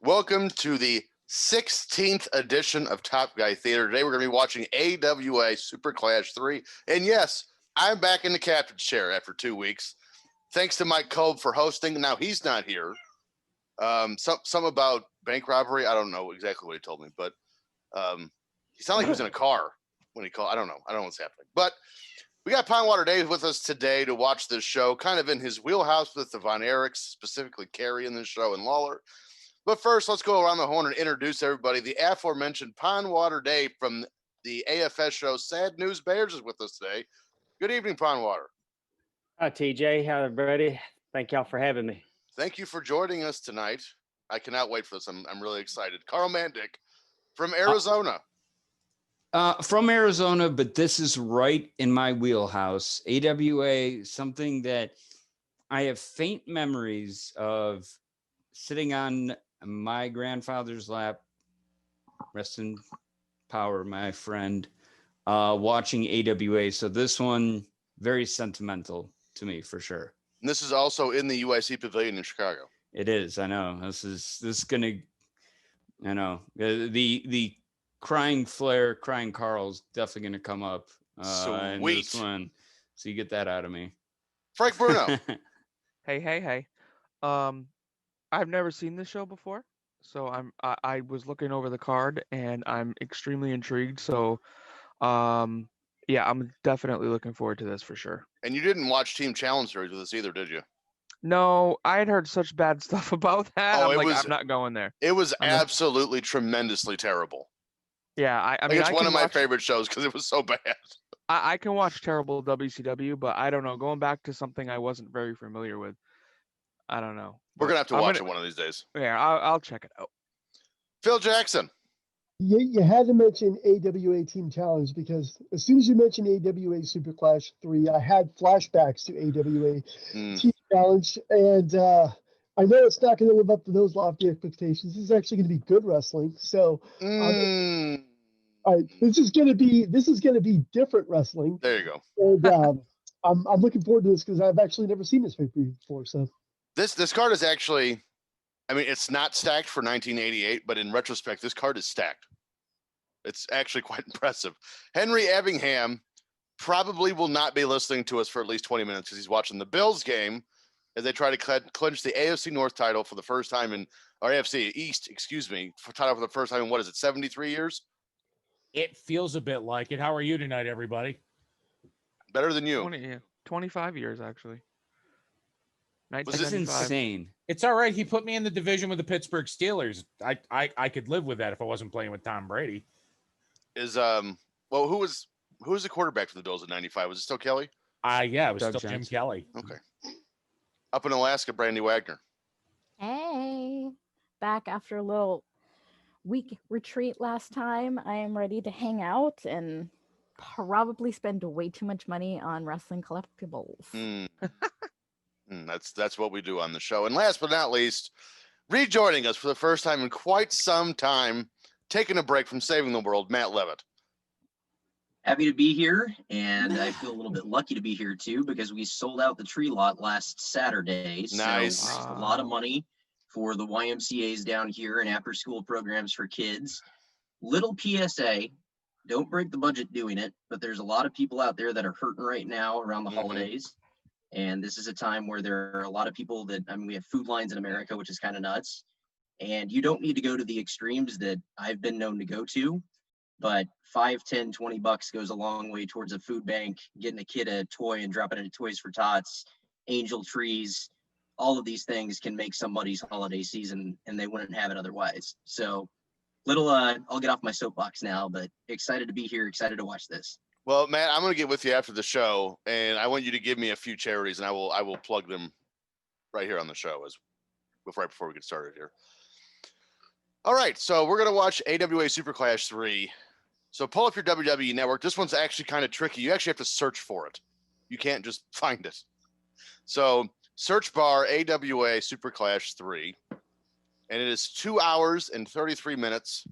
Welcome to the 16th edition of Top Guy Theater. Today we're going to be watching AWA Super Clash III. And yes, I'm back in the captain's chair after 2 weeks. Thanks to Mike Kolb for hosting. Now he's not here. Some about bank robbery. I don't know exactly what he told me, but he sounded like he was in a car when he called. I don't know what's happening. But we got Pondwater Dave with us today to watch this show, kind of in his wheelhouse with the Von Erichs, specifically Carrie in this show and Lawler. But first, let's go around the horn and introduce everybody. The aforementioned Pondwater Dave from the AFS show Sad News Bears is with us today. Good evening, Pondwater. Hi, TJ. Hi, everybody. Thank y'all for having me. Thank you for joining us tonight. I cannot wait for this. I'm really excited. Carl Mandic from Arizona. From Arizona, but this is right in my wheelhouse. AWA, something that I have faint memories of sitting on my grandfather's lap, rest in power, my friend, watching AWA. So this one, very sentimental to me for sure. And this is also in the UIC Pavilion in Chicago. It is. I know. This is gonna. I know the crying Carl's definitely gonna come up. In this one, so you get that out of me. Frank Bruno. Hey. I've never seen this show before, so I was looking over the card and I'm extremely intrigued. So, yeah, I'm definitely looking forward to this for sure. And you didn't watch Team Challenge Series with us either, did you? No, I had heard such bad stuff about that. I'm not going there. It was absolutely tremendously terrible. Yeah, I mean, it's one of my favorite shows because it was so bad. I can watch terrible WCW, but I don't know. Going back to something I wasn't very familiar with, I don't know. We're going to have to watch it one of these days. Yeah, I'll check it out. Phil Jackson. You had to mention AWA Team Challenge because as soon as you mentioned AWA Super Clash 3, I had flashbacks to AWA Team Challenge. And I know it's not going to live up to those lofty expectations. This is actually going to be good wrestling. So this is going to be different wrestling. There you go. And I'm looking forward to this because I've actually never seen this pay-per-view before. So this card is actually, I mean, it's not stacked for 1988, but in retrospect, this card is stacked. It's actually quite impressive. Henry Ebbingham probably will not be listening to us for at least 20 minutes because he's watching the Bills game as they try to clinch the AFC North title for the first time or AFC East, title for the first time in, 73 years? It feels a bit like it. How are you tonight, everybody? Better than you. 25 years, actually. This is insane. It's all right. He put me in the division with the Pittsburgh Steelers. I could live with that if I wasn't playing with Tom Brady. Who was the quarterback for the Bills in 95? Was it still Kelly? Yeah, it was Doug still Johnson. Jim Kelly. Okay. Up in Alaska, Brandy Wagner. Hey, back after a little week retreat last time. I am ready to hang out and probably spend way too much money on wrestling collectibles. That's what we do on the show. And last but not least, rejoining us for the first time in quite some time, taking a break from saving the world, Matt Levitt. Happy to be here, and I feel a little bit lucky to be here too because we sold out the tree lot last Saturday. Nice. So a lot of money for the YMCA's down here and after-school programs for kids. Little PSA, don't break the budget doing it, but there's a lot of people out there that are hurting right now around the holidays. And this is a time where there are a lot of people we have food lines in America, which is kind of nuts. And you don't need to go to the extremes that I've been known to go to, but $5, $10, $20 goes a long way towards a food bank, getting a kid a toy and dropping it at Toys for Tots, angel trees. All of these things can make somebody's holiday season and they wouldn't have it otherwise. So I'll get off my soapbox now, but excited to be here, excited to watch this. Well, Matt, I'm going to get with you after the show, and I want you to give me a few charities, and I will plug them right here on the show right before we get started here. All right, so we're going to watch AWA Super Clash 3. So pull up your WWE Network. This one's actually kind of tricky. You actually have to search for it. You can't just find it. So search bar AWA Super Clash 3, and it is 2 hours and 33 minutes.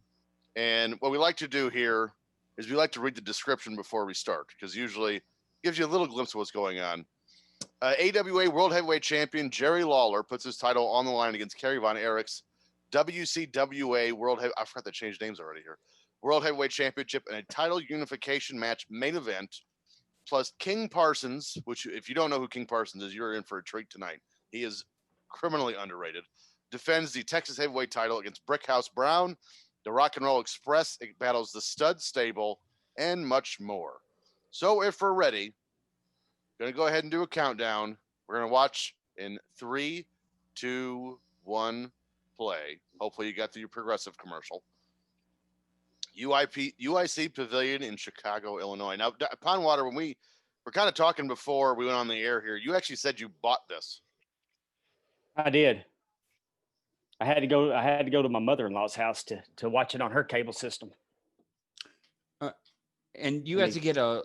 And what we like to do here is we like to read the description before we start because usually it gives you a little glimpse of what's going on. AWA World Heavyweight Champion Jerry Lawler puts his title on the line against Kerry Von Erichs WCWA I forgot they changed names already here. World Heavyweight Championship and a title unification match main event, plus King Parsons, which if you don't know who King Parsons is, you're in for a treat tonight. He is criminally underrated. Defends the Texas Heavyweight title against Brickhouse Brown. The Rock and Roll Express battles the Stud Stable, and much more. So if we're ready, going to go ahead and do a countdown. We're going to watch in 3, 2, 1, play. Hopefully you got through your Progressive commercial. UIC Pavilion in Chicago, Illinois. Now, Pondwater, when we were kind of talking before we went on the air here, you actually said you bought this. I did. I had to go to my mother-in-law's house to watch it on her cable system. And you had to get a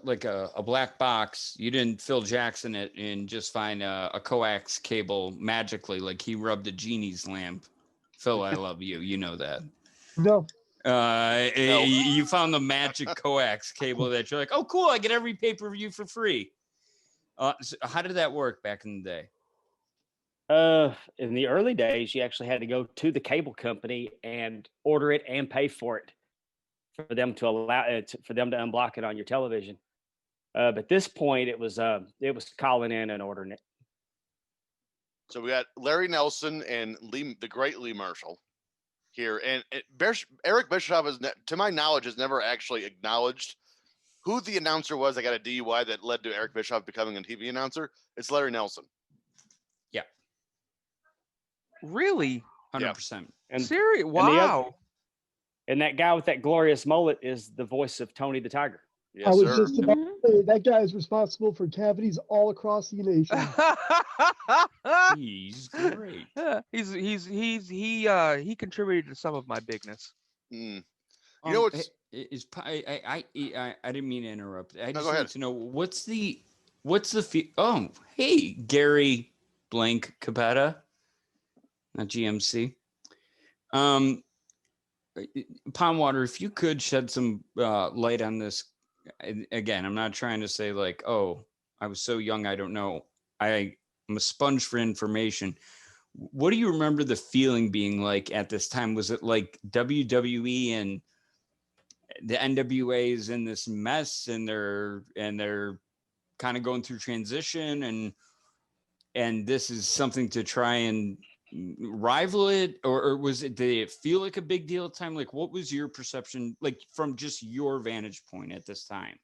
black box. You didn't Phil Jackson it and just find a coax cable magically, like he rubbed a genie's lamp. Phil, I love you. You know that. No. No. You found the magic coax cable that you're like, oh, cool. I get every pay-per-view for free. So how did that work back in the day? In the early days, you actually had to go to the cable company and order it and pay for it for them to allow it for them to unblock it on your television. But at this point, it was calling in and ordering it. So we got Larry Nelson and the great Lee Marshall here, and Eric Bischoff is, to my knowledge, has never actually acknowledged who the announcer was that got a DUI that led to Eric Bischoff becoming a TV announcer. It's Larry Nelson. Yeah. Really? 100%. And Serious? and Wow. And that guy with that glorious mullet is the voice of Tony the Tiger. Yes, I was sir. just about to say that guy is responsible for cavities all across the nation. He's great. He contributed to some of my bigness. You know what's I didn't mean to interrupt. I No, just go ahead. want to know what's the oh, hey, Gary Blank Capetta, not GMC. Pondwater, if you could shed some light on this. Again, I'm not trying to say like, oh, I was so young, I don't know. I'm a sponge for information. What do you remember the feeling being like at this time? Was it like WWE and the NWA is in this mess and they're kind of going through transition and this is something to try and rival it, or was it, did it feel like a big deal at the time? Like, what was your perception, like from just your vantage point at this time?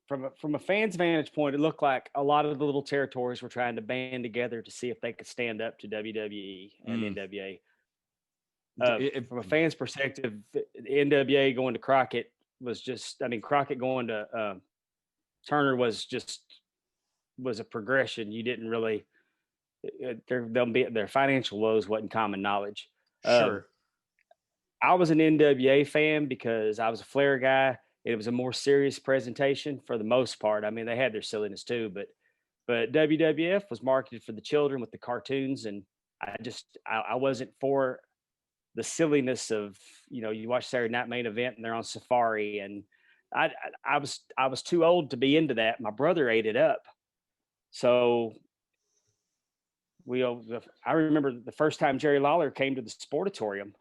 From a fan's vantage point, it looked like a lot of the little territories were trying to band together to see if they could stand up to WWE and NWA. From a fan's perspective, the NWA going to Crockett was just, I mean, Crockett going to Turner was a progression. You didn't really, their financial woes wasn't common knowledge. Sure. I was an NWA fan because I was a Flair guy. It was a more serious presentation for the most part. I mean, they had their silliness too, but WWF was marketed for the children with the cartoons, and I wasn't for the silliness of, you watch Saturday Night Main Event and they're on safari, and I was too old to be into that. My brother ate it up, so I remember the first time Jerry Lawler came to the Sportatorium.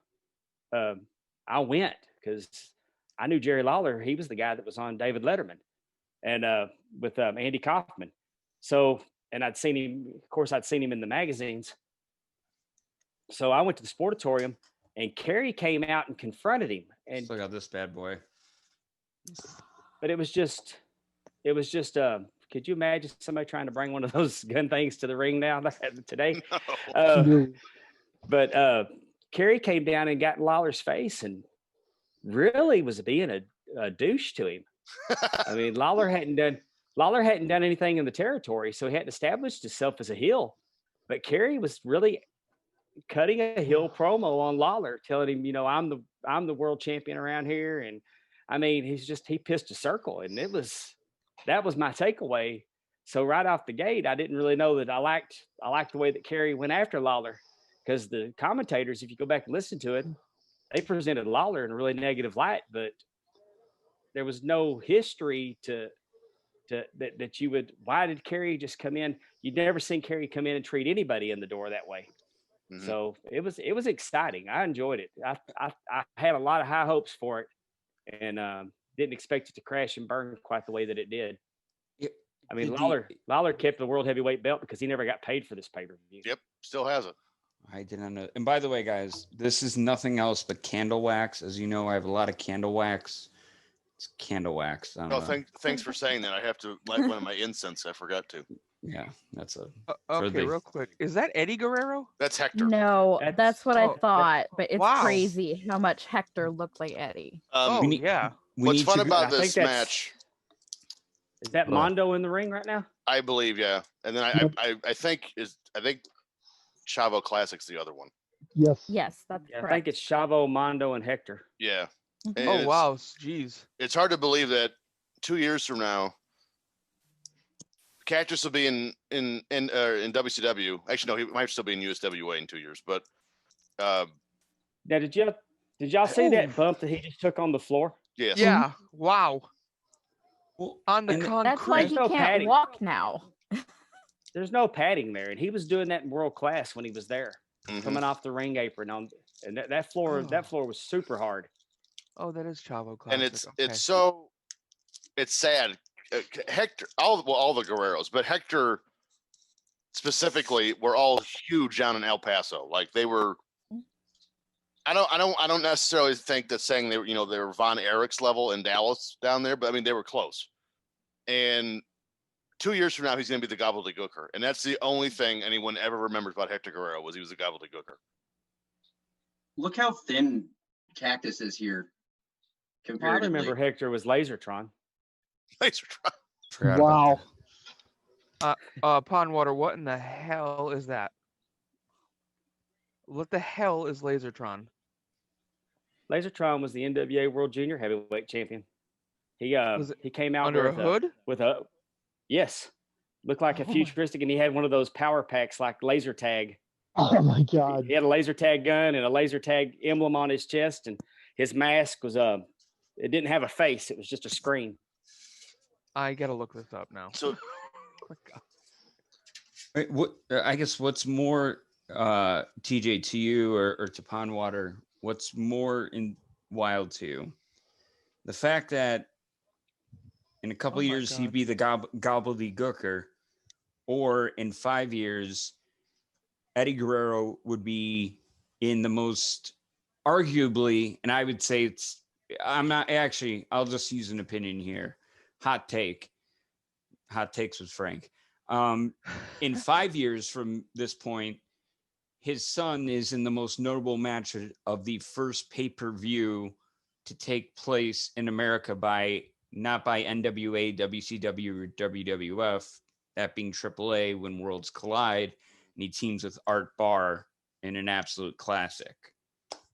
I went because I knew Jerry Lawler. He was the guy that was on David Letterman and with Andy Kaufman. So, and I'd seen him, of course, in the magazines. So I went to the Sportatorium and Kerry came out and confronted him. And Still got this bad boy. But it was just, could you imagine somebody trying to bring one of those gun things to the ring now today? No. But Kerry came down and got in Lawler's face and really was being a douche to him. I mean, Lawler hadn't done anything in the territory, so he hadn't established himself as a heel. But Kerry was really cutting a heel promo on Lawler, telling him, I'm the world champion around here, and I mean, he pissed a circle, and that was my takeaway. So right off the gate, I didn't really know that I liked the way that Kerry went after Lawler, because the commentators, if you go back and listen to it, they presented Lawler in a really negative light, but there was no history that you would. Why did Kerry just come in? You'd never seen Kerry come in and treat anybody in the door that way. Mhm. So it was exciting. I enjoyed it. I had a lot of high hopes for it, and didn't expect it to crash and burn quite the way that it did. I mean, Lawler kept the world heavyweight belt because he never got paid for this pay-per-view. Yep, still has it. I didn't know. And by the way, guys, this is nothing else but candle wax. As you know, I have a lot of candle wax. It's candle wax. I don't know. Thanks for saying that. I have to light one of my incense. I forgot to. Yeah, that's a. Okay, real quick. Is that Eddie Guerrero? That's Hector. No, that's what I Oh, thought, but it's wow. crazy how much Hector looked like Eddie. Yeah. What's fun about I think this match? Is that Mondo in the ring right now? I believe, yeah. And then I think Chavo Classic's the other one. Yes. Yes, that's Yeah, I correct. think it's Chavo, Mondo, and Hector. Yeah. Mhm. And Oh wow, jeez. It's hard to believe that 2 years from now, Cactus will be in WCW. Actually, no, he might still be in USWA in 2 years. But now, did y'all see that bump that he just took on the floor? yes. Yeah. Wow. Well, On the and concrete. That's why he no can't padding. walk now. There's no padding there, and he was doing that in world class when he was there, Mhm. coming off the ring apron on, and that floor was super hard. Oh, that is Chavo Classic. And it's sad. Hector, all the Guerreros, but Hector specifically were all huge down in El Paso. Like they were. I don't necessarily think that saying they were Von Erich's level in Dallas down there, but I mean they were close. And 2 years from now, he's going to be the gobbledygooker, and that's the only thing anyone ever remembers about Hector Guerrero was he was a gobbledygooker. Look how thin Cactus is here. Well, I Comparatively. remember Hector was Lasertron. Lasertron. Forgot about Wow. Pondwater, what in the hell is that? What the hell is Lasertron? Lasertron was the NWA World Junior Heavyweight Champion. He Was it came out under a hood? Yes, looked like a futuristic, and he had one of those power packs like laser tag. Oh my God. He had a laser tag gun and a laser tag emblem on his chest, and his mask was it didn't have a face; it was just a screen. I gotta look this up now. So Wait, I guess what's more, TJ, to you or to Pondwater, what's more wild to you? The fact that in a couple Oh of my years he'd God. be the gobbledygooker, or in 5 years, Eddie Guerrero would be in the most arguably, and I would say I'll just use an opinion here. Hot takes with Frank. In 5 years from this point, his son is in the most notable match of the first pay-per-view to take place in America not by NWA, WCW, or WWF, that being AAA when worlds collide, and he teams with Art Barr in an absolute classic.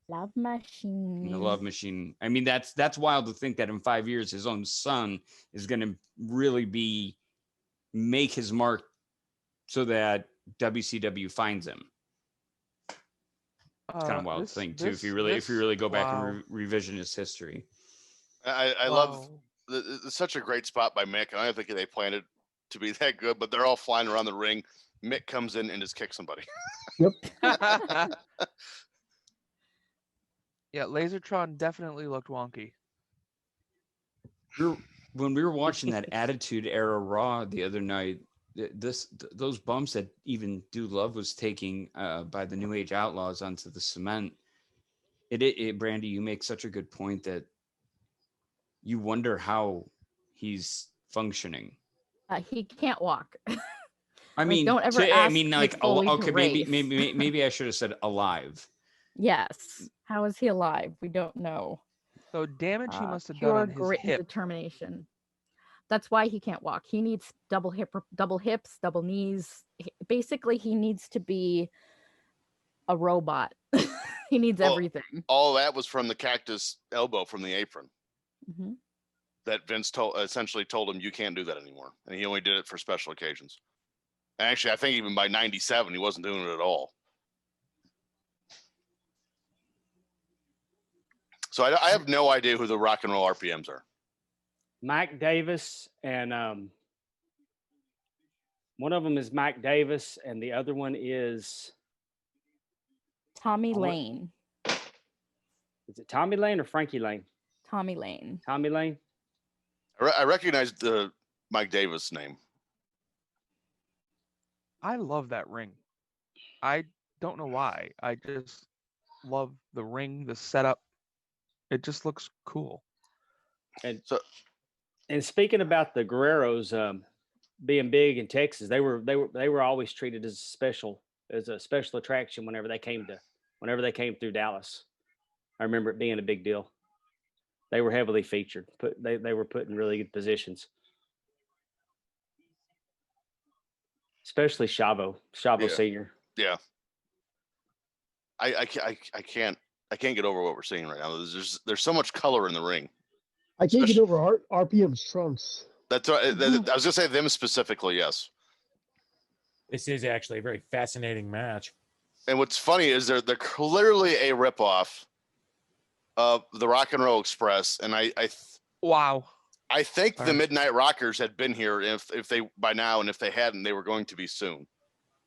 Love Machine. The Love Machine. I mean, that's wild to think that in 5 years his own son is going to really make his mark so that WCW finds him. It's kind of wild to think too, if you really go back and revision his history. I love it's such a great spot by Mick. I don't think they planned it to be that good, but they're all flying around the ring. Mick comes in and just kicks somebody. Yep. Yeah, Lasertron definitely looked wonky. When we were watching that Attitude Era Raw the other night, those bumps that even Dude Love was taking by the New Age Outlaws onto the cement, it Brandy, you make such a good point that you wonder how he's functioning. He can't walk. I mean, don't ever ask okay, maybe I should have said alive. Yes. How is he alive? We don't know. So damage he must have done Pure on his grit and hip. determination. That's why he can't walk. He needs double hips, double knees. Basically, he needs to be a robot. He needs everything. All that was from the cactus elbow from the apron. Mm-hmm. That Vince essentially told him you can't do that anymore, and he only did it for special occasions. And actually, I think even by '97 he wasn't doing it at all. So I have no idea who the rock and roll RPMs are. Mike Davis and one of them is Mike Davis, and the other one is Tommy Lane. Is it Tommy Lane or Frankie Lane? Tommy Lane. Tommy Lane. I recognized the Mike Davis name. I love that ring. I don't know why. I just love the ring, the setup. It just looks cool. And So, and speaking about the Guerreros being big in Texas, they were always treated as a special attraction whenever they came through Dallas. I remember it being a big deal. They were heavily featured. They were put in really good positions. Especially Chavo Senior. Yeah. I can't get over what we're seeing right now. There's so much color in the ring. I can't get over RPM's trunks. That's right. I was gonna say them specifically, yes. This is actually a very fascinating match. And what's funny is they're clearly a ripoff of the Rock and Roll Express, and Wow. I think the Midnight Rockers had been here if they by now, and if they hadn't, they were going to be soon.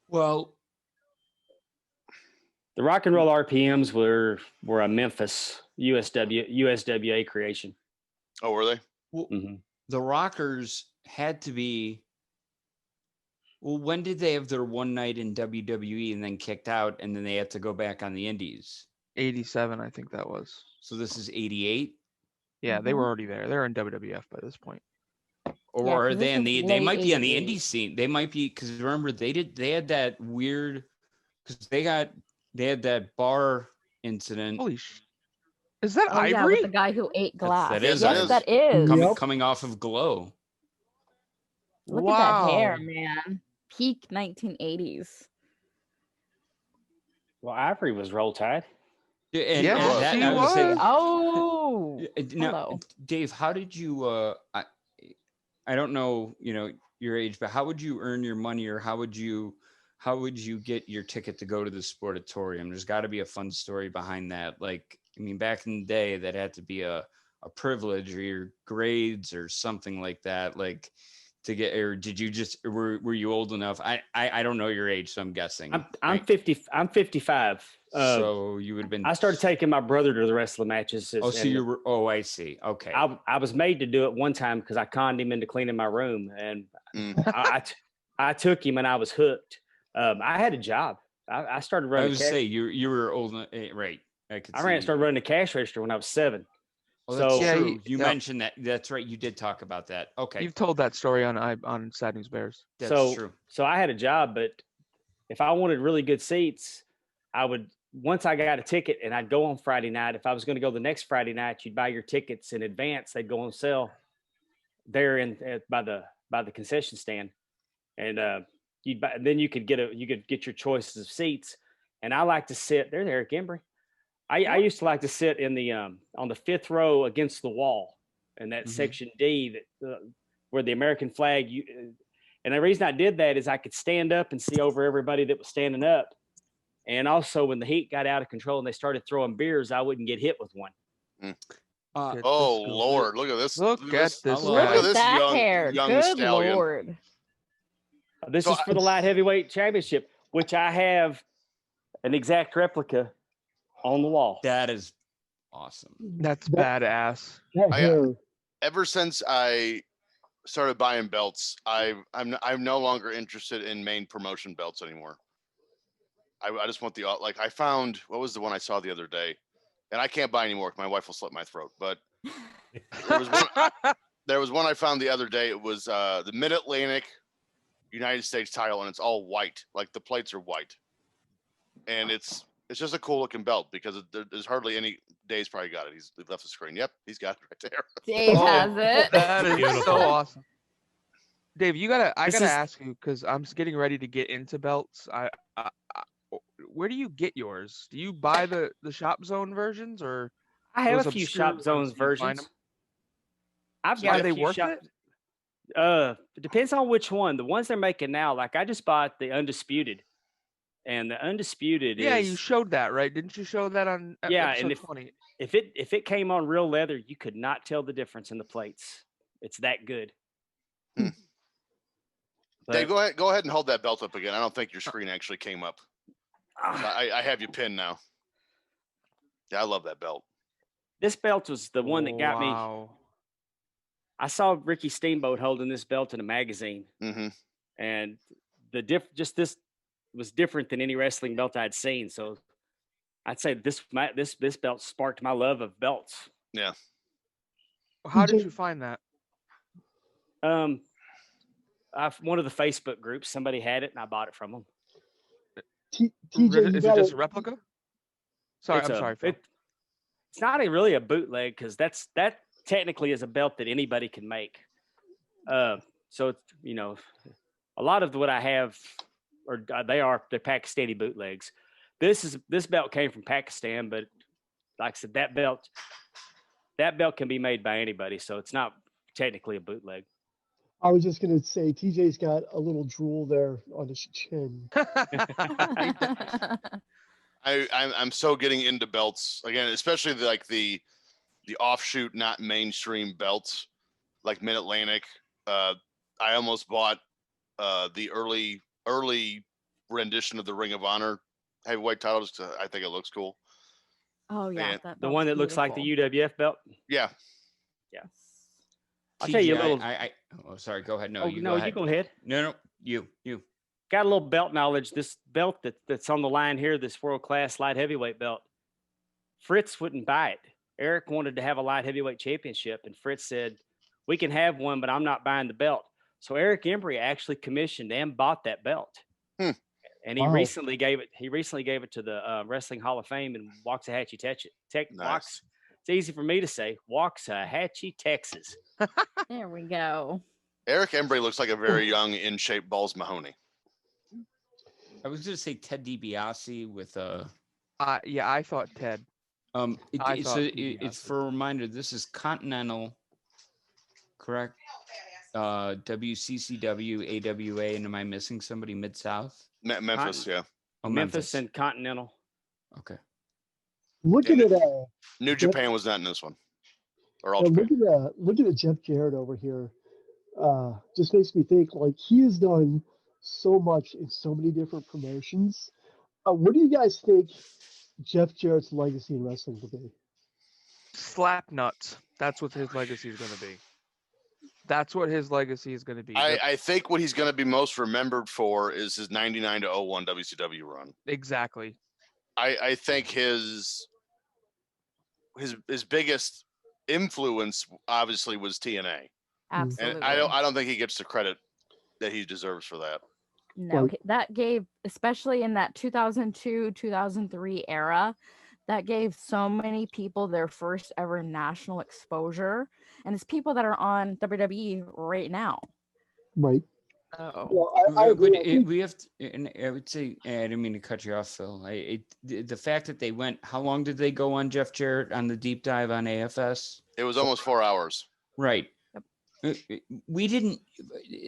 Well, the Rock and Roll RPMs were a Memphis USWA creation. Oh, were they? Well, the Rockers had to be. Well, when did they have their one night in WWE and then kicked out, and then they had to go back on the Indies? 87, I think that was. So this is 88. Yeah, they were already there. They're in WWF by this point. Or Yeah, are 'cause they this in is the? They late might be on the 88. indie scene. They might be, because remember they had that weird, because they had that bar incident. Holy is that Oh, yeah, Ivory? with the guy who ate glass. that is yes, Ivory. that is. Coming off of Glow. Look at that hair, man. Peak 1980s. Well, Ivory was Roll Tide. Yeah, Yes, that, she I was saying- Oh, Now, hello. Dave, how did you? I don't know, your age, but how would you earn your money, or how would you get your ticket to go to the Sportatorium? There's got to be a fun story behind that. Like, I mean, back in the day, that had to be a privilege, or your grades or something like that. Like, to get, or did you just were you old enough? I don't know your age, so I'm guessing. I'm 50. I'm 55. So you would have been. I started taking my brother to the wrestling matches. Oh, so you were. Oh, I see. Okay. I was made to do it one time because I conned him into cleaning my room, and I took him, and I was hooked. I had a job. I started running. I was say you were old, right? Started running the cash register when I was 7. Oh, that's So true. You mentioned that. That's right. You did talk about that. Okay. You've told that story on Sad News Bears. That's true. So I had a job, but if I wanted really good seats, I would, once I got a ticket, and I'd go on Friday night. If I was going to go the next Friday night, you'd buy your tickets in advance. They'd go on sale there by the concession stand, and you'd buy. Then you could get your choices of seats. And I like to sit. There's Eric Embry. I used to like to sit in the on the 5th row against the wall, in that section D that where the American flag. And the reason I did that is I could stand up and see over everybody that was standing up. And also, when the heat got out of control and they started throwing beers, I wouldn't get hit with one. Oh Lord! Look at this! Look at this! Look at this that young hair. young Good stallion. Lord. This is for the light heavyweight championship, which I have an exact replica on the wall. That is awesome. That's badass. That hair. Ever since I started buying belts, I'm no longer interested in main promotion belts anymore. I just want I found, what was the one I saw the other day, and I can't buy anymore. My wife will slit my throat. But there was one I found the other day. It was the Mid-Atlantic United States title, and it's all white. Like, the plates are white, and it's just a cool looking belt because there's hardly any. Dave's probably got it. He left the screen. Yep, he's got it right there. Dave has it. That is Beautiful. so awesome. Dave, I gotta ask you, because I'm getting ready to get into belts. Where do you get yours? Do you buy the Shop Zone versions, or I have those a few obscure Shop ones, Zones do you find versions. them? I've Are got they a few worth shop. it? It depends on which one. The ones they're making now, like I just bought the Undisputed, and the Undisputed Yeah, is. you showed that, right? Didn't you show that on episode 20? If it came on real leather, you could not tell the difference in the plates. It's that good. Dave, go ahead and hold that belt up again. I don't think your screen actually came up. I have you pinned now. Yeah, I love that belt. This belt was the one that got me. Wow. I saw Ricky Steamboat holding this belt in a magazine, and this was different than any wrestling belt I'd seen. So I'd say this belt sparked my love of belts. Yeah. How did you find that? One of the Facebook groups, somebody had it, and I bought it from them. TJ, Is it just a replica? Sorry, I'm sorry, Phil. It's not really a bootleg because that technically is a belt that anybody can make. So it's, a lot of what I have, they're Pakistani bootlegs. This belt came from Pakistan, but like I said, that belt can be made by anybody, so it's not technically a bootleg. I was just gonna say TJ's got a little drool there on his chin. I'm so getting into belts again, especially the offshoot, not mainstream belts like Mid Atlantic. I almost bought the early rendition of the Ring of Honor heavyweight title. Just I think it looks cool. Oh yeah, And that the one that looks like the UWF belt. Yeah. I'll tell you a little. Oh, sorry. Go ahead. No, you go ahead. No, you. Got a little belt knowledge. This belt that's on the line here, this world-class light heavyweight belt, Fritz wouldn't buy it. Erich wanted to have a light heavyweight championship, and Fritz said, "We can have one, but I'm not buying the belt." So Erich Embry actually commissioned and bought that belt, and he recently gave it to the Wrestling Hall of Fame in Waxahachie, Texas. Nice. It's easy for me to say, Waxahachie, Texas. There we go. Erich Embry looks like a very young, in shape Balls Mahoney. I was gonna say Ted DiBiase with Yeah, I thought Ted. It's for a reminder. This is Continental, correct? WCCW, AWA, and am I missing somebody? Mid-South? Memphis, yeah. Oh, Memphis and Continental. Okay. Looking at New Japan was not in this one. Or all looking at Jeff Jarrett over here, just makes me think like he has done so much in so many different promotions. What do you guys think Jeff Jarrett's legacy in wrestling will be? Slap nuts. That's what his legacy is going to be. That's what his legacy is going to be. I think what he's going to be most remembered for is his 99 to 01 WCW run. Exactly. I think his biggest influence obviously was TNA. Absolutely. And I don't think he gets the credit that he deserves for that. No, that gave, especially in that 2002, 2003 era, that gave so many people their first ever national exposure. And it's people that are on WWE right now. Right. Oh. Well, I agree. We have to, and I would say, I didn't mean to cut you off, Phil. The fact that they went, how long did they go on Jeff Jarrett on the deep dive on AFS? It was almost 4 hours. Right. We didn't,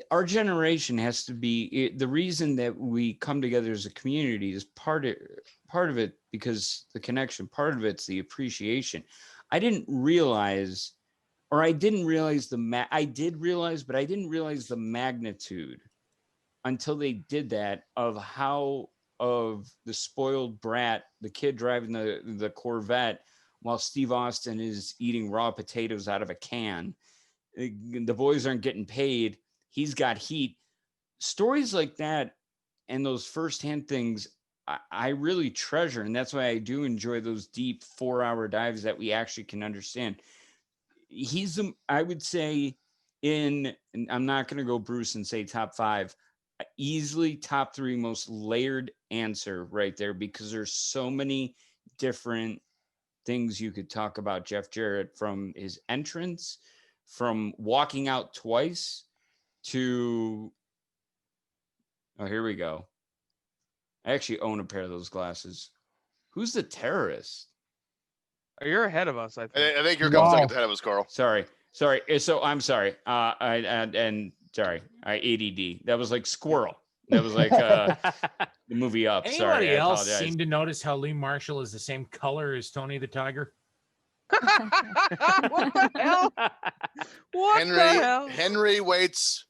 our generation has to be, the reason that we come together as a community is part of it because the connection, part of it's the appreciation. I did realize the magnitude until they did that of the spoiled brat, the kid driving the Corvette while Steve Austin is eating raw potatoes out of a can. The boys aren't getting paid. He's got heat. Stories like that and those firsthand things I really treasure. And that's why I do enjoy those deep 4-hour dives that we actually can understand. I would say and I'm not going to go Bruce and say top 5, easily top 3 most layered answer right there, because there's so many different things you could talk about Jeff Jarrett, from his entrance, from walking out twice to, oh, here we go. I actually own a pair of those glasses. Who's the terrorist? You're ahead of us, I think. I think you're going second ahead of us, Carl. Sorry. So I'm sorry. Sorry. I ADD. That was like Squirrel. That was like the movie Up. Anybody else seem to notice how Lee Marshall is the same color as Tony the Tiger? What the hell? What the hell? Henry waits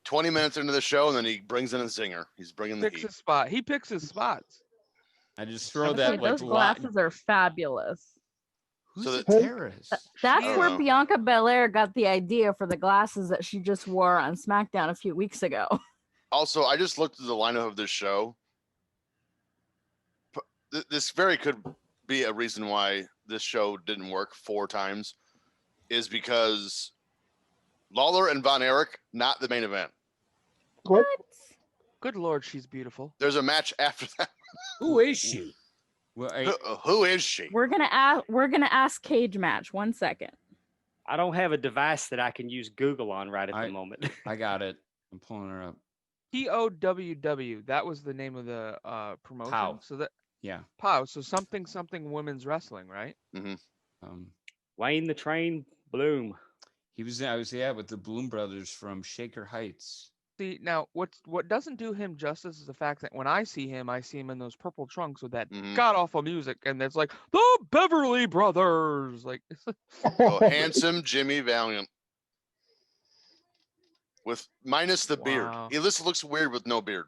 20 minutes into the show, and then he brings in a zinger. He's bringing the heat. His spot. He picks his spots. I just throw Okay, that like those glasses are fabulous. Who's So the that- terrorist? That's don't where know. Bianca Belair got the idea for the glasses that she just wore on SmackDown a few weeks ago. Also, I just looked at the lineup of this show. This very could be a reason why this show didn't work 4 times, is because Lawler and Von Erich, not the main event. What? Good Lord, she's beautiful. There's a match after that. Who is she? Well, Who is she? We're gonna ask Cage Match. 1 second. I don't have a device that I can use Google on right at I- the moment. I got it. I'm pulling her up. POWW. That was the name of the promotion. POW. So that Yeah. POW. So something women's wrestling, right? Wayne the Train Bloom. I was with the Bloom brothers from Shaker Heights. See, now what doesn't do him justice is the fact that when I see him in those purple trunks with that god awful music, and it's like the Beverly Brothers, like Handsome Jimmy Valiant, with minus the beard. Wow. He looks weird with no beard.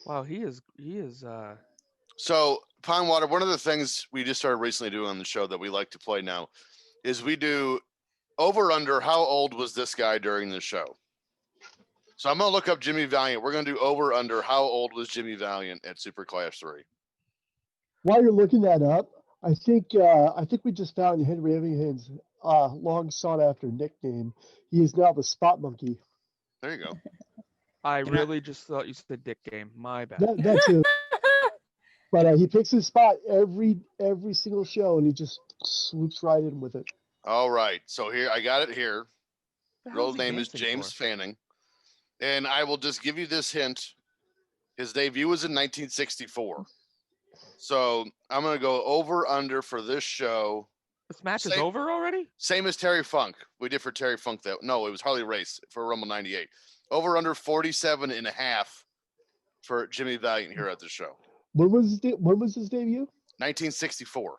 wow, he is So, Pinewater, one of the things we just started recently doing on the show that we like to play now is we do over under how old was this guy during the show. So I'm gonna look up Jimmy Valiant. We're gonna do over under how old was Jimmy Valiant at Super Clash 3. While you're looking that up, I think we just found Henry Evingham's long sought after nickname. He is now the Spot Monkey. There you go. I really just thought you said dick game. My bad. That too. But he picks his spot every single show, and he just swoops right in with it. All right. So here I got it here. The Real hell's he name is dancing James for? Fanning. And I will just give you this hint. His debut was in 1964. So I'm going to go over under for this show. This match is Same- over already? Same as Terry Funk. We did for Terry Funk that. No, it was Harley Race for Rumble 98. Over under 47 and a half for Jimmy Valiant here at the show. When was his debut? 1964.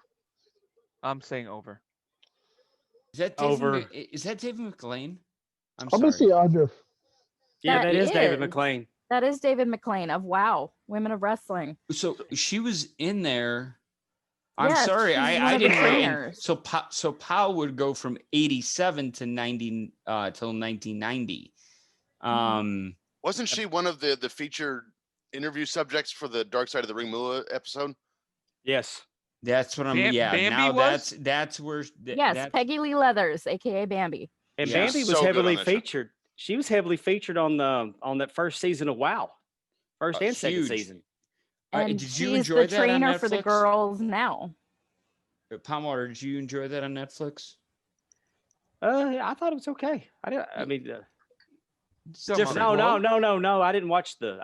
I'm saying over. Is that Over. Is that David McLean? I'm gonna sorry. say under. Yeah, That that is David is. McLean. That is David McLean of WoW, Women of Wrestling. So she was in there. I'm Yes, sorry, she's one I of the didn't know. trainers. So Powell would go from 87 to 90 till 1990. Wasn't she one of the featured interview subjects for the Dark Side of the Ring Moolah episode? Yes. That's what I'm. Bambi now was? that's where. Yes, that's, Peggy Lee Leathers, aka Bambi. And Yeah. Bambi was So good on heavily that show. featured. She was heavily featured on that first season of WoW. First and second huge. season. And did you she's enjoy the that on trainer for the Netflix? girls now. Palmwater, did you enjoy that on Netflix? I thought it was okay. I mean, It's Come on, different. no. I didn't watch the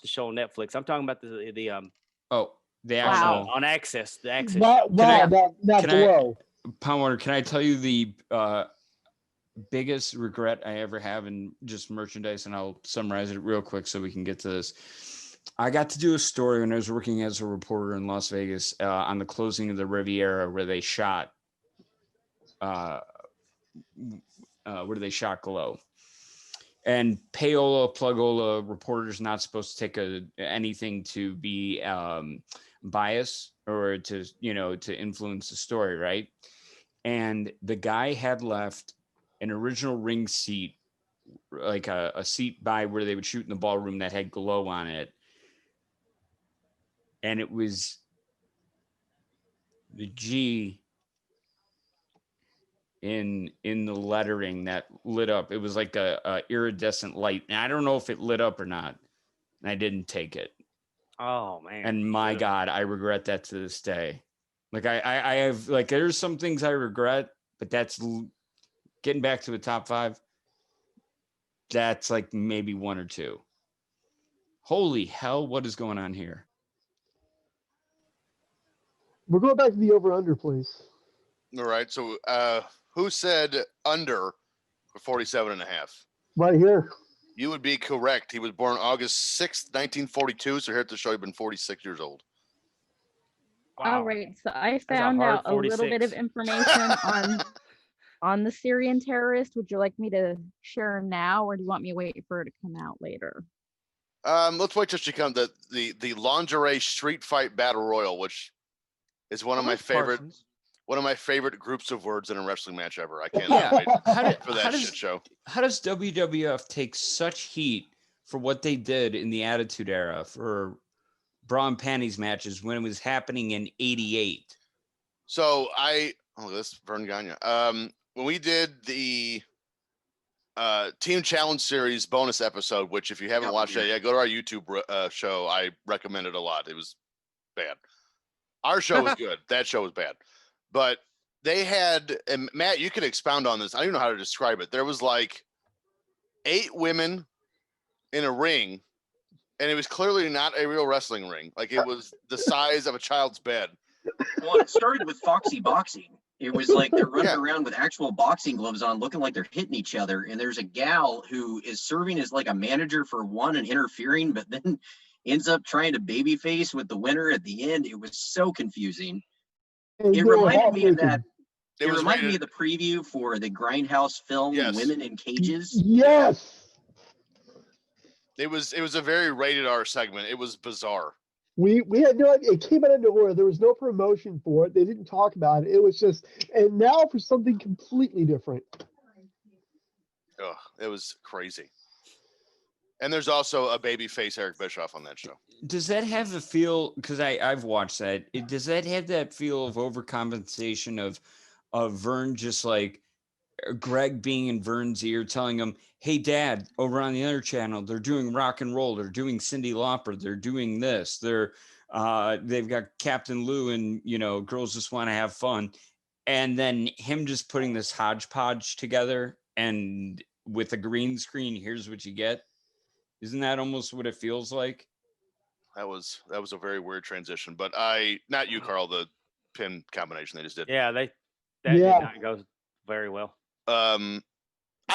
show on Netflix. I'm talking about the Oh, the Wow. actual on Access. The Access. Not can I- below. Palmwater. Can I tell you the biggest regret I ever have in just merchandise, and I'll summarize it real quick so we can get to this. I got to do a story when I was working as a reporter in Las Vegas on the closing of the Riviera, where they shot Glow. And payola, plugola, reporters not supposed to take anything to be bias or to influence the story, right? And the guy had left an original ring seat, like a seat by where they would shoot in the ballroom that had Glow on it. And it was the G in the lettering that lit up. It was like a iridescent light. And I don't know if it lit up or not. And I didn't take it. Oh man. And my God, I regret that to this day. Like I have, like, there's some things I regret, but that's getting back to the top 5. That's like maybe 1 or 2. Holy hell, what is going on here? We're going back to the over-under, please. All right. So who said under for 47 and a half? Right here. You would be correct. He was born August 6th, 1942. So here at the show, he's been 46 years old. All right, so I a found hard out a little bit of 46. information on the Syrian terrorist. Would you like me to share now, or do you want me to wait for it to come out later? Let's wait till she comes. The lingerie street fight battle royal, which is one of my favorite. Parsons. One of my favorite groups of words in a wrestling match ever. I can't Yeah. wait for that shit show. How does WWF take such heat for what they did in the Attitude Era for bra and panties matches when it was happening in '88? So this Vern Gagne. When we did the Team Challenge Series bonus episode, which if you haven't watched that yet, go to our YouTube show. I recommend it a lot. It was bad. Our show was good. That show was bad. But they had, and Matt, you could expound on this. I don't even know how to describe it. There was like 8 women in a ring, and it was clearly not a real wrestling ring. Like it was the size of a child's bed. Well, it started with Foxy Boxing. It was like they're running around with actual boxing gloves on, looking like they're hitting each other. And there's a gal who is serving as like a manager for one and interfering, but then ends up trying to babyface with the winner at the end. It was so confusing. It reminded me of that. It reminded me of the preview for the Grindhouse film, Women in Cages. Yes. It was a very rated R segment. It was bizarre. We had no idea. It came out of nowhere. There was no promotion for it. They didn't talk about it. It was just, and now for something completely different. Ugh, it was crazy. And there's also a babyface Eric Bischoff on that show. Does that have the feel? Because I've watched that. Does that have that feel of overcompensation of Vern just like Greg being in Vern's ear, telling him, "Hey, Dad, over on the other channel, they're doing rock and roll. They're doing Cyndi Lauper. They're doing this. They've got Captain Lou and Girls Just Want to Have Fun," and then him just putting this hodgepodge together and with a green screen. Here's what you get. Isn't that almost what it feels like? That was a very weird transition, but not you, Carl, the pin combination they just did. Yeah, that did not go very well. I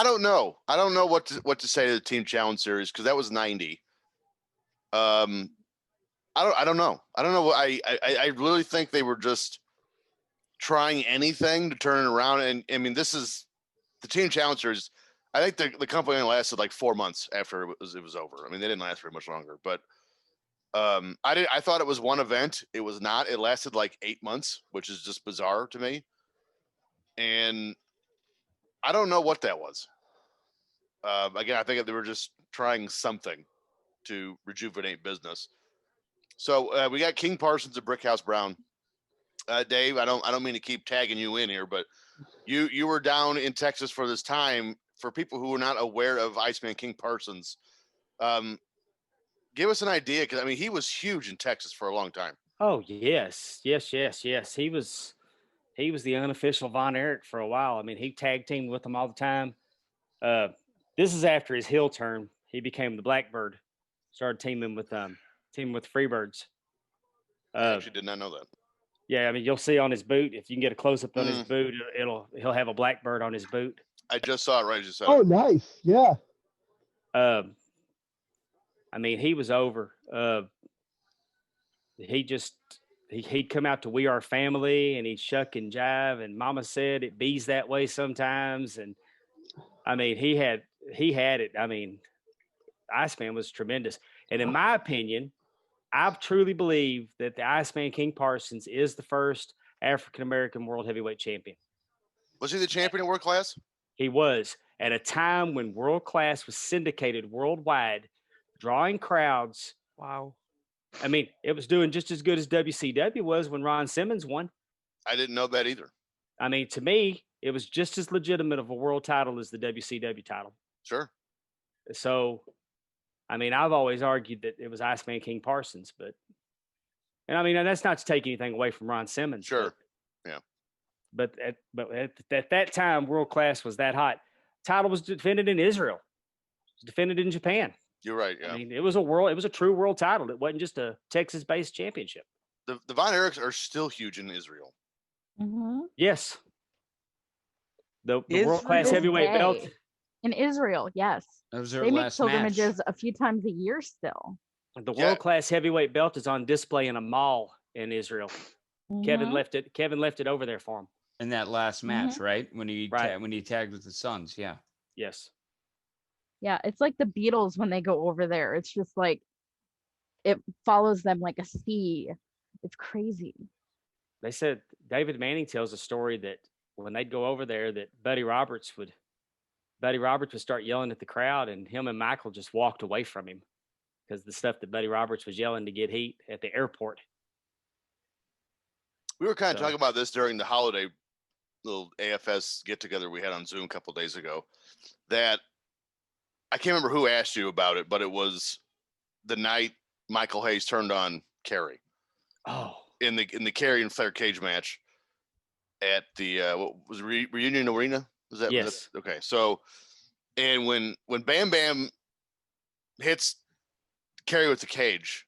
don't know. I don't know what to say to the Team Challenge Series because that was 90. I don't know. I don't know. I really think they were just trying anything to turn it around. And I mean, this is the Team Challenge Series. I think the company only lasted like 4 months after it was over. I mean, they didn't last very much longer. But I thought it was one event. It was not. It lasted like 8 months, which is just bizarre to me. And I don't know what that was. Again, I think they were just trying something to rejuvenate business. So we got King Parsons and Brickhouse Brown. Dave, I don't mean to keep tagging you in here, but you were down in Texas for this time. For people who are not aware of Iceman King Parsons, give us an idea, because I mean he was huge in Texas for a long time. Oh yes. He was the unofficial Von Erich for a while. I mean, he tag teamed with them all the time. This is after his heel turn. He became the Blackbird. Started teaming with Freebirds. I actually did not know that. Yeah, I mean, you'll see on his boot, if you can get a close up on his boot, he'll have a Blackbird on his boot. I just saw it right as you said. Oh, nice. Yeah. I mean, he was over. He'd come out to We Are Family and he'd shuck and jive, and Mama said it bees that way sometimes. And I mean, he had it. I mean, Iceman was tremendous. And in my opinion, I truly believe that the Iceman King Parsons is the first African-American world heavyweight champion. Was he the champion in world class? He was, at a time when world class was syndicated worldwide, drawing crowds. Wow. I mean, it was doing just as good as WCW was when Ron Simmons won. I didn't know that either. I mean, to me, it was just as legitimate of a world title as the WCW title. Sure. So, I mean, I've always argued that it was Iceman King Parsons, and I mean, and that's not to take anything away from Ron Simmons. Sure. Yeah. But at that time, world class was that hot. Title was defended in Israel. It was defended in Japan. You're right. Yeah. I mean, it was a true world title. It wasn't just a Texas-based championship. The Von Erichs are still huge in Israel. Mm-hmm. Yes. The world class heavyweight belt in Israel. Yes. That was their they make last pilgrimages match. a few times a year still. The world class heavyweight belt is on display in a mall in Israel. Mhm. Kevin left it over there for him. In that last match, right? When he tagged with the Suns, yeah. Yes. Yeah, it's like the Beatles when they go over there. It's just like it follows them like a sea. It's crazy. They said David Manning tells a story that when they'd go over there, that Buddy Roberts would start yelling at the crowd, and him and Michael just walked away from him because the stuff that Buddy Roberts was yelling to get heat at the airport. We were kind of talking about this during the holiday little AFS get together we had on Zoom a couple of days ago. That I can't remember who asked you about it, but it was the night Michael Hayes turned on Kerry. Oh, in the Kerry and Flair cage match at the what was it, Reunion Arena? Was that? Yes. Okay. So, and when Bam Bam hits Kerry with the cage,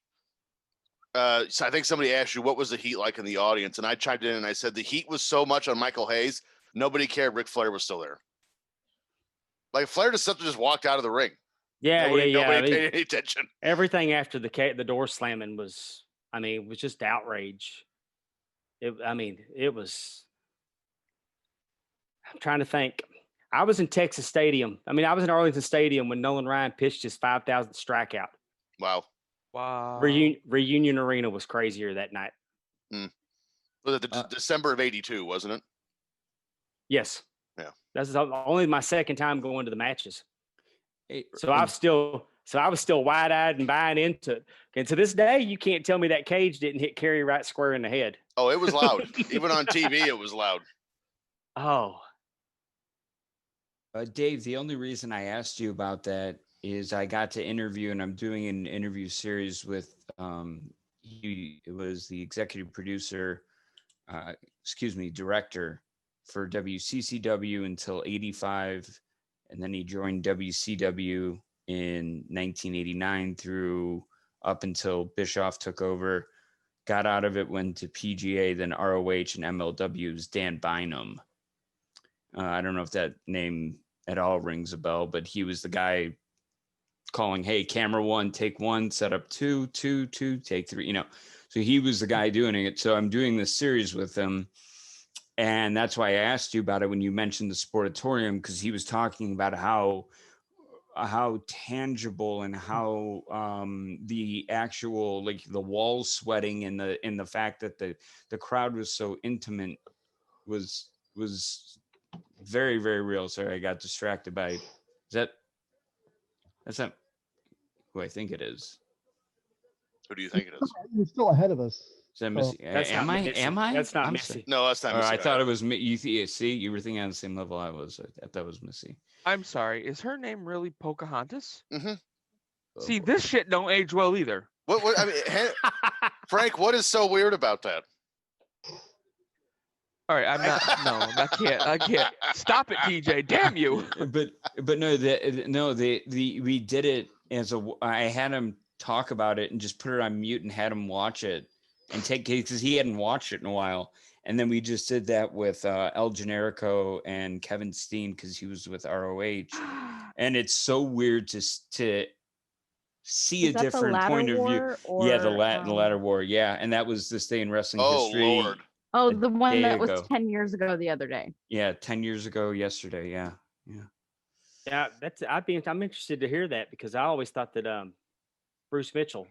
so I think somebody asked you what was the heat like in the audience, and I chimed in and I said the heat was so much on Michael Hayes, nobody cared Ric Flair was still there. Like Flair just walked out of the ring. Yeah, Nobody I mean, paid any attention. everything after the door slamming was, I mean, it was just outrage. It was. I'm trying to think. I was in Texas Stadium. I mean, I was in Arlington Stadium when Nolan Ryan pitched his 5,000th strikeout. Wow. Wow. Reunion Arena was crazier that night. Was it December of '82, wasn't it? Yes. Yeah. That's only my second time going to the matches. Hey, So I was still wide-eyed and buying into it. And to this day, you can't tell me that cage didn't hit Kerry right square in the head. Oh, it was loud. Even on TV, it was loud. Oh, Dave, the only reason I asked you about that is I got to interview, and I'm doing an interview series with it was the executive producer, director for WCCW until '85, and then he joined WCW in 1989 through up until Bischoff took over, got out of it, went to PGA, then ROH and MLW's Dan Bynum. I don't know if that name at all rings a bell, but he was the guy calling, hey, camera one, take one, set up two, take three, so he was the guy doing it. So I'm doing this series with him. And that's why I asked you about it when you mentioned the Sportatorium, because he was talking about how tangible and how the actual, like the walls sweating and the fact that the crowd was so intimate was very, very real. Sorry, I got distracted by that's not who I think it is. Who do you think it is? You're still ahead of us. Is that Missy? that's Am not I? Missy. Am I? That's not I'm Missy. No, that's not Or Missy. I thought it was me. You see, you were thinking on the same level I was. I thought it was Missy. I'm sorry. Is her name really Pocahontas? Mm-hmm. See, this shit don't age well either. What I mean, Frank, what is so weird about that? All right, I'm not. No, I can't. Stop it, TJ. Damn you. But no, we did it as I had him talk about it and just put it on mute and had him watch it and take it because he hadn't watched it in a while. And then we just did that with El Generico and Kevin Steen because he was with ROH. And it's so weird to see a different point of view. Yeah, the ladder war. Yeah, and that was this day in wrestling history. Oh, Lord. Oh, the one that was ago. 10 years ago the other day. Yeah, 10 years ago yesterday. Yeah. Yeah, I'm interested to hear that because I always thought that not Bruce Mitchell.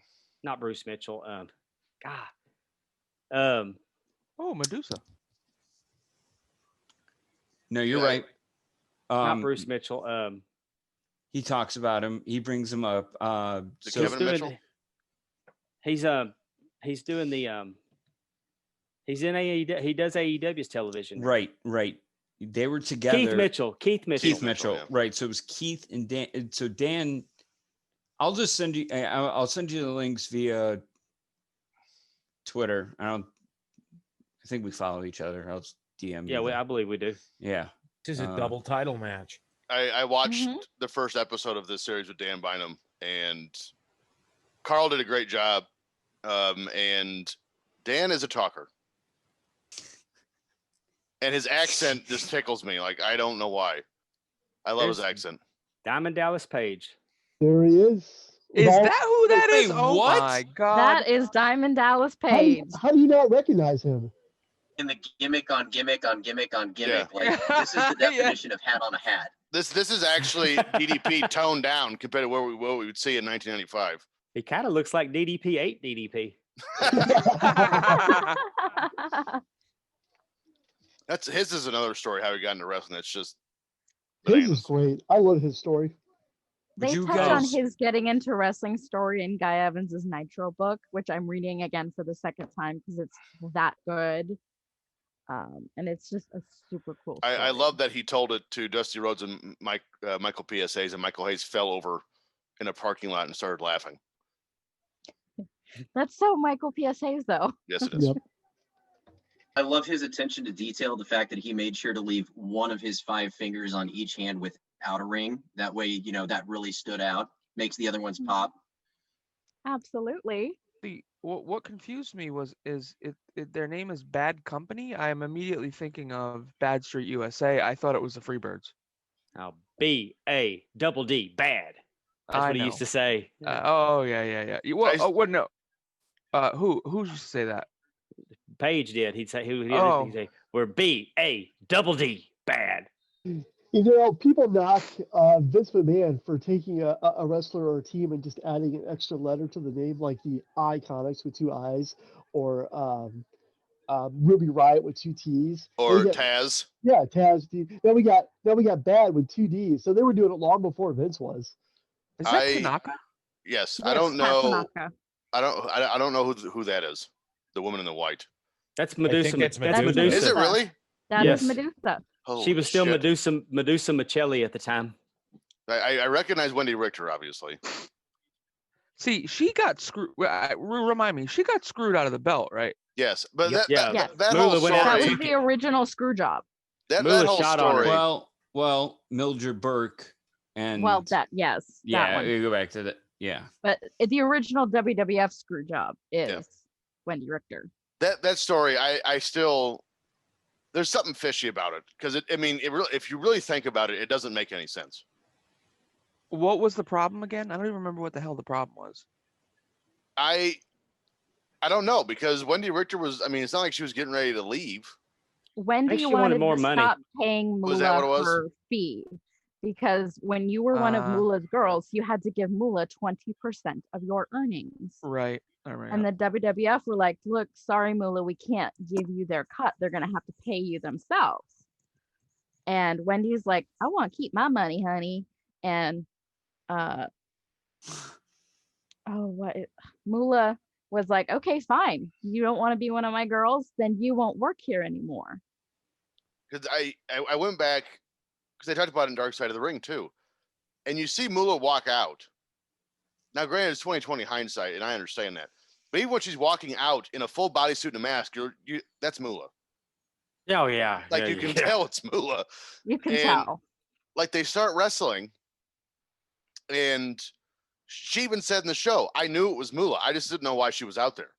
Oh, Medusa. No, you're right. Not Bruce Mitchell. He talks about him. He brings him up. Kevin Mitchell? He's doing the he's in AEW. He does AEW's television. Right. They were together. Keith Mitchell. Yeah. Right. So it was Keith and Dan. So Dan, I'll just send you. I'll send you the links via Twitter. I think we follow each other. I'll just DM you. Yeah, I believe we do. Yeah. This is a double title match. I watched the first episode of this series with Dan Bynum, and Carl did a great job. And Dan is a talker. And his accent just tickles me. Like, I don't know why. I love his accent. Diamond Dallas Page. There he is. Is that who that is? Wait, Oh what? my god. That is Diamond Dallas Page. How do you not recognize him? In the gimmick on gimmick on gimmick on gimmick. Yeah. Like this is the definition of hat on a hat. This is actually DDP toned down compared to what we would see in 1995. He kind of looks like DDP 8 DDP. That's his is another story how he got into wrestling. It's just His bananas. is great. I love his story. They you touch on guys- his getting into wrestling story in Guy Evans's Nitro book, which I'm reading again for the second time because it's that good. And it's just a super cool story. I love that he told it to Dusty Rhodes and Michael PSAs, and Michael Hayes fell over in a parking lot and started laughing. That's so Michael PSA's though. Yes, it is. Yep. I love his attention to detail. The fact that he made sure to leave one of his 5 fingers on each hand without a ring. That way, you know, that really stood out. Makes the other ones pop. Absolutely. What confused me is their name is Bad Company. I am immediately thinking of Bad Street USA. I thought it was the Freebirds. Oh, BADD, bad. That's I what he know. used to say. Oh yeah. Well, what no? Who used to say that? Page did. He'd say, he'd Oh. say, we're BADD, bad. You know, people knock Vince McMahon for taking a wrestler or a team and just adding an extra letter to the name, like the Iconics with 2 I's, or Ruby Riot with 2 T's. Or They get- Taz. Yeah, Taz. Now we got Bad with 2 D's. So they were doing it long before Vince was. Is that Tanaka? Yes, I Yes, don't Pat know. Tanaka. I don't know who that is. The woman in the white. That's Medusa. think it's That's Medusa. Medusa. Is it really? That Yes. is Medusa. Holy She was still shit. Medusa Michelli at the time. I recognize Wendy Richter, obviously. See, she got screwed. Remind me, she got screwed out of the belt, right? Yes, but Yep. that, Yeah. that, that Moolah whole went out story. That and was the original screw job. That Moolah whole shot on her. story. Well, Mildred Burke and Well, that yes, that yeah, one. we go back to that. Yeah, But the original WWF screw job is Yeah. Wendy Richter. That story, I still, there's something fishy about it because it really, if you really think about it, it doesn't make any sense. What was the problem again? I don't even remember what the hell the problem was. I don't know because Wendy Richter was. I mean, it's not like she was getting ready to leave. Wendy she wanted more to money. stop paying Was that what it Moolah was? her fee because when you were one of Moolah's girls, you had to give Moolah 20% of your earnings. Right. I remember. And the WWF were like, look, sorry, Moolah, we can't give you their cut. They're going to have to pay you themselves. And Wendy's like, I want to keep my money, honey. And Moolah was like, okay, fine. You don't want to be one of my girls, then you won't work here anymore. Because I went back because they talked about it in Dark Side of the Ring too, and you see Moolah walk out. Now, granted, it's 2020 hindsight, and I understand that. But even when she's walking out in a full bodysuit and a mask, that's Moolah. Oh yeah. Like yeah, you can yeah. tell it's Moolah. You can And- tell. Like they start wrestling, and she even said in the show, "I knew it was Moolah. I just didn't know why she was out there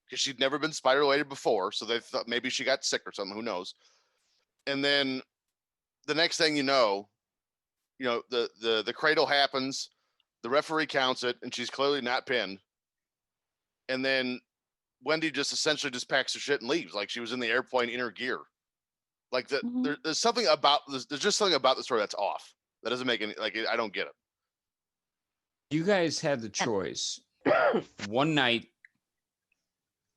because she'd never been spider related before. So they thought maybe she got sick or something. Who knows?" And then the next thing you know, the cradle happens. The referee counts it, and she's clearly not pinned. And then Wendy just essentially just packs her shit and leaves, like she was in the airplane in her gear. Like there's something about this. There's just something about the story that's off. That doesn't make any I don't get it. you guys had the choice one night,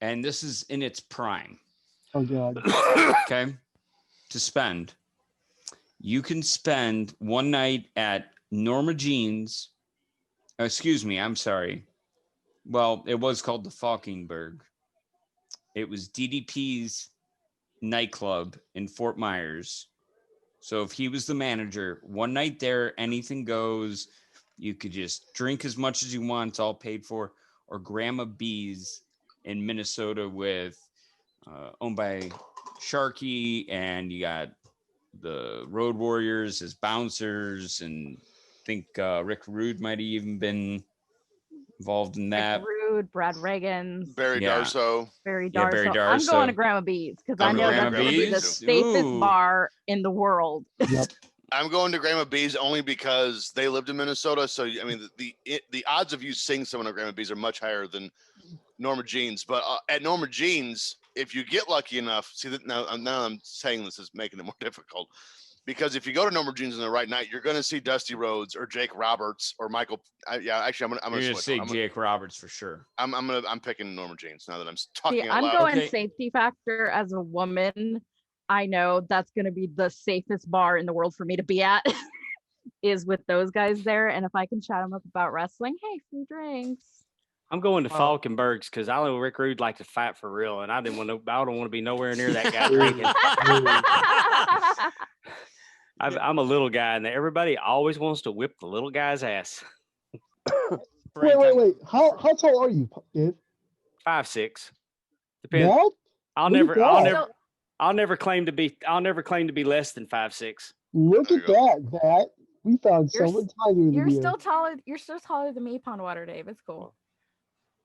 and this is in its prime. Oh God. Okay, to spend. You can spend one night at Norma Jean's. Excuse me, I'm sorry. Well, it was called the Falkingburg. It was DDP's nightclub in Fort Myers. So if he was the manager, one night there, anything goes. You could just drink as much as you want. It's all paid for. Or Grandma B's in Minnesota with owned by Sharky, and you got the Road Warriors as bouncers, and I think Rick Rude might have even been involved in that. Rick Rude, Brad Reagan, Barry Yeah. Darso. Barry Yeah, Darso. Barry I'm Darso. going to Grandma B's because I I'm know going to that's going to be the Grandma B's. safest Ooh. bar in the world. Yep. I'm going to Grandma B's only because they lived in Minnesota. So I mean, the odds of you seeing someone at Grandma B's are much higher than Norma Jean's. But at Norma Jean's, if you get lucky enough, see that now I'm saying this is making it more difficult. Because if you go to No More Jeans on the right night, you're going to see Dusty Rhodes or Jake Roberts or Michael. Actually, I'm You're going gonna to say Jake Roberts for sure. I'm picking No More Jeans now that I'm talking See, out I'm loud. going Okay. safety factor as a woman. I know that's going to be the safest bar in the world for me to be at is with those guys there. And if I can chat them up about wrestling, hey, free drinks. I'm going to Well- Falkenberg's because I know Rick Rude liked to fight for real, and I didn't want to. I don't want to be nowhere near that guy drinking. I'm a little guy, and everybody always wants to whip the little guy's ass. Wait. How tall are you, Dave? 5'6". Depends. That? I'll Look at never, that. I'll never claim to be. I'll never claim to be less than 5'6". Look There at you that, Matt. We found You're someone tinier than You're you. still taller. You're still taller than me, Pondwater Dave. It's cool.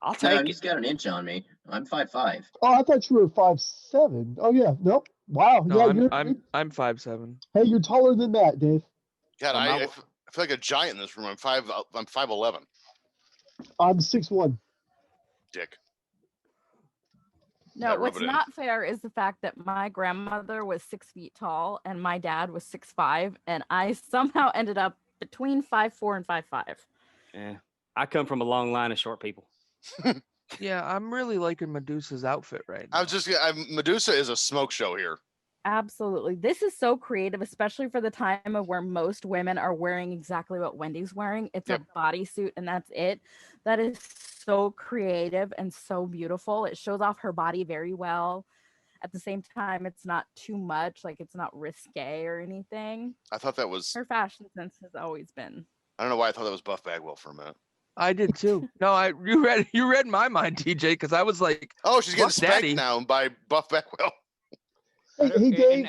I'll No, take it. he's got an inch on me. I'm 5'5". Oh, I thought you were 5'7". Oh yeah, nope. Wow. No, Yeah, I'm 5'7". hey, you're taller than that, Dave. God, Well, I feel like a giant in this room. I'm 5'11". I'm 6'1". Dick. No, Yeah, rub what's it in. not fair is the fact that my grandmother was 6 feet tall and my dad was 6'5", and I somehow ended up between 5'4" and 5'5". Yeah, I come from a long line of short people. Yeah, I'm really liking Medusa's outfit right now. I was just Medusa is a smoke show here. Absolutely. This is so creative, especially for the time of where most women are wearing exactly what Wendy's wearing. It's Yep. a bodysuit and that's it. That is so creative and so beautiful. It shows off her body very well. At the same time, it's not too much, like it's not risque or anything. I thought that was. Her fashion sense has always been. I don't know why I thought that was Buff Bagwell for a minute. I did too. No, you read my mind, TJ, because I was like, Oh, she's getting Buff spanked Daddy. now by Buff Bagwell. Hey, Dave.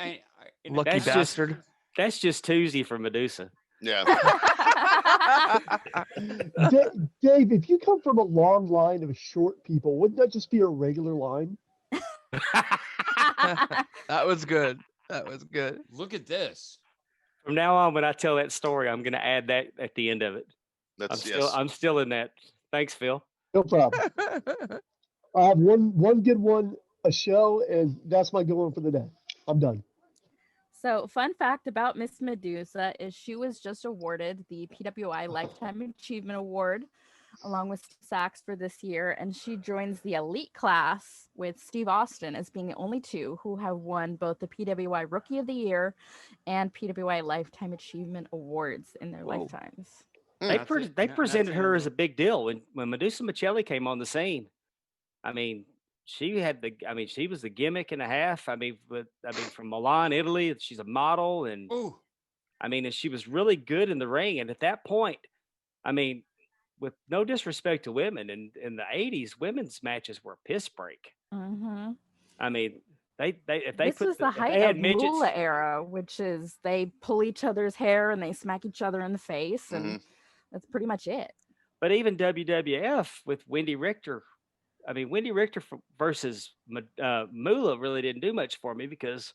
lucky That's bastard. That's just Tuesday for Medusa. Yeah. Dave, if you come from a long line of short people, wouldn't that just be a regular line? That was good. That was good. Look at this. From now on, when I tell that story, I'm going to add that at the end of it. I'm still in that. Thanks, Phil. No problem. I have one good one a show, and that's my good one for the day. I'm done. So, fun fact about Miss Medusa is she was just awarded the PWI Lifetime Achievement Award along with Steve Sachs for this year, and she joins the elite class with Steve Austin as being the only two who have won both the PWI Rookie of the Year and PWI Lifetime Achievement Awards in their Whoa. lifetimes. They Not presented her as a terrible. big deal when Medusa Michelli came on the scene. I mean, she was the gimmick and a half. From Milan, Italy, she's a model, and Ooh. and she was really good in the ring. And at that point, with no disrespect to women, in the '80s, women's matches were a piss break. Mm-hmm. This This was the height of Moolah era, which is they pull each other's hair and they smack each other in the face, and that's pretty much it. But even WWF with Wendy Richter, versus Moolah really didn't do much for me because,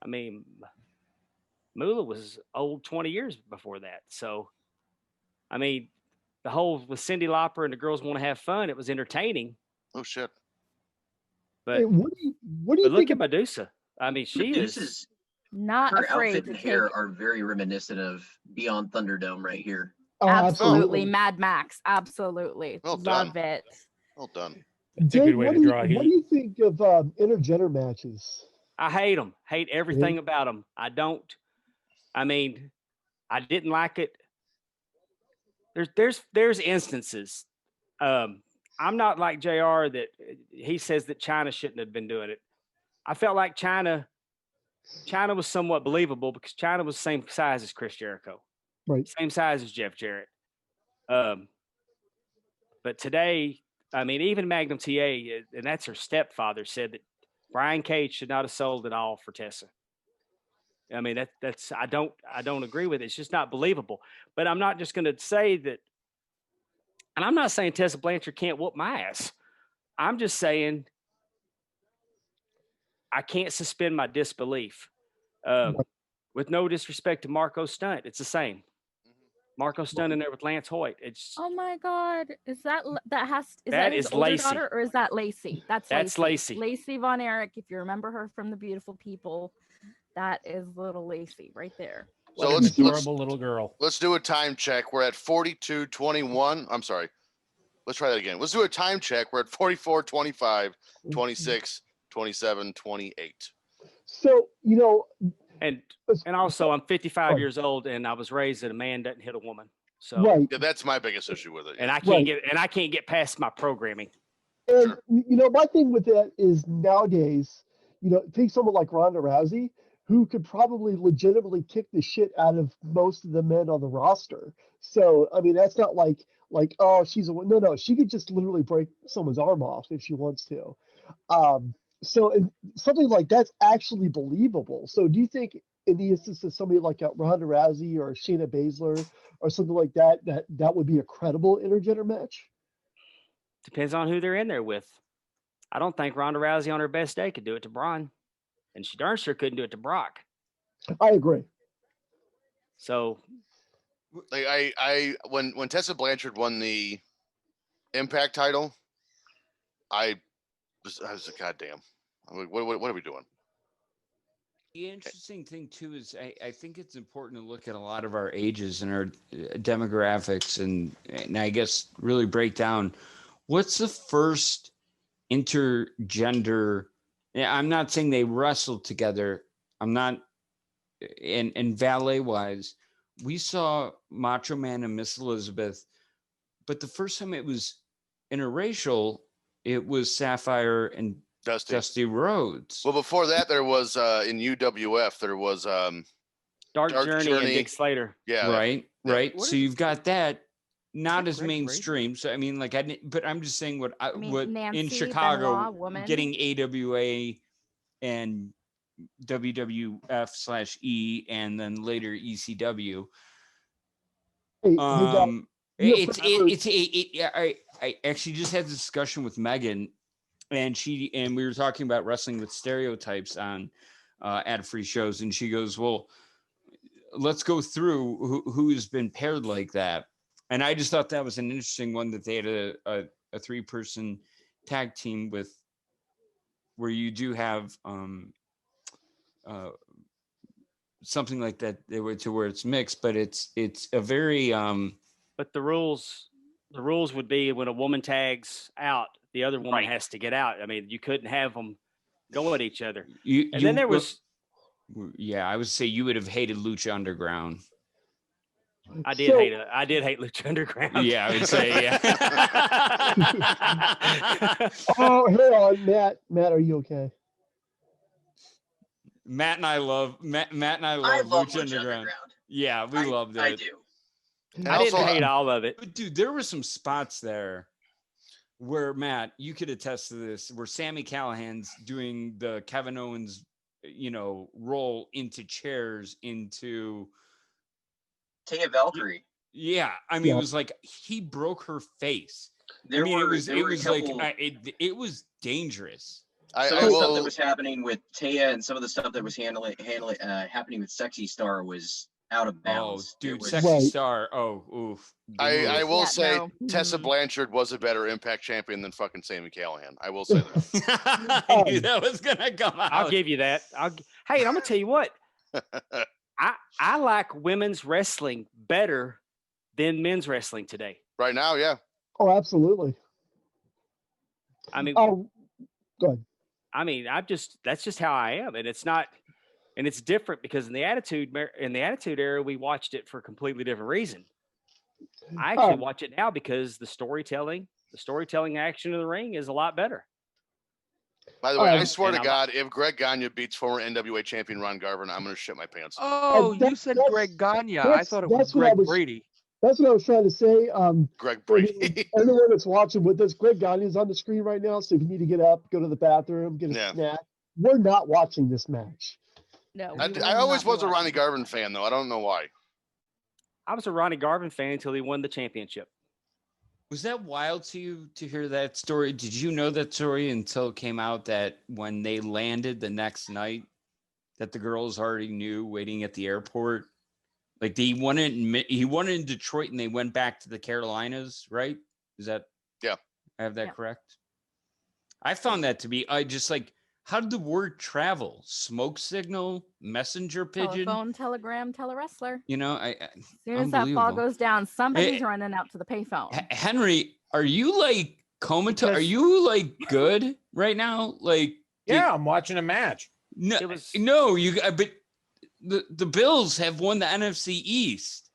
Moolah was old 20 years before that. So, the whole with Cyndi Lauper and the girls want to have fun, it was entertaining. Oh shit! But Hey, what do you look think at Medusa. She Medusa's is Not her afraid outfit to and take hair are very reminiscent of Beyond Thunderdome right here. Oh, absolutely Mad Max. Absolutely. Well Love done. it. Well done. That's a Dave, good way what to do you, draw what do heat. you think of intergender matches? I hate them. Hate everything about them. I don't. I didn't like it. There's instances. I'm not like JR that he says that China shouldn't have been doing it. I felt like China was somewhat believable because China was the same size as Chris Jericho. Right. Same size as Jeff Jarrett. But today, even Magnum TA, and that's her stepfather, said that Brian Cage should not have sold it all for Tessa. That's I don't agree with it. It's just not believable. But I'm not just going to say that. And I'm not saying Tessa Blanchard can't whoop my ass. I'm just saying I can't suspend my disbelief. With no disrespect to Marco Stunt, it's the same. Marco Stunt in there with Lance Hoyt. It's Oh my God! Is that is That his is older Lacey. daughter or is that Lacey? That's Lacey. Lacey Von Erich. If you remember her from The Beautiful People, that is little Lacey right there. So What an let's adorable little girl. let's do a time check. We're at 42:21. I'm sorry. Let's try that again. Let's do a time check. We're at 44, 25, 26, 27, 28. So, and also I'm 55 years old and I was raised that a man doesn't hit a woman. So right. Yeah, that's my biggest issue with it. And I can't get past my programming. And, my thing with that is nowadays, take someone like Ronda Rousey, who could probably legitimately kick the shit out of most of the men on the roster. So, I mean, that's not like, oh, she's a, no, she could just literally break someone's arm off if she wants to. So something like that's actually believable. So do you think in the instance of somebody like Ronda Rousey or Shayna Baszler or something like that, that would be a credible intergender match? Depends on who they're in there with. I don't think Ronda Rousey on her best day could do it to Braun. And she darn sure couldn't do it to Brock. I agree. So like when Tessa Blanchard won the Impact title, I was like, God damn. I'm like, what are we doing? The interesting thing too is I think it's important to look at a lot of our ages and our demographics and I guess really break down what's the first intergender. I'm not saying they wrestled together. I'm not, and valet wise, we saw Macho Man and Miss Elizabeth, but the first time it was interracial, it was Sapphire and Dusty Rhodes. Well, before that, there was in UWF, there was Dark Journey and Dick Slater. Yeah. Right. Yeah. Right. So you've got that. Not as mainstream. So I mean, like but I'm just saying what Nancy, in Chicago, Benoit, getting AWA and WWF/E and then later ECW. I actually just had this discussion with Megan, and we were talking about wrestling with stereotypes on ad-free shows, and she goes, "Well, let's go through who has been paired like that." And I just thought that was an interesting one that they had a 3-person tag team with, where you do have something like that to where it's mixed, but it's a very But the rules would be when a woman tags out, the other woman has to get out. I mean, you couldn't have them go at each other. Then there was. Yeah, I would say you would have hated Lucha Underground. I did hate Lucha Underground. Yeah, I would say, yeah. Oh, hang on, Matt, are you okay? Matt and I love Lucha Underground. Yeah, we loved it. I do. I didn't hate all of it. But dude, there were some spots there where, Matt, you could attest to this, where Sami Callihan's doing the Kevin Owens, roll into chairs into Taya Valkyrie. Yeah, I mean, it was like he broke her face. It was dangerous. Some of the stuff that was happening with Taya and some of the stuff that was happening with Sexy Star was out of bounds. Oh, dude, Sexy Star. Oh, oof. I will say Tessa Blanchard was a better Impact champion than fucking Sami Callihan. I will say that. I knew that was gonna come out. I'll give you that. Hey, I'm gonna tell you what. I like women's wrestling better than men's wrestling today. Right now, yeah. Oh, absolutely. I mean, go ahead. I mean, that's just how I am, and it's not, and it's different because in the Attitude Era, we watched it for a completely different reason. I actually watch it now because the storytelling action in the ring is a lot better. By the way, I swear to God, if Greg Gagne beats former NWA champion Ron Garvin, I'm going to shit my pants. Oh, you said Greg Gagne. I thought it was Greg Brady. That's what I was trying to say. Greg Brady. Anyone that's watching with us, Greg Gagne is on the screen right now. So if you need to get up, go to the bathroom, get a snack, we're not watching this match. No. I always was a Ronnie Garvin fan, though. I don't know why. I was a Ronnie Garvin fan until he won the championship. Was that wild to you to hear that story? Did you know that story until it came out that when they landed the next night, that the girls already knew waiting at the airport Like he won in Detroit and they went back to the Carolinas, right? Is that Yeah. I have that Yeah. correct? I found that to be just like, how did the word travel? Smoke signal, messenger pigeon. Telephone, telegram, telewrestler. You know, As soon as that ball goes down, somebody's running out to the payphone. Henry, are you like comatose? Are Because- you like good right now? Like, Yeah, I'm watching a match. no, It was- no, but the Bills have won the NFC East.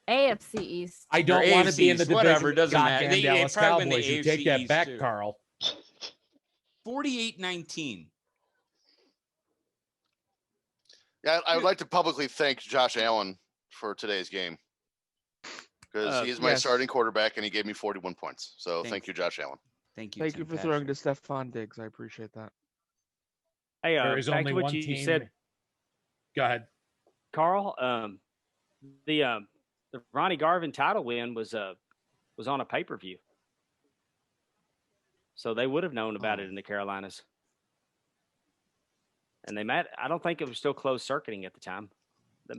AFC East. I don't want to be in the AFCs, division. whatever, with doesn't matter. goddamn They Dallas probably win the Cowboys. You take AFC that East back, too. Carl. 48-19. Yeah, I would like to publicly thank Josh Allen for today's game because he's my yes. starting quarterback and he gave me 41 points. So Thanks. thank you, Josh Allen. Thank you. Thank you Tim for throwing Passion. to Stephon Diggs. I appreciate that. Hey, There is back only to what one you team. said, Go ahead. Carl. The Ronnie Garvin title win was on a pay-per-view, so they would have known about it in the Carolinas. And they met. I don't think it was still closed circuiting at the time.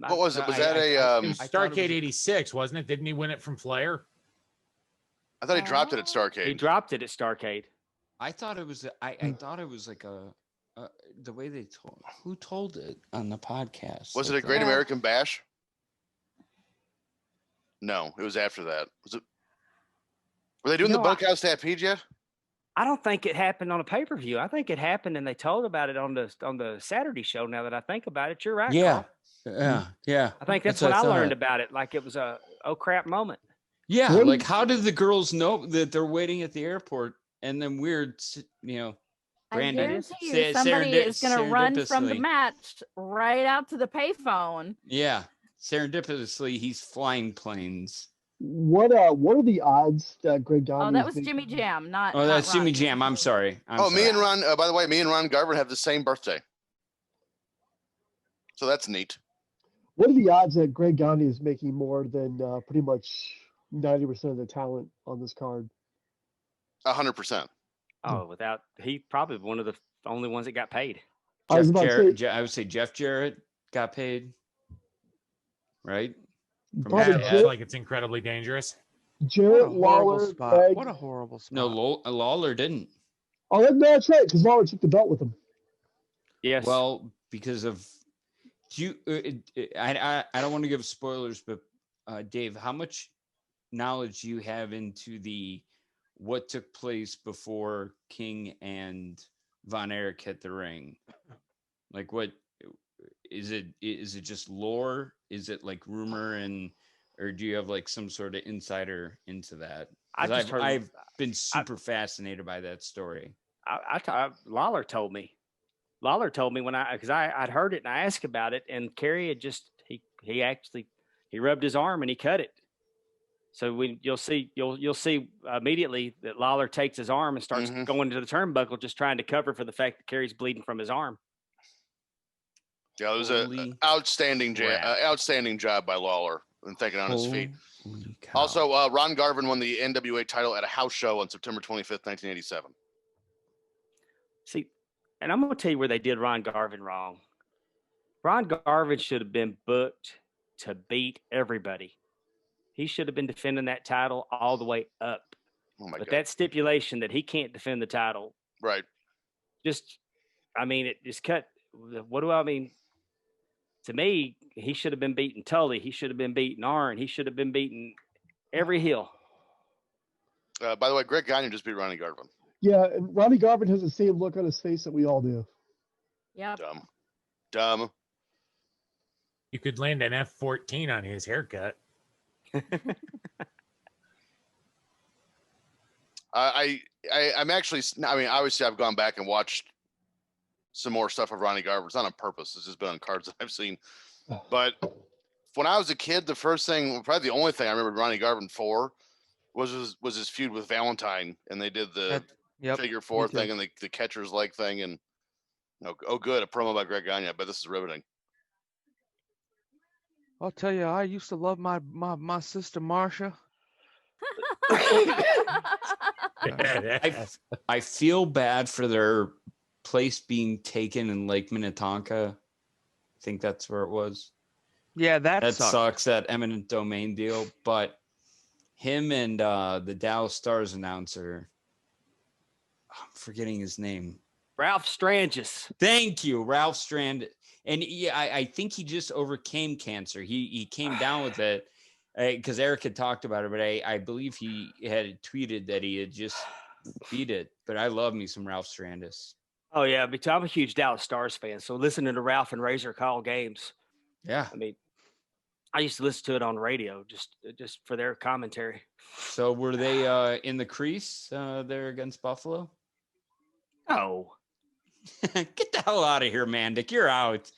What was it? Was that It a? was I thought it Starcade was- '86, wasn't it? Didn't he win it from Flair? I thought he dropped it at He Starcade. dropped it at Starcade. I thought it was. I thought it was like the way they told. Who told it on the podcast? Was it Like a Great Yeah. American Bash? No, it was after that. Was it? Were they doing the No, bunkhouse stampede yet? I don't think it happened on a pay-per-view. I think it happened and they told about it on the Saturday show. Now that I think about it, you're right. Yeah, Carl. yeah. I think that's what when I learned thought. about it. Like it was a oh crap moment. Yeah, What like is- how did the girls know that they're waiting at the airport and then I Brandon, guarantee you, se- somebody serendip- is going to run from the serendipitously. match right out to the payphone. Yeah, serendipitously, he's flying planes. What are the odds that Greg Gagne? Oh, that is was Jimmy making- Jam, not. Oh, that's not Jimmy Ronnie. Jam. I'm sorry. I'm Me sorry. and Ron. By the way, me and Ron Garvin have the same birthday, so that's neat. What are the odds that Greg Gagne is making more than pretty much 90% of the talent on this card? 100%. Oh, without he probably one of the only ones that got paid. I was Jeff about to Jarrett, say I would say Jeff Jarrett got paid, right? probably Yeah, That Jarrett, looks like it's incredibly dangerous. What a Jarrett horrible Lawler, spot. Greg. What a horrible spot. No, Lawler didn't. Oh, that's right, because Lawler took the belt with him. Yes. Well, because of you, I don't want to give spoilers, but Dave, how much knowledge you have into what took place before King and Von Erich hit the ring? Like, what is it? Is it just lore? Is it like rumor or do you have like some sort of insider into that? 'Cause I've been super fascinated by that story. Lawler told me. Lawler told me when I'd heard it and I asked about it, and Kerry had just he rubbed his arm and he cut it. So you'll see immediately that Lawler takes his arm and starts going to the turnbuckle, just trying to cover for the fact that Kerry's bleeding from his arm. Yeah, it was an Holy outstanding crap. outstanding job by Lawler and thinking on his feet. Holy cow. Also, Ron Garvin won the NWA title at a house show on September 25th, 1987. See, and I'm going to tell you where they did Ron Garvin wrong. Ron Garvin should have been booked to beat everybody. He should have been defending that title all the way up. Oh my But God! that stipulation that he can't defend the title, Right. it just cut. What do I mean? To me, he should have been beating Tully. He should have been beating Arn. He should have been beating every heel. By the way, Greg Gagne just beat Ronnie Garvin. Yeah, and Ronnie Garvin has the same look on his face that we all do. Yep. Dumb. You could land an F-14 on his haircut. I'm actually. I mean, obviously, I've gone back and watched some more stuff of Ronnie Garvin. It's not on purpose. It's just been on cards that I've seen. But when I was a kid, the first thing, probably the only thing I remember Ronnie Garvin for was his feud with Valentine, and they did the Yep, figure me four too. thing and the catcher's leg thing, and good, a promo by Greg Gagne. But this is riveting. I'll tell you, I used to love my sister Marsha. I feel bad for their place being taken in Lake Minnetonka. I think that's where it was. Yeah, That sucks. sucks, that eminent domain deal. But him and the Dallas Stars announcer, I'm forgetting his name. Ralph Strangis. Thank you, Ralph Strand. And yeah, I think he just overcame cancer. He came down with it because Erich had talked about it, but I believe he had tweeted that he had just beat it. But I love me some Ralph Strandis. Oh yeah, because I'm a huge Dallas Stars fan. So listening to Ralph and Razor call games, Yeah. I mean, I used to listen to it on radio just for their commentary. So were they in the crease there against Buffalo? Oh, Get the hell out of here, Mandic. You're out.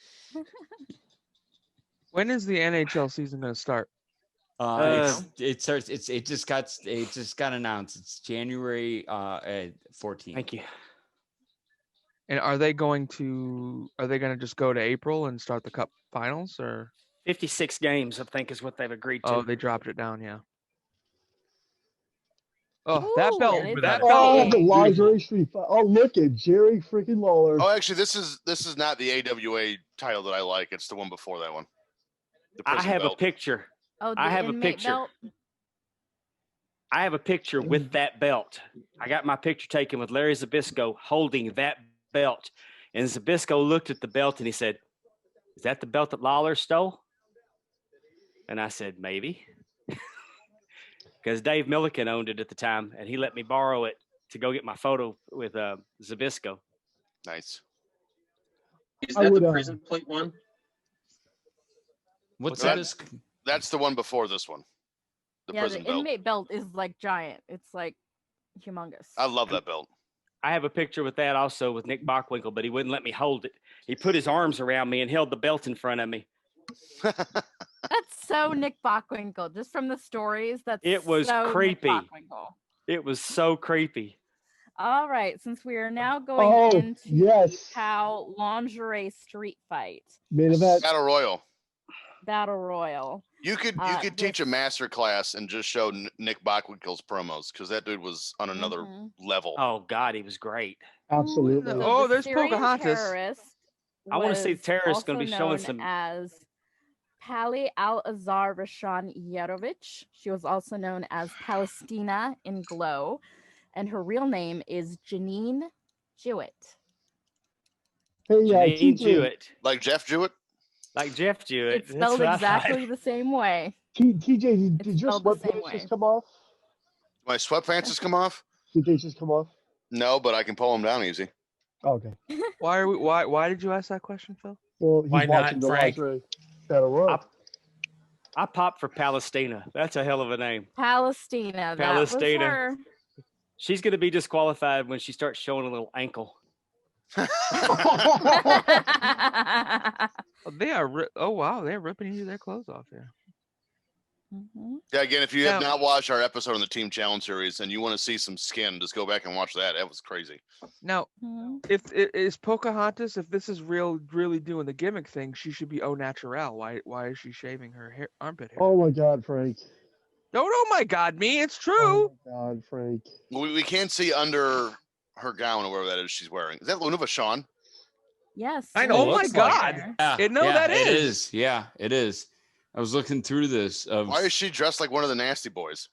When is the NHL season going to start? It starts. It just got announced. It's January 14th. thank you. And are they going to just go to April and start the Cup finals, or 56 games, I think, is what they've agreed to. oh, they dropped it down? Yeah. Oh, that Ooh, belt! and That it's- Oh, belt! the lingerie street fight. Oh, look at Jerry freaking Lawler. Oh, actually, this is not the AWA title that I like. It's the one before that one. The I prison have belt. a picture. Oh, the I have a inmate picture. belt. I have a picture with that belt. I got my picture taken with Larry Zbyszko holding that belt. And Zbyszko looked at the belt and he said, "Is that the belt that Lawler stole?" And I said, "Maybe." Because Dave Milliken owned it at the time, and he let me borrow it to go get my photo with Zbyszko. Nice. Is I that would, the prison plate one? What's that? this? That's the one before this one. The Yeah, prison the belt. inmate belt is like giant. It's like humongous. I love that belt. I have a picture with that also with Nick Bockwinkel, but he wouldn't let me hold it. He put his arms around me and held the belt in front of me. That's so Nick Bockwinkel, just from the stories. It was so Nick creepy. Bockwinkel. It was so creepy. All right, since we are now going Oh, into yes. how lingerie street fight Main event. Battle Royal. battle royal. You could teach a master class and just show Nick Bockwinkel's promos because that dude was on another Mhm. level. Oh God, he was great. Absolutely. no. Oh, the there's Syrian Pocahontas. terrorist I wanna see the was terrorist gonna also be showing known some- as Pali Al-Azhar Rashan Yarovich. She was also known as Palestina in Glow, and her real name is Janine Jewett. Hey, Janine TJ, Jewett, Like Jeff Jewett. like Jeff Jewett. It's spelled what I thought. exactly the same way. TJ, did It's your spelled the same sweatpants way. just come off? My sweatpants just come off. Did they just come off? No, but I can pull them down easy. Oh, okay. Why did you ask that question, Phil? Well, he's Why not, watching the Frank? lingerie battle royal. I popped for Palestina. That's a hell of a name. Palestina. Palestina. That was her. She's going to be disqualified when she starts showing a little ankle. Oh, they are. Oh wow, they're ripping you their clothes off here. Mhm. Yeah, again, if you have Now- not watched our episode on the Team Challenge series and you want to see some skin, just go back and watch that. That was crazy. Now, Mhm. if it is Pocahontas, if this is really doing the gimmick thing, she should be au naturel. Why is she shaving her hair, armpit hair? Oh my God, Frank. Don't oh my God, me, it's true. Oh my God, Frank. We can't see under her gown or whatever that is she's wearing. Is that Luna Vachon? Yes. I know, Oh it my looks God. like her. Yeah, No, yeah, that it is. is. Yeah, it is. I was looking through this of Why is she dressed like one of the Nasty Boys?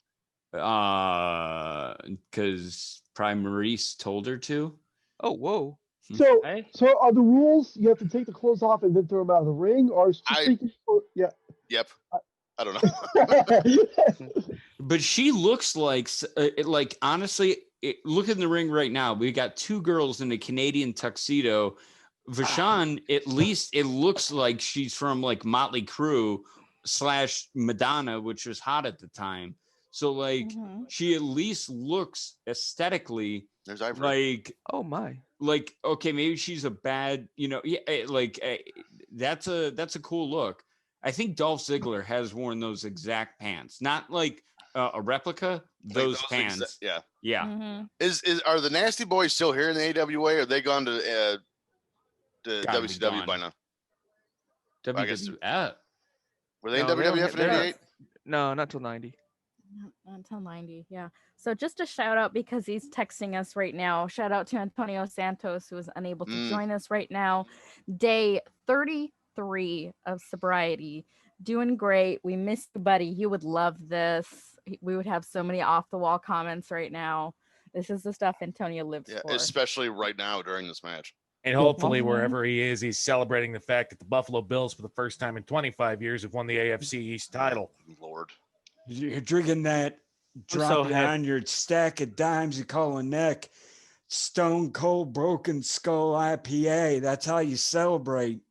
because Prime Maurice told her to. Oh whoa. So, Hey? so are the rules you have to take the clothes off and then throw them out of the ring, or is just taking? Yeah. Yep. I don't know. But she looks like honestly, look in the ring right now. We got two girls in a Canadian tuxedo. Vachon, at least it looks like she's from like Motley Crue / Madonna, which was hot at the time. So like Mhm. she at least looks aesthetically There's Ivory. Oh my. like okay, maybe she's a bad, that's a cool look. I think Dolph Ziggler has worn those exact pants, not like a replica. Like Those pants, yeah. yeah. Mhm. Are the Nasty Boys still here in the AWA? Or are they gone to Gotta be WCW by gone. now? I guess- WWF. Were they in No, they don't WWF have- in they're not- '88? No, not till 90. Not until 90, yeah. So just a shout out because he's texting us right now. Shout out to Antonio Santos, who is unable to join us right now. Day 33 of sobriety. Doing great. We missed you, buddy. You would love this. We would have so many off the wall comments right now. This is the stuff Antonio lives for. Especially right now during this match. And hopefully, Mhm. wherever he is, he's celebrating the fact that the Buffalo Bills, for the first time in 25 years, have won the AFC East title. Lord. You're drinking that so drop it happy. on your stack of dimes you call a neck. Stone Cold Broken Skull IPA. That's how you celebrate.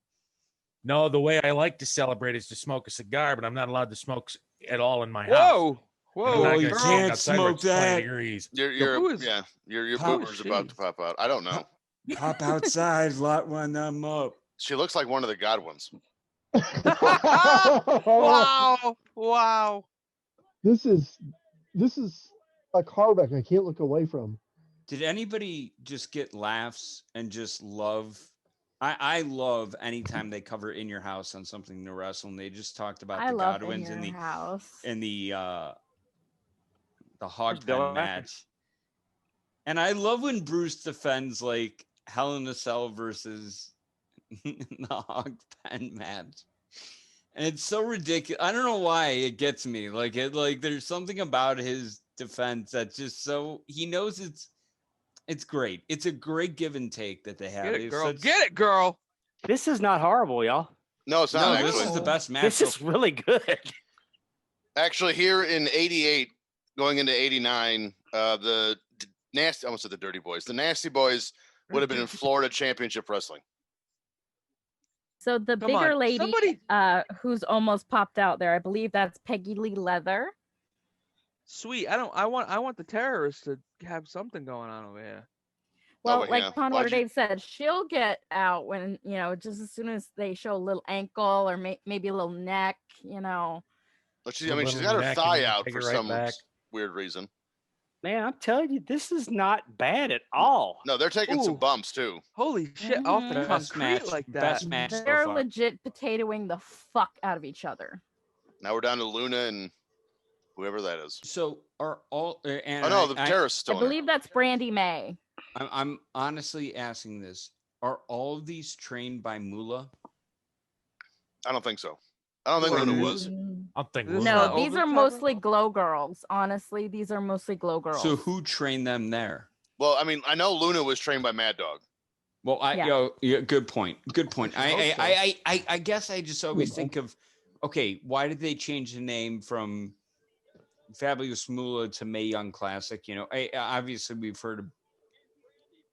No, the way I like to celebrate is to smoke a cigar, but I'm not allowed to smoke at all in my house. Whoa, And I'm whoa! not Oh, you gonna girl. smoke can't outside where it's smoke 20 that. degrees. Who is- Your How boober's is about she? to pop out. I don't know. Hop outside, light one of them up. She looks like one of the god ones. Wow! Wow! This is a car wreck I can't look away from. Did anybody just get laughs and just love? I love anytime they cover In Your House on something to wrestle, and they just talked about I the love Godwins in in your the house. in the hog Bill pen match. And I love when Bruce defends like Hell in a Cell versus the hog pen match. And it's so ridiculous. I don't know why it gets me. Like there's something about his defense that's just so he knows it's great. It's a great give and take that they have. Get They it, have girl! such- Get it, girl! This is not horrible, y'all. No, it's No, not this actually. is the best match. This so is really good. Actually, here in '88, going into '89, the nasty, I almost said the Dirty Boys. The Nasty Boys would have been in Florida Championship Wrestling. So the Come bigger on, lady somebody- who's almost popped out there, I believe that's Peggy Lee Leather. Sweet. I want the terrorists to have something going on over here. Well, but like yeah, Conor why'd you- Dave said, she'll get out when, just as soon as they show a little ankle or maybe a little neck, But she's A got little her neck thigh and then out take for it right some back. weird reason. Man, I'm telling you, this is not bad at all. No, they're taking some Ooh. bumps too. Holy shit! Off the Mhm. Best concrete match, like that. best match so They're far. legit potatoing the fuck out of each other. Now we're down to Luna and whoever that is. So are all and Oh no, the terrorists I still in there. believe that's Brandy May. I'm honestly asking this. Are all of these trained by Moolah? I don't think so. I don't think Who are Luna these? was. I think This is Luna not No, was. these are Overtime? mostly glow girls. Honestly, these are mostly glow girls. So who trained them there? Well, I mean, I know Luna was trained by Mad Dog. Well, Yeah. yeah, good point. Good point. I should hope I guess I just always think of, okay, why did they change the name from Fabulous Moolah to Mae Young Classic? Obviously we've heard of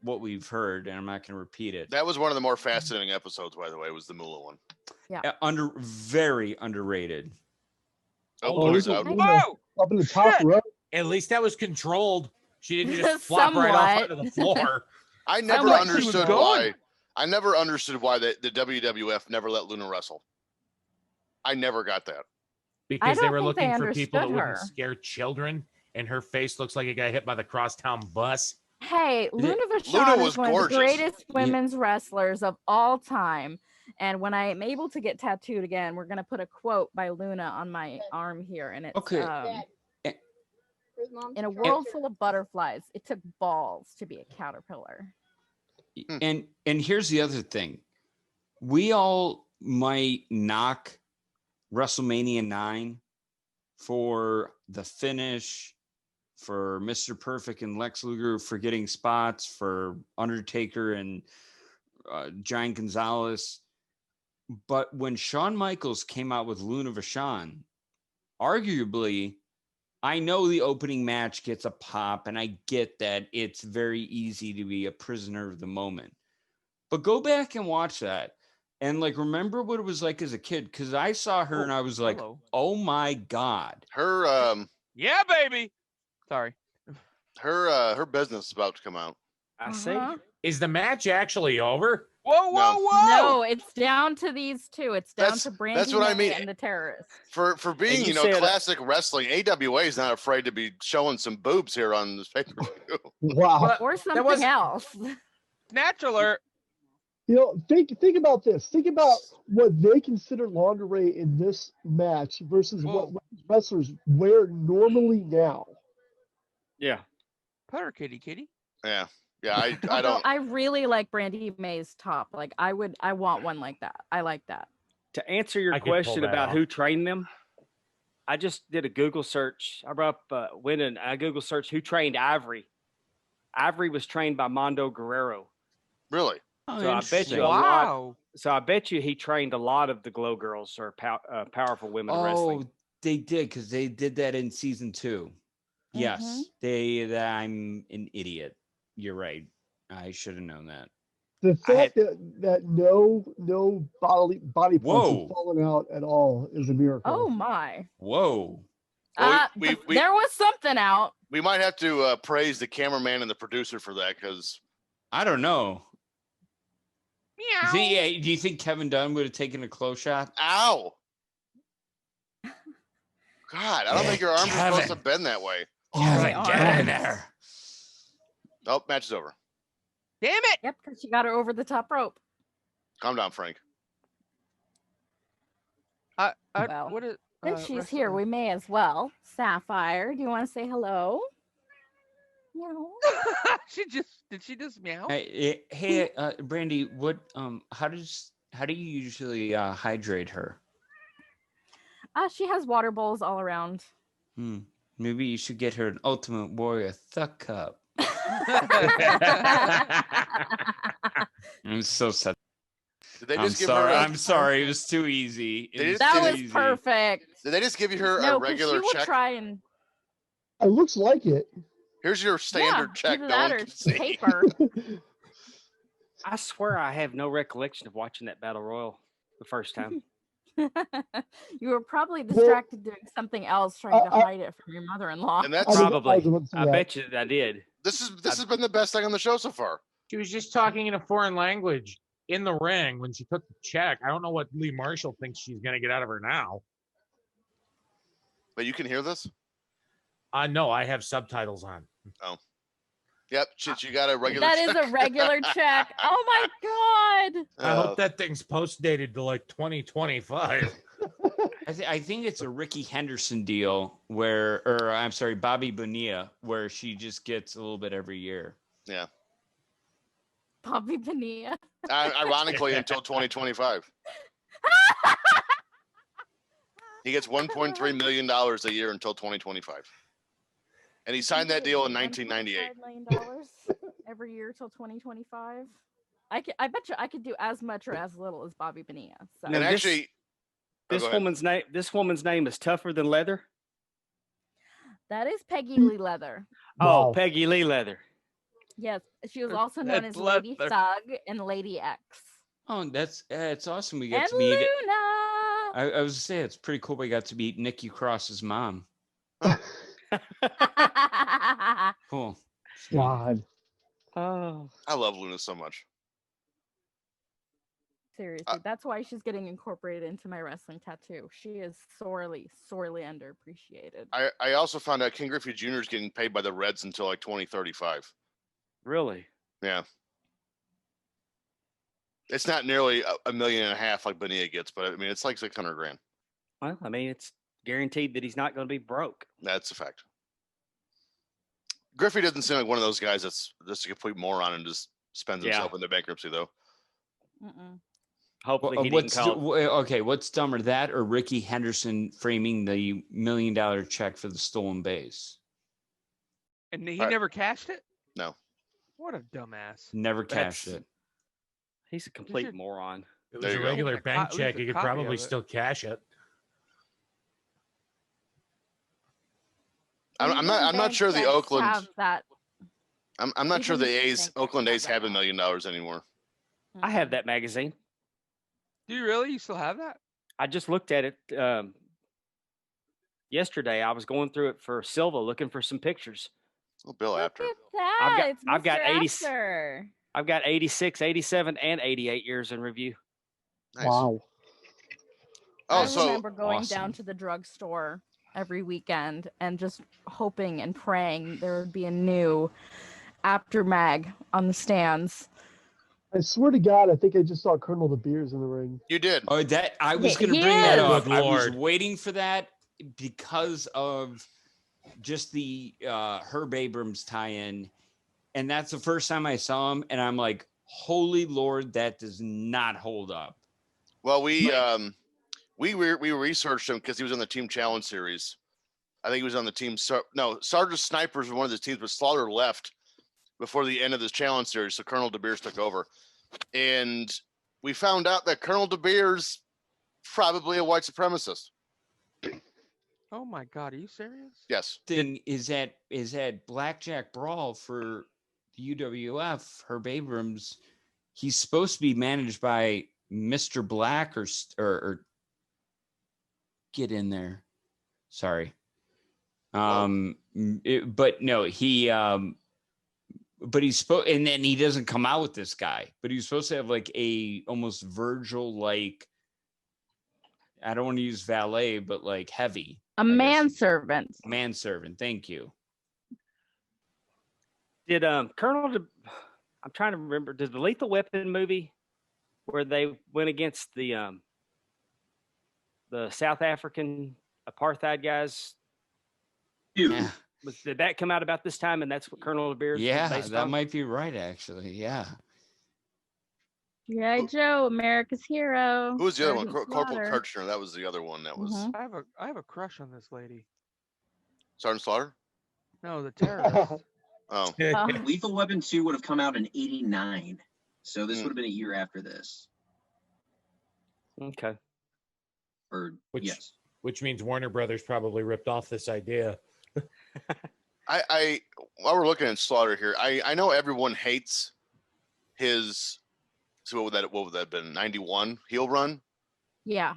what we've heard, and I'm not going to repeat it. That was one of the more fascinating episodes, by the way. Was the Moolah one? Very underrated. Oh, Oh, Luna's this is out. Luna Whoa! up in the top Shit. row. At least that was controlled. She didn't just flop right off Somewhat. onto the floor. I never thought she was understood going. why. I never understood why the WWF never let Luna wrestle. I never got that. Because they don't were think they looking for people that understood wouldn't her. scare children, and her face looks like it got hit by the crosstown bus. Hey, Luna Luna Vachon was is one of gorgeous. the greatest women's wrestlers of all time. And when I am able to get tattooed again, we're going to put a quote by Luna on my arm here. And it's Okay. in a world full of butterflies, it took balls to be a caterpillar. And here's the other thing. We all might knock WrestleMania 9 for the finish, for Mr. Perfect and Lex Luger forgetting spots, for Undertaker and Giant Gonzalez. But when Shawn Michaels came out with Luna Vachon, arguably, I know the opening match gets a pop, and I get that it's very easy to be a prisoner of the moment. But go back and watch that. And remember what it was like as a kid, because I saw her and I was like, hello. oh my God. Her Yeah, baby. Sorry. her business is about to come out. I see. Uh-huh. Is the match actually over? Whoa, whoa, No. whoa! No, it's down to these two. It's down That's- to Brandy that's what I May mean. and the terrorists. For being you said- classic wrestling, AWA is not afraid to be showing some boobs here on this pay-per-view. Wow. But Or that something was else. Snatch alert. Think about this. Think about what they consider lingerie in this match versus what Whoa. wrestlers wear normally now. Yeah. Put her, kitty. Yeah, I Although don't. I really like Brandy May's top. I want one like that. I like that. To answer your I could pull question that about off. who trained them, I just did a Google search. I brought up went and I Google search who trained Ivory. Ivory was trained by Mondo Guerrero. Really? Oh, So I bet you a interesting. lot. Wow. So I bet you he trained a lot of the Glow Girls or powerful women of Oh, wrestling. they did because they did that in season 2. Yes, I'm an idiot. You're right. I should have known that. The I had- fact that no body parts Whoa. have fallen out at all is a miracle. Oh my. Whoa. Well, we- There was something out. We might have to praise the cameraman and the producer for that because I don't know. Meow. Do you think Kevin Dunn would have taken a close shot? ow. God, I don't think your arms are supposed to bend that way. Kevin, Get in there. Oh, match is over. Damn it! Yep, because she got her over the top rope. Calm down, Frank. Well, What is? Since she's here, we may as well. Sapphire, do you want to say hello? Meow. Did she just meow? Hey, Brandy, what? How do you usually hydrate her? She has water bowls all around. Maybe you should get her an Ultimate Warrior Thuck Cup. I'm so sad. Did they I'm just give sorry. her? I'm sorry. It was too easy. They just- That Too was easy. perfect. Did they just give her No, a 'cause regular she will check? try and It looks like it. Here's your standard check. Either No that one or can see. paper. I swear I have no recollection of watching that battle royal the first time. You were probably distracted doing something else, trying to hide it from your mother-in-law. And that's Probably. I I bet you that I did. this has been the best thing on the show so far. She was just talking in a foreign language in the ring when she took the check. I don't know what Lee Marshall thinks she's going to get out of her now. But you can hear this? No, I have subtitles on. Yep. You got a regular That check. is a regular check. Oh my god. I hope that thing's post dated to like 2025. I think it's a Ricky Henderson deal or I'm sorry, Bobby Bonilla, where she just gets a little bit every year. Yeah. Bobby Bonilla. Ironically, until 2025. He gets $1.3 million a year until 2025. And he signed that deal in 1998. $1.5 million every year till 2025. I bet you I could do as much or as little as Bobby Bonilla. So. And this- actually, This go ahead. woman's name is tougher than leather. That is Peggy Lee Leather. Oh, Wow. Peggy Lee Leather. Yes, she was also known That's as Lady Leather. Thug and Lady X. Oh, it's awesome. We got And to meet. Luna. I was saying it's pretty cool. We got to meet Nikki Cross's mom. Cool. God. Oh, I love Luna so much. Seriously, that's why she's getting incorporated into my wrestling tattoo. She is sorely, sorely underappreciated. I also found out King Griffey Jr. is getting paid by the Reds until like 2035. really? Yeah. It's not nearly $1.5 million like Bonilla gets, but I mean, it's like 600 grand. Well, I mean, it's guaranteed that he's not going to be broke. That's a fact. Griffey doesn't seem like one of those guys that's just a complete moron and just spends himself into bankruptcy, though. Mm-mm. Hopefully, he didn't call. Okay, what's dumber, that or Ricky Henderson framing the $1 million check for the stolen base? And he Right. never cashed it? No. What a dumbass. Never cashed That's- it. He's a complete should- moron. If it There was you a go. regular At bank least check, a he could copy of probably it. still cash it. I'm not sure the Oakland. Have that. I'm not sure even the the A's, banks Oakland have A's that have $1 now. million anymore. I have that magazine. Do you really? You still have that? I just looked at it yesterday. I was going through it for Silva, looking for some pictures. Oh, Bill Look after. at that. I've got Mr. 80 After. I've got 86, 87, and 88 years in review. Nice. Wow. Oh, I so remember going awesome. down to the drugstore every weekend and just hoping and praying there would be a new After mag on the stands. I swear to God, I think I just saw Colonel the Beers in the ring. you did. Oh, that I was Yeah, going to he bring that is. up. Good I was Lord. waiting for that because of just the Herb Abrams tie-in, and that's the first time I saw him, and I'm like, "Holy Lord, that does not hold up." Well, we we researched him because he was on the Team Challenge series. I think he was on the team. Sergeant Snipers was one of the teams, but Slaughter left before the end of this challenge series, so Colonel De Beers took over. And we found out that Colonel De Beers probably a white supremacist. Oh my God, are you serious? Yes. Thing is that Blackjack Brawl for the UWF, Herb Abrams, he's supposed to be managed by Mr. Black or get in there. Sorry. But no, he but he's supposed, and then he doesn't come out with this guy, but he's supposed to have like a almost Virgil like, I don't want to use valet, but like heavy. A manservant. Manservant. Thank you. Did Colonel? I'm trying to remember. Did the Lethal Weapon movie where they went against the South African apartheid guys? Yeah. Did that come out about this time? And that's what Colonel De Beers. Yeah, was based that on? might be right. Actually, yeah. G.I. Joe, America's hero. Who was the other one? Sergeant Corporal Slaughter. Kirchner. That was the other one. That was Mhm. I have a crush on this lady. Sergeant Slaughter. No, the terrorist. Oh, Lethal Weapon 2 would have come out in '89, so this would have been a year after this. Okay. Or yes. Which means Warner Brothers probably ripped off this idea. I while we're looking at Slaughter here, I know everyone hates his. So what would that have been? 91 heel run. Yeah.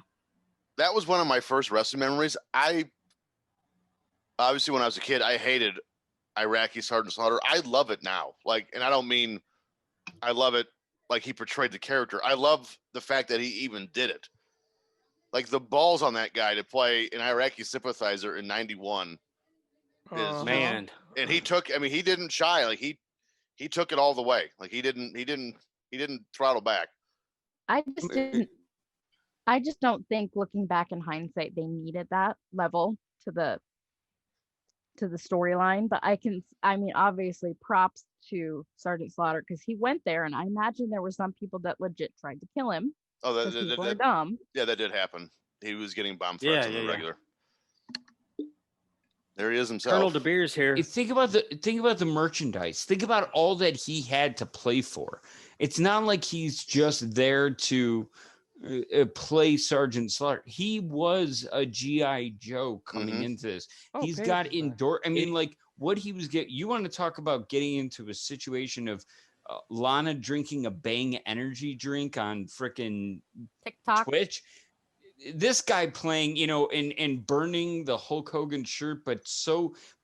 That was one of my first wrestling memories. Obviously when I was a kid, I hated Iraqi Sergeant Slaughter. I love it now. Like, and I don't mean I love it like he portrayed the character. I love the fact that he even did it. Like the balls on that guy to play an Iraqi sympathizer in 91 is Man. And he took, I mean, he didn't shy. Like he took it all the way. Like he didn't throttle back. I just don't think, looking back in hindsight, they needed that level to the storyline. But I mean, obviously props to Sergeant Slaughter, because he went there, and I imagine there were some people that legit tried to kill him. Oh, People are dumb. Yeah, that did happen. He was getting bomb threats on the regular. There he is himself. Colonel De Beers here. Think about the merchandise. Think about all that he had to play for. It's not like he's just there to play Sergeant Slaughter. He was a GI Joe coming into this. He's got indoor. I mean, like what he was getting. You want to talk about getting into a situation of Lana drinking a Bang energy drink on frickin' TikTok, Twitch. This guy playing, and burning the Hulk Hogan shirt, but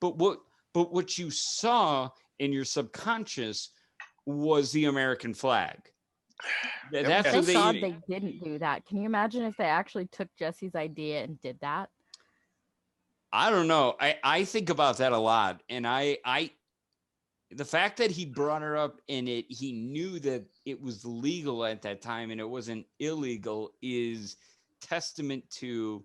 what you saw in your subconscious was the American flag. That's Thank what God they didn't do that. Can you imagine if they actually took Jesse's idea and did that? I don't know. I think about that a lot, and the fact that he brought her up in it, he knew that it was legal at that time and it wasn't illegal, is testament to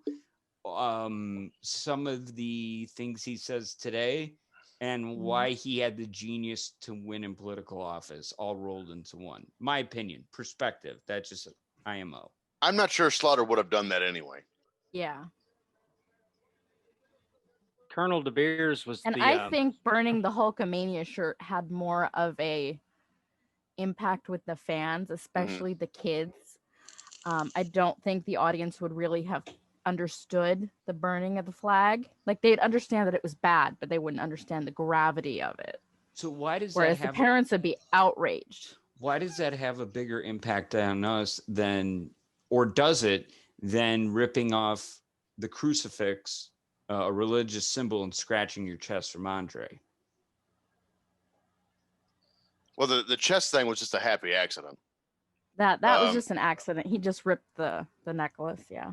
some of the things he says today and why he had the genius to win in political office all rolled into one. My opinion, perspective. That's just IMO. I'm not sure Slaughter would have done that anyway. Yeah. Colonel De Beers was and I think burning the Hulkamania shirt had more of a impact with the fans, especially the kids. I don't think the audience would really have understood the burning of the flag. Like they'd understand that it was bad, but they wouldn't understand the gravity of it. So why does Whereas that have, the parents would be outraged. Why does that have a bigger impact on us than, or does it, than ripping off the crucifix, a religious symbol, and scratching your chest from Andre? Well, the chest thing was just a happy accident. That was just an accident. He just ripped the necklace. Yeah.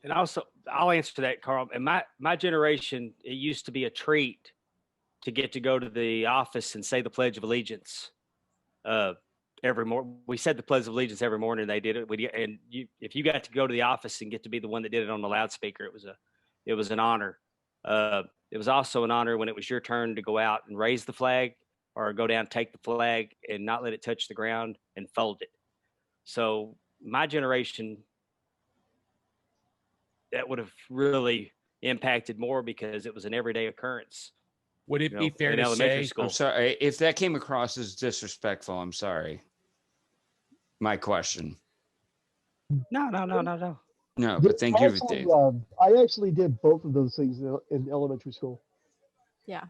And also, I'll answer that, Carl. In my generation, it used to be a treat to get to go to the office and say the Pledge of Allegiance. Every morning, we said the Pledge of Allegiance every morning. They did it. If you got to go to the office and get to be the one that did it on the loudspeaker, it was an honor. It was also an honor when it was your turn to go out and raise the flag, or go down, take the flag, and not let it touch the ground and fold it. So my generation, that would have really impacted more because it was an everyday occurrence. Would it be fair in to elementary say? school? I'm sorry if that came across as disrespectful. I'm sorry. My question. No. No, but thank you, Dave. I actually did both of those things in elementary school. Yeah.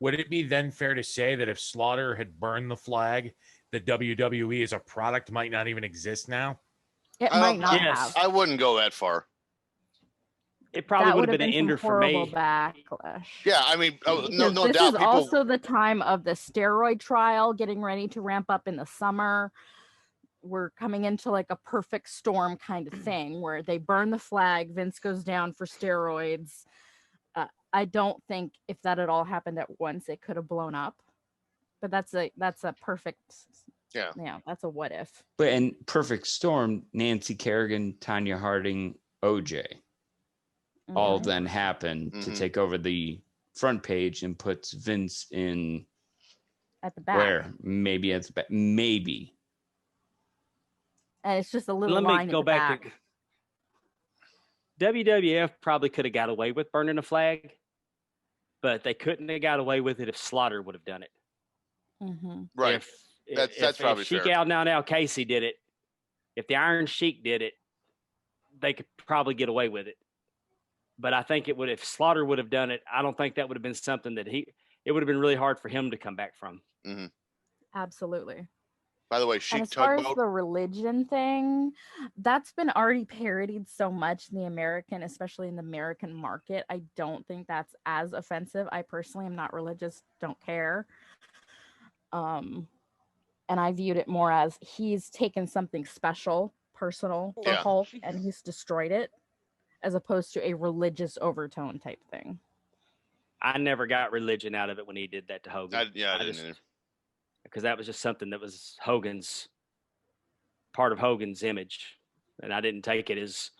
Would it be then fair to say that if Slaughter had burned the flag, the WWE as a product might not even exist now? It might not have. I wouldn't go that far. It probably That would have been an some ender for horrible me. backlash. Yeah, I mean, no Because doubt. this is People also the time of the steroid trial getting ready to ramp up in the summer. We're coming into like a perfect storm kind of thing where they burn the flag, Vince goes down for steroids. I don't think if that had all happened at once, it could have blown up. But that's a perfect, that's a what if. But in Perfect Storm, Nancy Kerrigan, Tanya Harding, OJ, all then happened to take over the front page and puts Vince in at the back. Where? Maybe at the back. Maybe. And it's just a little Let line me go back. WWF probably could have got away with burning a flag, but they couldn't have got away with it if Slaughter would have done it. Mm-hmm. Right. That's probably Sheik fair. Al Casey did it, if the Iron Sheik did it, they could probably get away with it. But I think it would, if Slaughter would have done it, I don't think that would have been something that it would have been really hard for him to come back from. Mm-hmm. Absolutely. By the way, and as far as the religion thing, that's been already parodied so much in the American, especially in the American market. I don't think that's as offensive. I personally am not religious, don't care. And I viewed it more as he's taken something special, personal for Hulk, and he's destroyed it, as opposed to a religious overtone type thing. I never got religion out of it when he did that to Hogan. I didn't either. Because that was just something that was part of Hogan's image. And I didn't take it as,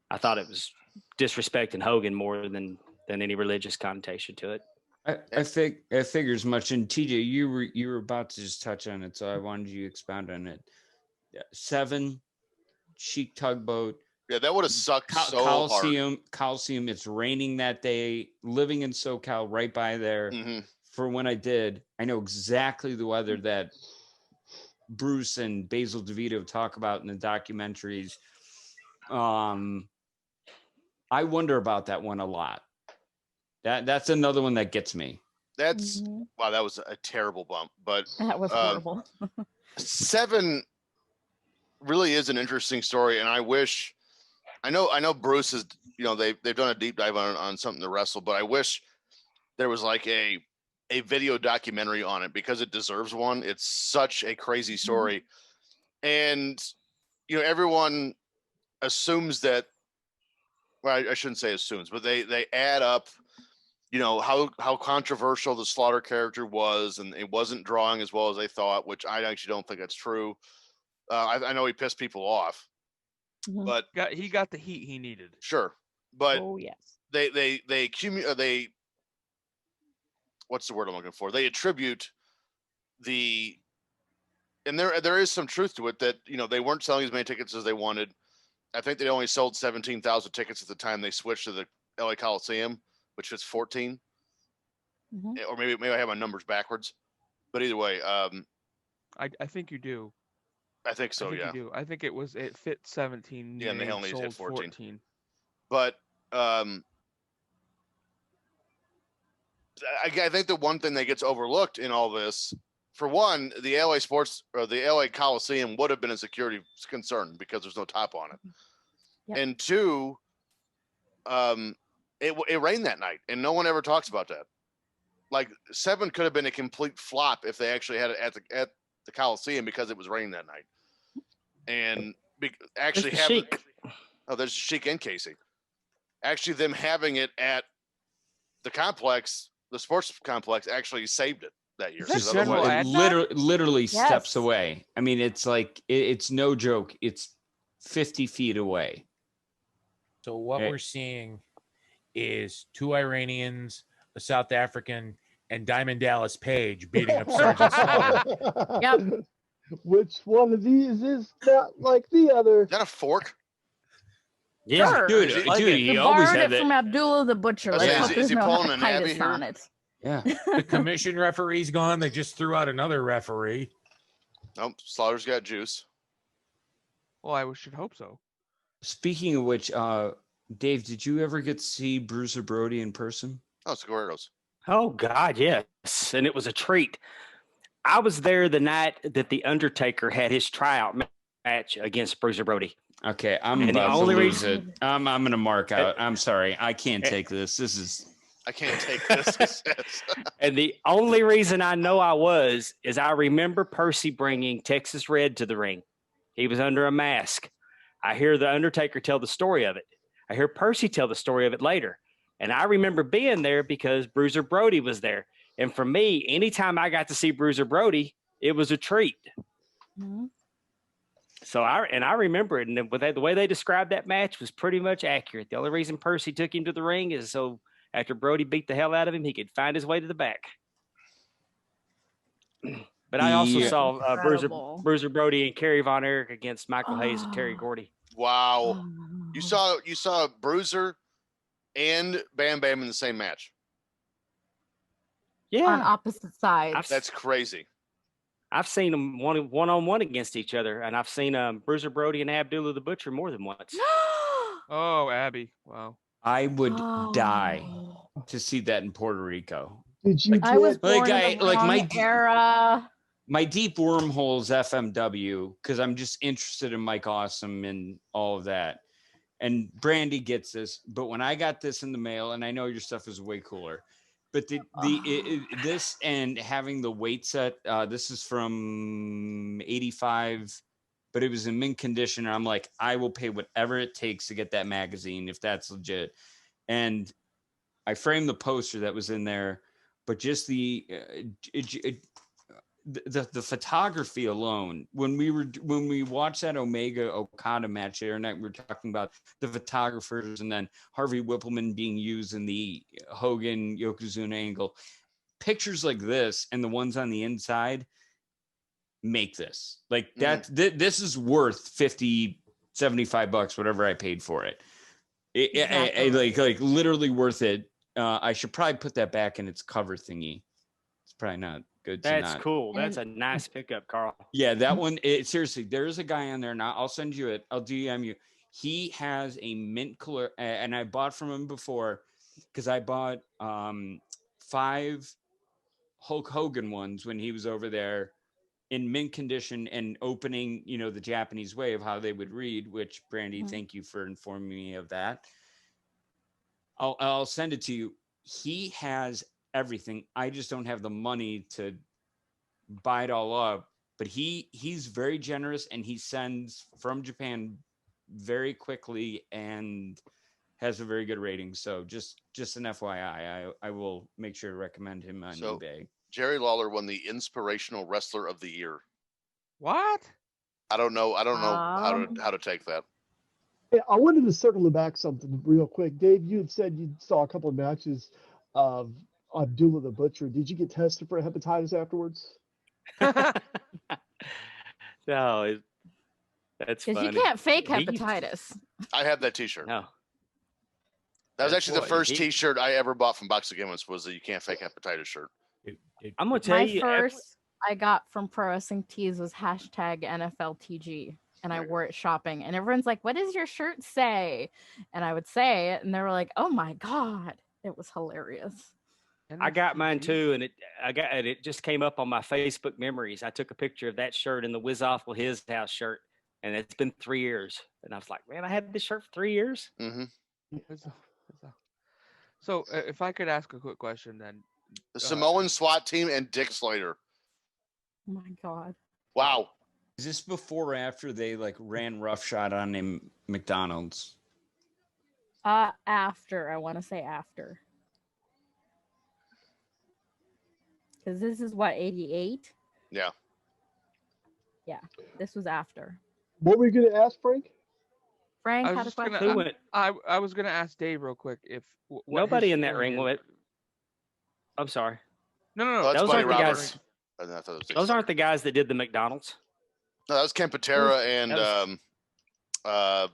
I thought it was disrespecting Hogan more than any religious connotation to it. I think it figures much. And TJ, you were about to just touch on it, so I wanted you to expound on it. 7 Sheik tugboat. Yeah, that would have sucked so hard. Coliseum. It's raining that day. Living in SoCal, right by there. Mm-hmm. For when I did, I know exactly the weather that Bruce and Basil DeVito talk about in the documentaries. I wonder about that one a lot. That's another one that gets me. That's wow, that was a terrible bump, but that was horrible. 7 really is an interesting story, and I know Bruce is, they've done a deep dive on something to wrestle, but I wish there was like a video documentary on it because it deserves one. It's such a crazy story. And, everyone assumes that, well, I shouldn't say assumes, but they add up, how controversial the Slaughter character was, and it wasn't drawing as well as they thought, which I actually don't think that's true. I know he pissed people off, but he got the heat he needed. Sure. But they accumulate, what's the word I'm looking for? They attribute and there is some truth to it that, they weren't selling as many tickets as they wanted. I think they only sold 17,000 tickets at the time they switched to the LA Coliseum, which was 14. Or maybe I have my numbers backwards, but either way, I think you do. I think so. You do. I think it fit 17. Yeah, and they only hit 14. But I think the one thing that gets overlooked in all this, for one, the LA Sports or the LA Coliseum would have been a security concern because there's no top on it. Yep. And 2, it rained that night, and no one ever talks about that. Like 7 could have been a complete flop if they actually had it at the Coliseum because it was raining that night. And actually having there's Sheik and Casey. Actually, them having it at the complex, the sports complex, actually saved it that year. Literally steps away. I mean, it's like it's no joke. It's 50 feet away. So what we're seeing is 2 Iranians, a South African, and Diamond Dallas Page beating up Sergeant Slaughter. Yep. Which one of these is not like the other? Is that a fork? Yeah, Sure. Dude, Is dude, We he always borrowed had it from that. Abdullah the Butcher. Is Let's he- hope is there's he no pulling an Abby hepatitis here? on it. Yeah. The commission referee's gone. They just threw out another referee. Nope. Slaughter's got juice. Well, I should hope so. Speaking of which, Dave, did you ever get to see Bruiser Brody in person? Oh, it's Guerreros. Oh God, yes, and it was a treat. I was there the night that the Undertaker had his tryout match against Bruiser Brody. Okay, I'm And the about to only lose reason- it. I'm gonna mark out. I'm sorry, I can't Eh. take this. This is I can't take this. He says. And the only reason I know I was is I remember Percy bringing Texas Red to the ring. He was under a mask. I hear the Undertaker tell the story of it. I hear Percy tell the story of it later. And I remember being there because Bruiser Brody was there. And for me, anytime I got to see Bruiser Brody, it was a treat. Mhm. So I remember it, and the way they described that match was pretty much accurate. The only reason Percy took him to the ring is so after Brody beat the hell out of him, he could find his way to the back. But I also Yeah. saw Incredible. Bruiser Brody and Kerry Von Erich against Michael Hayes and Terry Oh. Gordy. Wow. You saw Bruiser and Bam Bam in the same match. Yeah, on opposite sides. That's crazy. I've seen them one on one against each other, and I've seen Bruiser Brody and Abdullah the Butcher more than once. Oh, Abby. Wow. I would die Oh. to see that in Puerto Rico. Did you I was get? Like, born in the like, my wrong d- era. My deep wormholes FMW because I'm just interested in Mike Awesome and all of that. And Brandy gets this, but when I got this in the mail, and I know your stuff is way cooler, but this and having the weight set, this is from 85, but it was in mint condition. And I'm like, I will pay whatever it takes to get that magazine if that's legit. And I framed the poster that was in there, but just the photography alone, when we watched that Omega Okada match there, and we were talking about the photographers and then Harvey Whippleman being used in the Hogan Yokozuna angle, pictures like this and the ones on the inside make this like that. This is worth 50, 75 bucks, whatever I paid for it. Exactly. Like literally worth it. I should probably put that back in its cover thingy. It's probably not good. That's not. cool. That's a nice pickup, Carl. Yeah, that one. Seriously, there's a guy on there now. I'll send you it. I'll DM you. He has a mint color, and I bought from him before because I bought 5 Hulk Hogan ones when he was over there in mint condition and opening, the Japanese way of how they would read. Which Brandy, thank you for informing me of that. I'll send it to you. He has everything. I just don't have the money to buy it all up, but he's very generous and he sends from Japan very quickly and has a very good rating. So just an FYI, I will make sure to recommend him on eBay. Jerry Lawler won the Inspirational Wrestler of the Year. What? I don't know how to take that. Hey, I wanted to circle back something real quick. Dave, you had said you saw a couple of matches of Abdullah the Butcher. Did you get tested for hepatitis afterwards? No, that's Because funny. you can't fake hepatitis. I have that T-shirt. No. That was That's actually the what first he- T-shirt I ever bought from Box of Gimmicks was the "You Can't Fake Hepatitis" shirt. I'm gonna tell My you. first I got from Pro Wrestling Tees was #NFLTG, and I wore it shopping. And everyone's like, "What does your shirt say?" And I would say it, and they were like, "Oh my god!" It was hilarious. I got mine too, and it just came up on my Facebook memories. I took a picture of that shirt and the Wiz Awful His House shirt, and it's been 3 years. And I was like, man, I had this shirt for 3 years. Mm-hmm. So, if I could ask a quick question, then The Samoan SWAT team and Dick Slater. Oh my god! Wow. Is this before or after they ran roughshod on him McDonald's? After, I want to say after, because this is what 88. Yeah. Yeah, this was after. What were you going to ask, Frank? Frank I was had a just question. Who went? I was gonna ask Dave real quick if what his Nobody in that feeling ring is- went. I'm sorry. No, Oh, that's Those Buddy aren't the Roberts. guys. I thought it was Dick Those Slater. aren't the guys that did the McDonald's. No, that was Ken Patera and that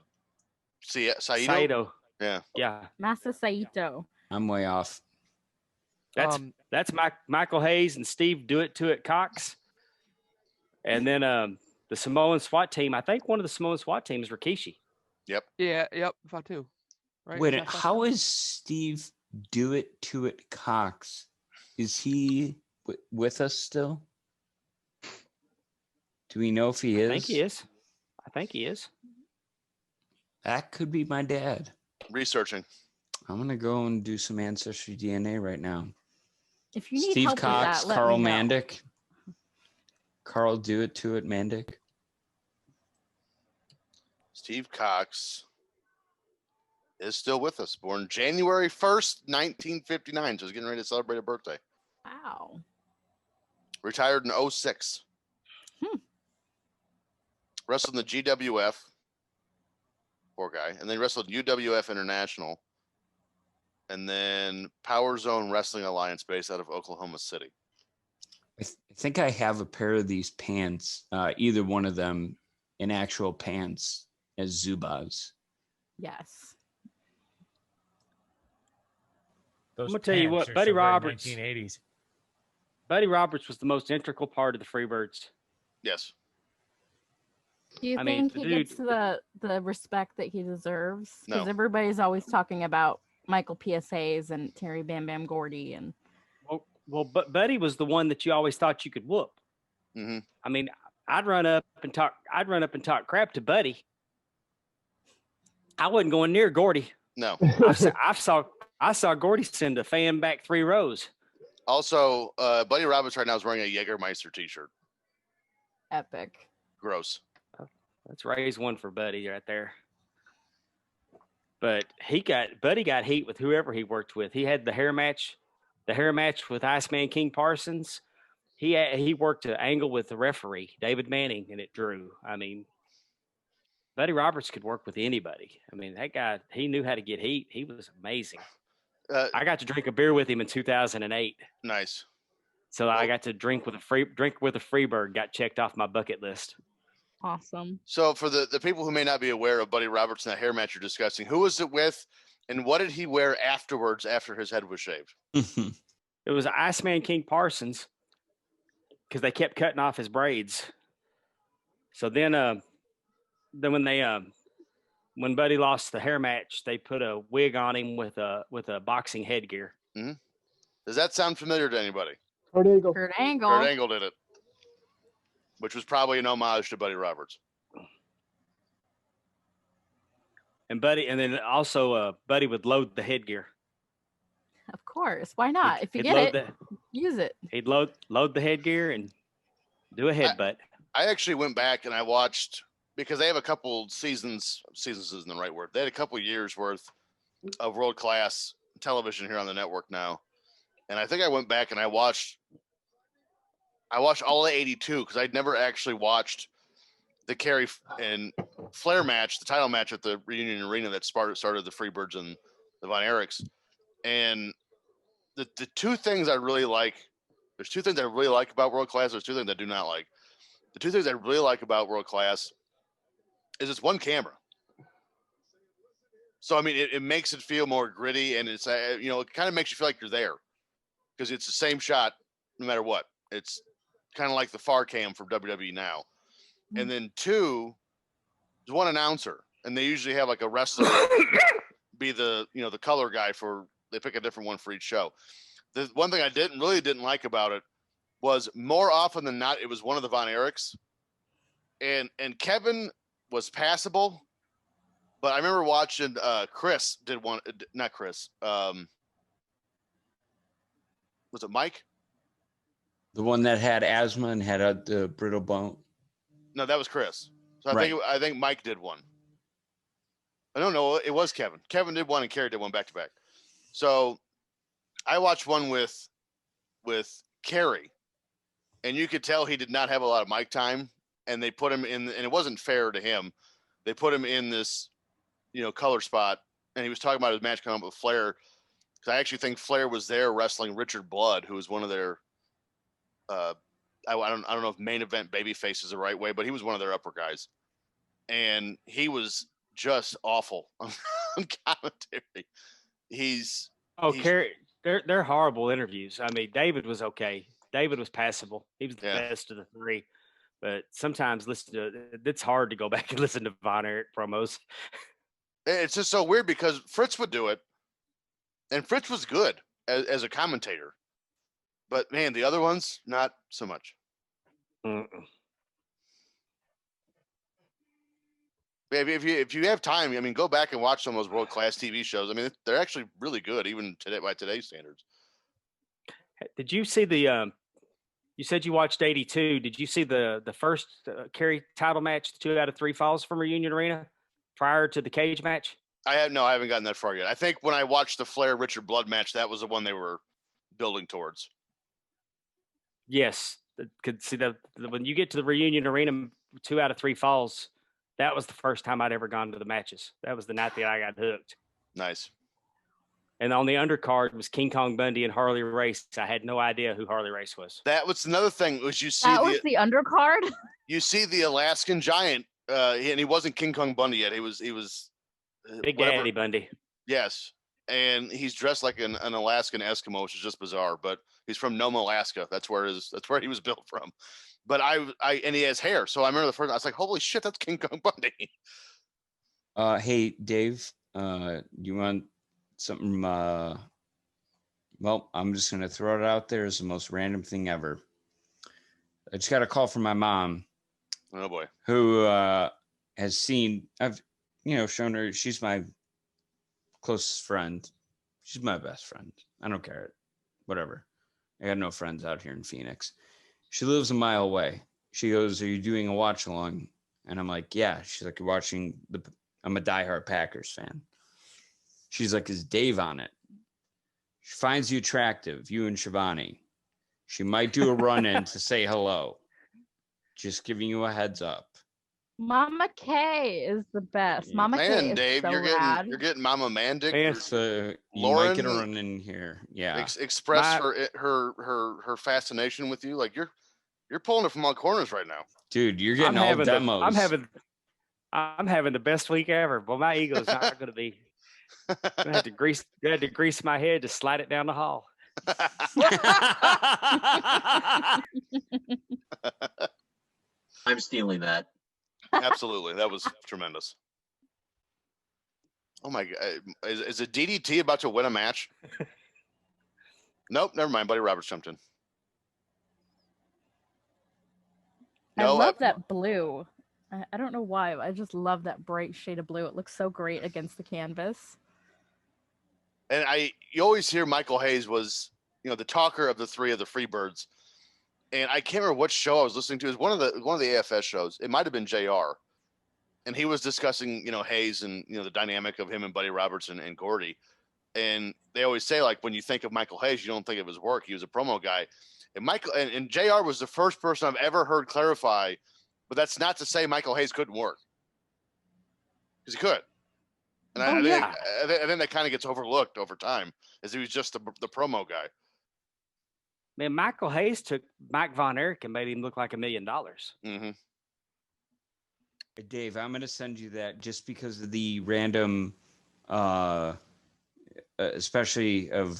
See, Saito? Saito. Yeah. Yeah. Masa Saito. I'm way off. That's Michael Hayes and Steve Do It To It Cox. And then the Samoan SWAT team. I think one of the Samoan SWAT teams is Rikishi. Yep. Yeah. Yep. Fatu. Right. Wait, Is that how Fatu? is Steve Do It To It Cox? Is he with us still? Do we know if he is? I think he is. I think he is. That could be my dad. Researching. I'm gonna go and do some ancestry DNA right now. If you need Steve help Cox, with that, Carl let me know. Mandic. Carl Do It To It Mandic. Steve Cox is still with us. Born January 1st, 1959. So he's getting ready to celebrate a birthday. Wow. Retired in 06. Wrestled in the GWF. Poor guy. And then wrestled UWF International. And then Power Zone Wrestling Alliance based out of Oklahoma City. I think I have a pair of these pants, either one of them in actual pants as Zubaz. Yes. Those I'm gonna tell you pants what, are Buddy so very Roberts. 1980s. Buddy Roberts was the most integral part of the Freebirds. Yes. Do you I mean, think the he dude- gets the respect that he deserves? Because No. everybody's always talking about Michael PSAs and Terry Bam Bam Gordy and But Buddy was the one that you always thought you could whoop. Mm-hmm. I mean, I'd run up and talk crap to Buddy. I wasn't going near Gordy. No. I saw Gordy send a fan back 3 rows. Also, Buddy Roberts right now is wearing a Jägermeister t-shirt. epic. Gross. Let's raise one for Buddy right there. But Buddy got heat with whoever he worked with. He had the hair match with Iceman King Parsons. He worked an angle with the referee, David Manning, and it drew. I mean, Buddy Roberts could work with anybody. I mean, that guy, he knew how to get heat. He was amazing. I got to drink a beer with him in 2008. Nice. So I got to drink with a Freebird, got checked off my bucket list. Awesome. So for the people who may not be aware of Buddy Roberts and that hair match you're discussing, who was it with and what did he wear afterwards after his head was shaved? It was Iceman King Parsons because they kept cutting off his braids. So then when Buddy lost the hair match, they put a wig on him with a boxing headgear. Mm-hmm. Does that sound familiar to anybody? Kurt Angle. Kurt Angle. Kurt Angle did it, which was probably an homage to Buddy Roberts. And then also Buddy would load the headgear. Of course. Why not? If you get it, use it. He'd load the headgear and do a headbutt. I actually went back and I watched, because they have a couple seasons isn't the right word. They had a couple years worth of world class television here on the network now. And I think I went back and I watched all of 82 because I'd never actually watched the Kerry and Flair match, the title match at the Reunion Arena that started the Freebirds and the Von Erichs. And the two things I really like, there's two things I really like about world class. There's two things I do not like. The two things I really like about world class is it's one camera. So, I mean, it makes it feel more gritty and it's, it kind of makes you feel like you're there because it's the same shot no matter what. It's kind of like the far cam from WWE now. Mm-hmm. And then two, there's one announcer and they usually have like a wrestler be the color guy they pick a different one for each show. The one thing I didn't like about it was more often than not, it was one of the Von Erichs and Kevin was passable, but I remember watching Chris did one, not Chris. Was it Mike? The one that had asthma and had the brittle bone. No, that was Chris. So Right. I think Mike did one. I don't know. It was Kevin. Kevin did one and Kerry did one back to back. So I watched one with Kerry, and you could tell he did not have a lot of mic time, and they put him in, and it wasn't fair to him. They put him in this, color spot, and he was talking about his match coming up with Flair. Because I actually think Flair was there wrestling Richard Blood, who was one of their, I don't know if main event babyface is the right way, but he was one of their upper guys, and he was just awful on commentary. He's Kerry, they're horrible interviews. I mean, David was okay. David was passable. He was the best of the three. But sometimes it's hard to go back and listen to Von Erich promos. It's just so weird because Fritz would do it, and Fritz was good as a commentator. But man, the other ones, not so much. If you have time, I mean, go back and watch some of those world-class TV shows. I mean, they're actually really good, even today by today's standards. Did you see the? You said you watched 82. Did you see the first Kerry title match, the 2 out of 3 falls from Reunion Arena, prior to the cage match? I haven't gotten that far yet. I think when I watched the Flair Richard Blood match, that was the one they were building towards. Yes, could see when you get to the Reunion Arena, 2 out of 3 falls. That was the first time I'd ever gone to the matches. That was the night that I got hooked. Nice. And on the undercard was King Kong Bundy and Harley Race. I had no idea who Harley Race was. That was another thing. Was you see that was the undercard? You see the Alaskan Giant, and he wasn't King Kong Bundy yet. He was Big Daddy Bundy. Yes, and he's dressed like an Alaskan Eskimo, which is just bizarre. But he's from Nome, Alaska. That's where he was built from. But and he has hair. So I remember the first. I was like, holy shit, that's King Kong Bundy. Hey Dave, you want something? Well, I'm just gonna throw it out there as the most random thing ever. I just got a call from my mom. Oh boy. Who has seen? I've shown her. She's my closest friend. She's my best friend. I don't care. Whatever. I got no friends out here in Phoenix. She lives a mile away. She goes, "Are you doing a watch along?" And I'm like, "Yeah." She's like, "You're watching I'm a diehard Packers fan." She's like, "Is Dave on it?" She finds you attractive, you and Shivani. She might do a run-in to say hello. Just giving you a heads up. Mama K is the best. Mama K is Dave, so you're rad. getting Mama Mandic. You Lauren, might get a run in here. Yeah. Express her fascination with you. Like you're pulling it from all corners right now. Dude, you're getting all demos. I'm having the best week ever. Well, my ego's not going to be. I had to grease my head to slide it down the hall. I'm stealing that. Absolutely. That was tremendous. Oh my God. Is a DDT about to win a match? Nope. Never mind. Buddy Roberts jumped in. I love that blue. I don't know why. I just love that bright shade of blue. It looks so great against the canvas. And you always hear Michael Hayes was, the talker of the three of the Freebirds. And I can't remember what show I was listening to. It was one of the AFS shows. It might have been JR. And he was discussing, Hayes and, the dynamic of him and Buddy Roberts and Gordy. And they always say, like, when you think of Michael Hayes, you don't think of his work. He was a promo guy. And Michael and JR was the first person I've ever heard clarify, but that's not to say Michael Hayes couldn't work. Because he could. And I think that kind of gets overlooked over time, as he was just the promo guy. Man, Michael Hayes took Mike Von Erich and made him look like $1 million. Mm-hmm. Dave, I'm going to send you that just because of the random, especially of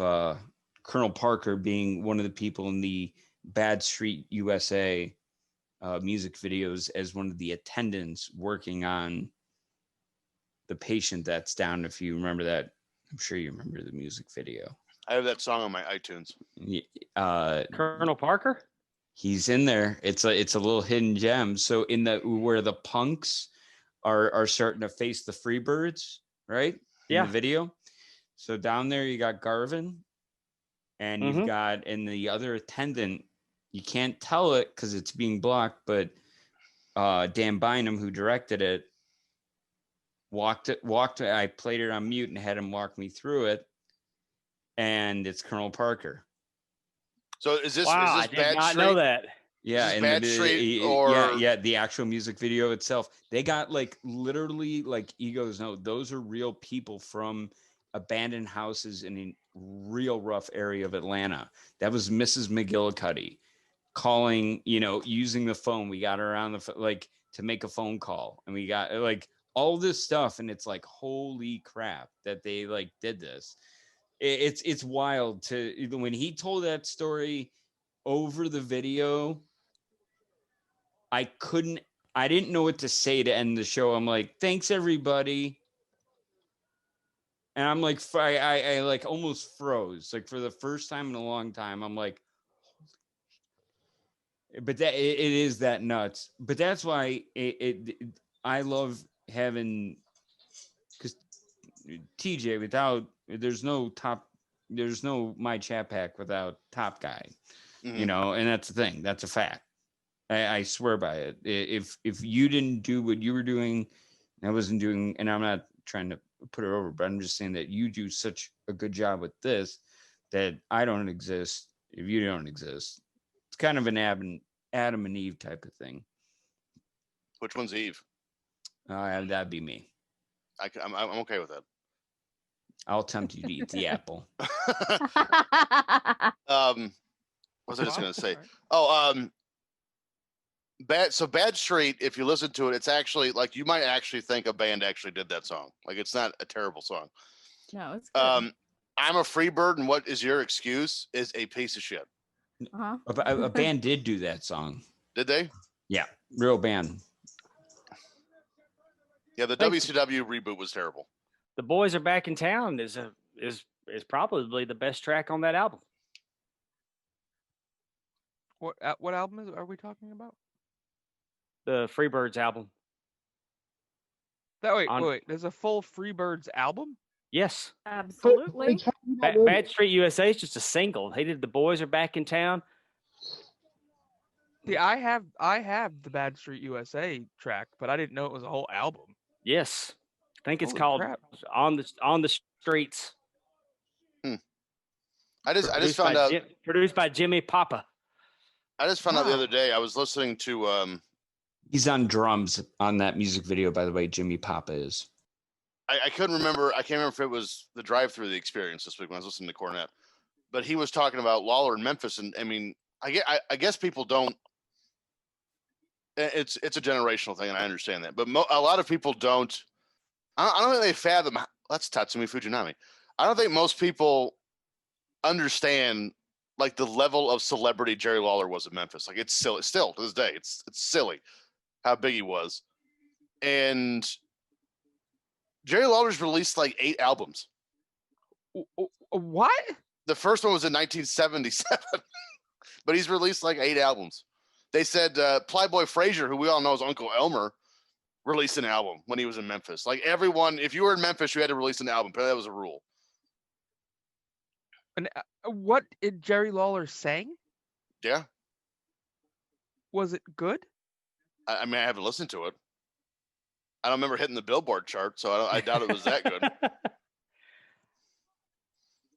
Colonel Parker being one of the people in the Bad Street USA music videos as one of the attendants working on the patient that's down. If you remember that, I'm sure you remember the music video. I have that song on my iTunes. Colonel Parker? He's in there. It's a little hidden gem. So where the punks are starting to face the Freebirds, right? In the video. So down there you got Garvin, and you've got and the other attendant. You can't tell it because it's being blocked, but Dan Bynum, who directed it, walked. I played it on mute and had him walk me through it, and it's Colonel Parker. So is this? Wow, is this I did not know that. Yeah, and Bad Street or the actual music video itself. They got literally egos. No, those are real people from abandoned houses in a real rough area of Atlanta. That was Mrs. McGillicuddy calling, using the phone. We got her on the to make a phone call, and we got all this stuff, and it's like, holy crap that they like did this. It's wild to when he told that story over the video. I didn't know what to say to end the show. I'm like, thanks everybody. And I'm like, I like almost froze, like for the first time in a long time. I'm like, but that it is that nuts. But that's why I love having, because TJ there's no my chat pack without Top Guy, Mhm. you know, and that's the thing. That's a fact. I swear by it. If you didn't do what you were doing, I wasn't doing, and I'm not trying to put it over, but I'm just saying that you do such a good job with this that I don't exist if you don't exist. It's kind of an Adam and Eve type of thing. Which one's Eve? That'd be me. I'm okay with that. I'll tempt you to eat the apple. What was I just gonna say? Oh, Bad Street, if you listen to it, it's actually like, you might actually think a band actually did that song. Like, it's not a terrible song. No, it's good. I'm a free bird, and what is your excuse is a piece of shit. Uh-huh. A band did do that song. Did they? Yeah, real band. Yeah, the WCW reboot was terrible. The Boys Are Back in Town is probably the best track on that album. What album are we talking about? The Freebirds album. Wait. There's a full Freebirds album? Yes. Absolutely. Bad Street USA is just a single. He did The Boys Are Back in Town. See, I have the Bad Street USA track, but I didn't know it was a whole album. Yes. I think it's Holy called crap. On the Streets. I just found out. Produced by Jimmy Papa. I just found out the other day. I was listening to. He's on drums on that music video, by the way. Jimmy Papa is. I couldn't remember. I can't remember if it was the drive-through the experience this week when I was listening to Cornette, but he was talking about Lawler in Memphis, and I mean, I guess people don't. It's a generational thing, and I understand that, but a lot of people don't. I don't think they fathom. That's Tatsumi Fujinami. I don't think most people understand like the level of celebrity Jerry Lawler was in Memphis. Like, it's silly still to this day. It's silly how big he was. And Jerry Lawler's released like 8 albums. What? The first one was in 1977, but he's released like 8 albums. They said Playboy Frazier, who we all know as Uncle Elmer, released an album when he was in Memphis. Like, everyone, if you were in Memphis, you had to release an album. Apparently that was a rule. And what did Jerry Lawler sang? Yeah. Was it good? I mean, I haven't listened to it. I don't remember hitting the Billboard chart, so I doubt it was that good.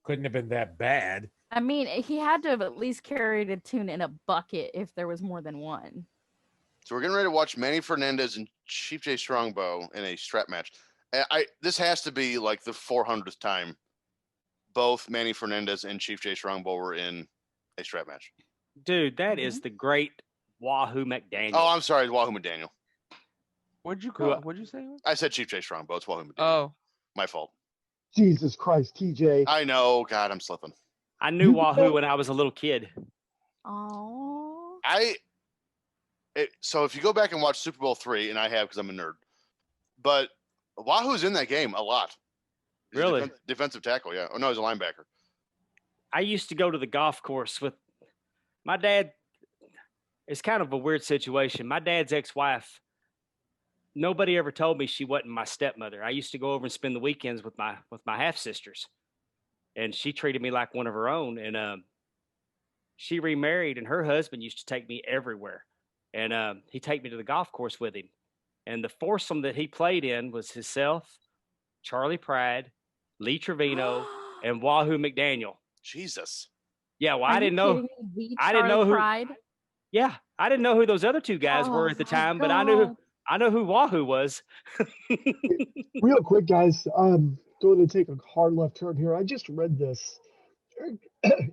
Couldn't have been that bad. I mean, he had to have at least carried a tune in a bucket if there was more than one. So we're getting ready to watch Manny Fernandez and Chief J Strongbow in a strap match. This has to be like the 400th time both Manny Fernandez and Chief J Strongbow were in a strap match. Dude, that is the great Wahoo McDaniel. Oh, I'm sorry, Wahoo McDaniel. What'd you call it? What'd you say? I said Chief J Strongbow. It's Wahoo McDaniel. Oh. My fault. Jesus Christ, TJ. I know. God, I'm slipping. I knew Wahoo when I was a little kid. Oh. So if you go back and watch Super Bowl III, and I have because I'm a nerd, but Wahoo's in that game a lot. He's Really? Defensive tackle, yeah. Oh, no, he's a linebacker. I used to go to the golf course with my dad. It's kind of a weird situation. My dad's ex-wife, nobody ever told me she wasn't my stepmother. I used to go over and spend the weekends with my half-sisters. And she treated me like one of her own. And she remarried, and her husband used to take me everywhere. And he'd take me to the golf course with him. And the foursome that he played in was himself, Charlie Pride, Lee Trevino, and Wahoo McDaniel. Jesus. Yeah, well, Are I you didn't know. kidding me? I didn't know who. Pride? Yeah, I didn't know who those other two guys were at the my time, but God. I know who Wahoo was. Real quick, guys, I'm going to take a hard left turn here. I just read this.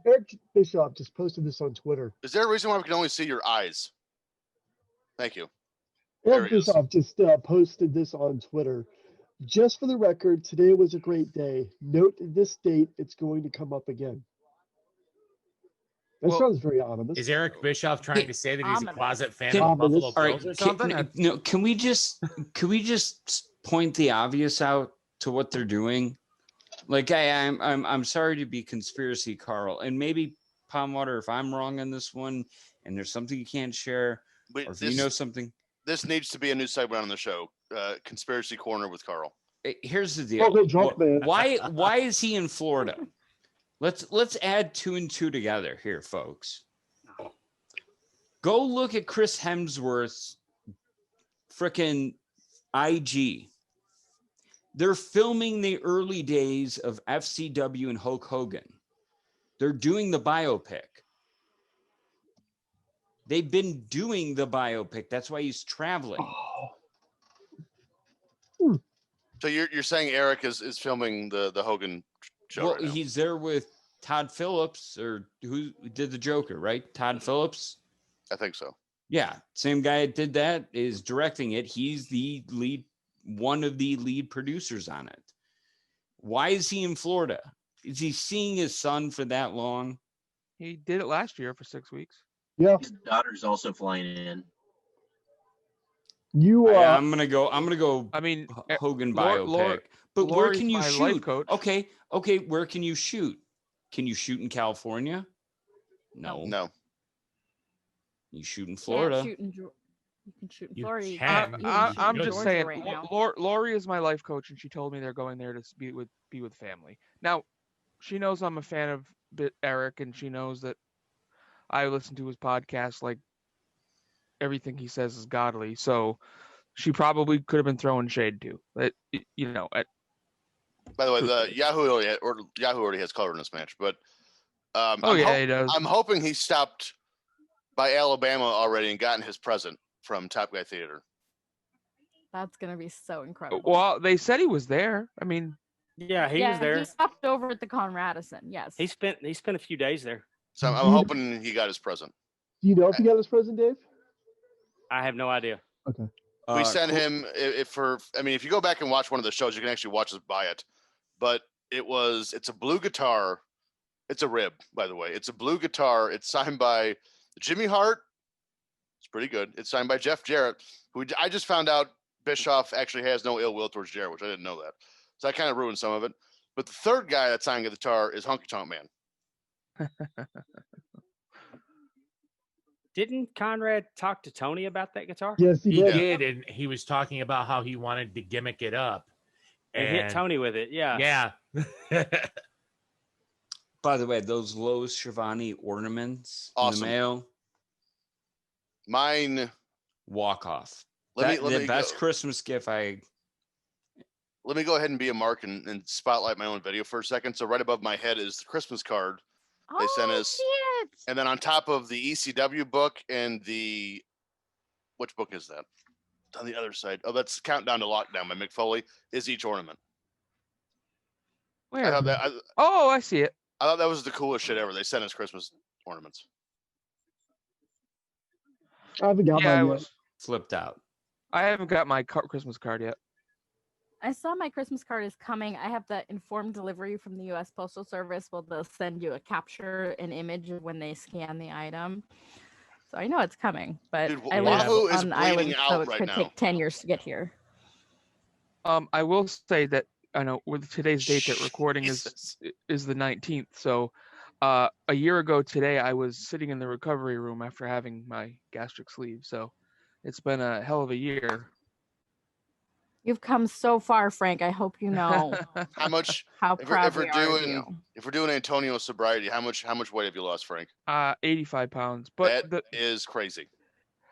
Eric Bischoff just posted this on Twitter. Is there a reason why we can only see your eyes? Thank you. There Eric he is. Bischoff just posted this on Twitter. Just for the record, today was a great day. Note this date, it's going to come up again. That Well, sounds very ominous. Is Eric Bischoff trying to say that he's a Ominous. closet fan Can- of the Buffalo All All Bills right, or something? can we just point the obvious out to what they're doing? Like I'm sorry to be conspiracy, Carl, and maybe Palmwater, if I'm wrong on this one, and there's something you can't share, But or if you know something. this needs to be a new segment on the show. Conspiracy Corner with Carl. Here's the deal. Local drunk man. Why is he in Florida? Let's add 2 and 2 together here, folks. Go look at Chris Hemsworth's frickin' IG. They're filming the early days of FCW and Hulk Hogan. They're doing the biopic. They've been doing the biopic. That's why he's traveling. So you're saying Eric is filming the Hogan show? Well, right now. he's there with Todd Phillips, or who did the Joker, right? Todd Phillips. I think so. Yeah, same guy that did that is directing it. He's the lead, one of the lead producers on it. Why is he in Florida? Is he seeing his son for that long? He did it last year for 6 weeks. Yeah, His daughter's also flying in. you I'm gonna go. I mean, Hogan Lor- biopic. Lor- But where Lori's can you my life shoot? coach. Okay. Where can you shoot? Can you shoot in California? No. No. You shoot in Can't Florida. shoot in you can shoot in You Florida. You can. can't I- shoot I'm in Georgia just Georgia saying, right now. Lori is my life coach, and she told me they're going there to be with family. Now, she knows I'm a fan of Eric, and she knows that I listen to his podcast. Like everything he says is godly, so she probably could have been throwing shade too. But By the way, the Yahoo already has color in this match, but he does. I'm hoping he stopped by Alabama already and gotten his present from Top Guy Theater. That's gonna be so incredible. Well, they said he was there. I mean, Yeah, he was there. He stopped over at the Con Radisson. Yes. He spent a few days there. So I'm hoping he got his present. do you know if he got his present, Dave? I have no idea. Okay. We sent cool. him if you go back and watch one of the shows, you can actually watch us buy it. But it's a blue guitar. It's a rib, by the way. It's a blue guitar. It's signed by Jimmy Hart. It's pretty good. It's signed by Jeff Jarrett, who I just found out Bischoff actually has no ill will towards Jarrett, which I didn't know that. So that kind of ruined some of it. But the third guy that's signing the guitar is Honky Tonk Man. Didn't Conrad talk to Tony about that guitar? Yes, he He did. did, and he was talking about how he wanted to gimmick it up. And hit Tony with it. Yeah. Yeah. By the way, those Lowe's Shivani ornaments in Awesome. the mail, Mine. walk off. Let the me best go. Christmas gift Let me go ahead and be a mark and spotlight my own video for a second. So right above my head is the Christmas card they sent us. Shit. And then on top of the ECW book and which book is that? On the other side. Oh, that's Countdown to Lockdown by Mick Foley, is each ornament. I where? thought I see it. that was the coolest shit ever. They sent us Christmas ornaments. I haven't got Yeah, I mine yet. was. flipped out. I haven't got my Christmas card yet. I saw my Christmas card is coming. I have the informed delivery from the U.S. Postal Service. Well, they'll send you an image of when they scan the item. So I know it's coming, but Dude, I live Wahoo is on the island, bleeding so out it right could now. take 10 years to get here. I will say that I know with today's date that recording Jesus. is the 19th. So a year ago today, I was sitting in the recovery room after having my gastric sleeve. So it's been a hell of a year. You've come so far, Frank. I hope you know How much how if proud we're we are of doing you. if we're doing Antonio sobriety, how much weight have you lost, Frank? 85 pounds. But That is crazy.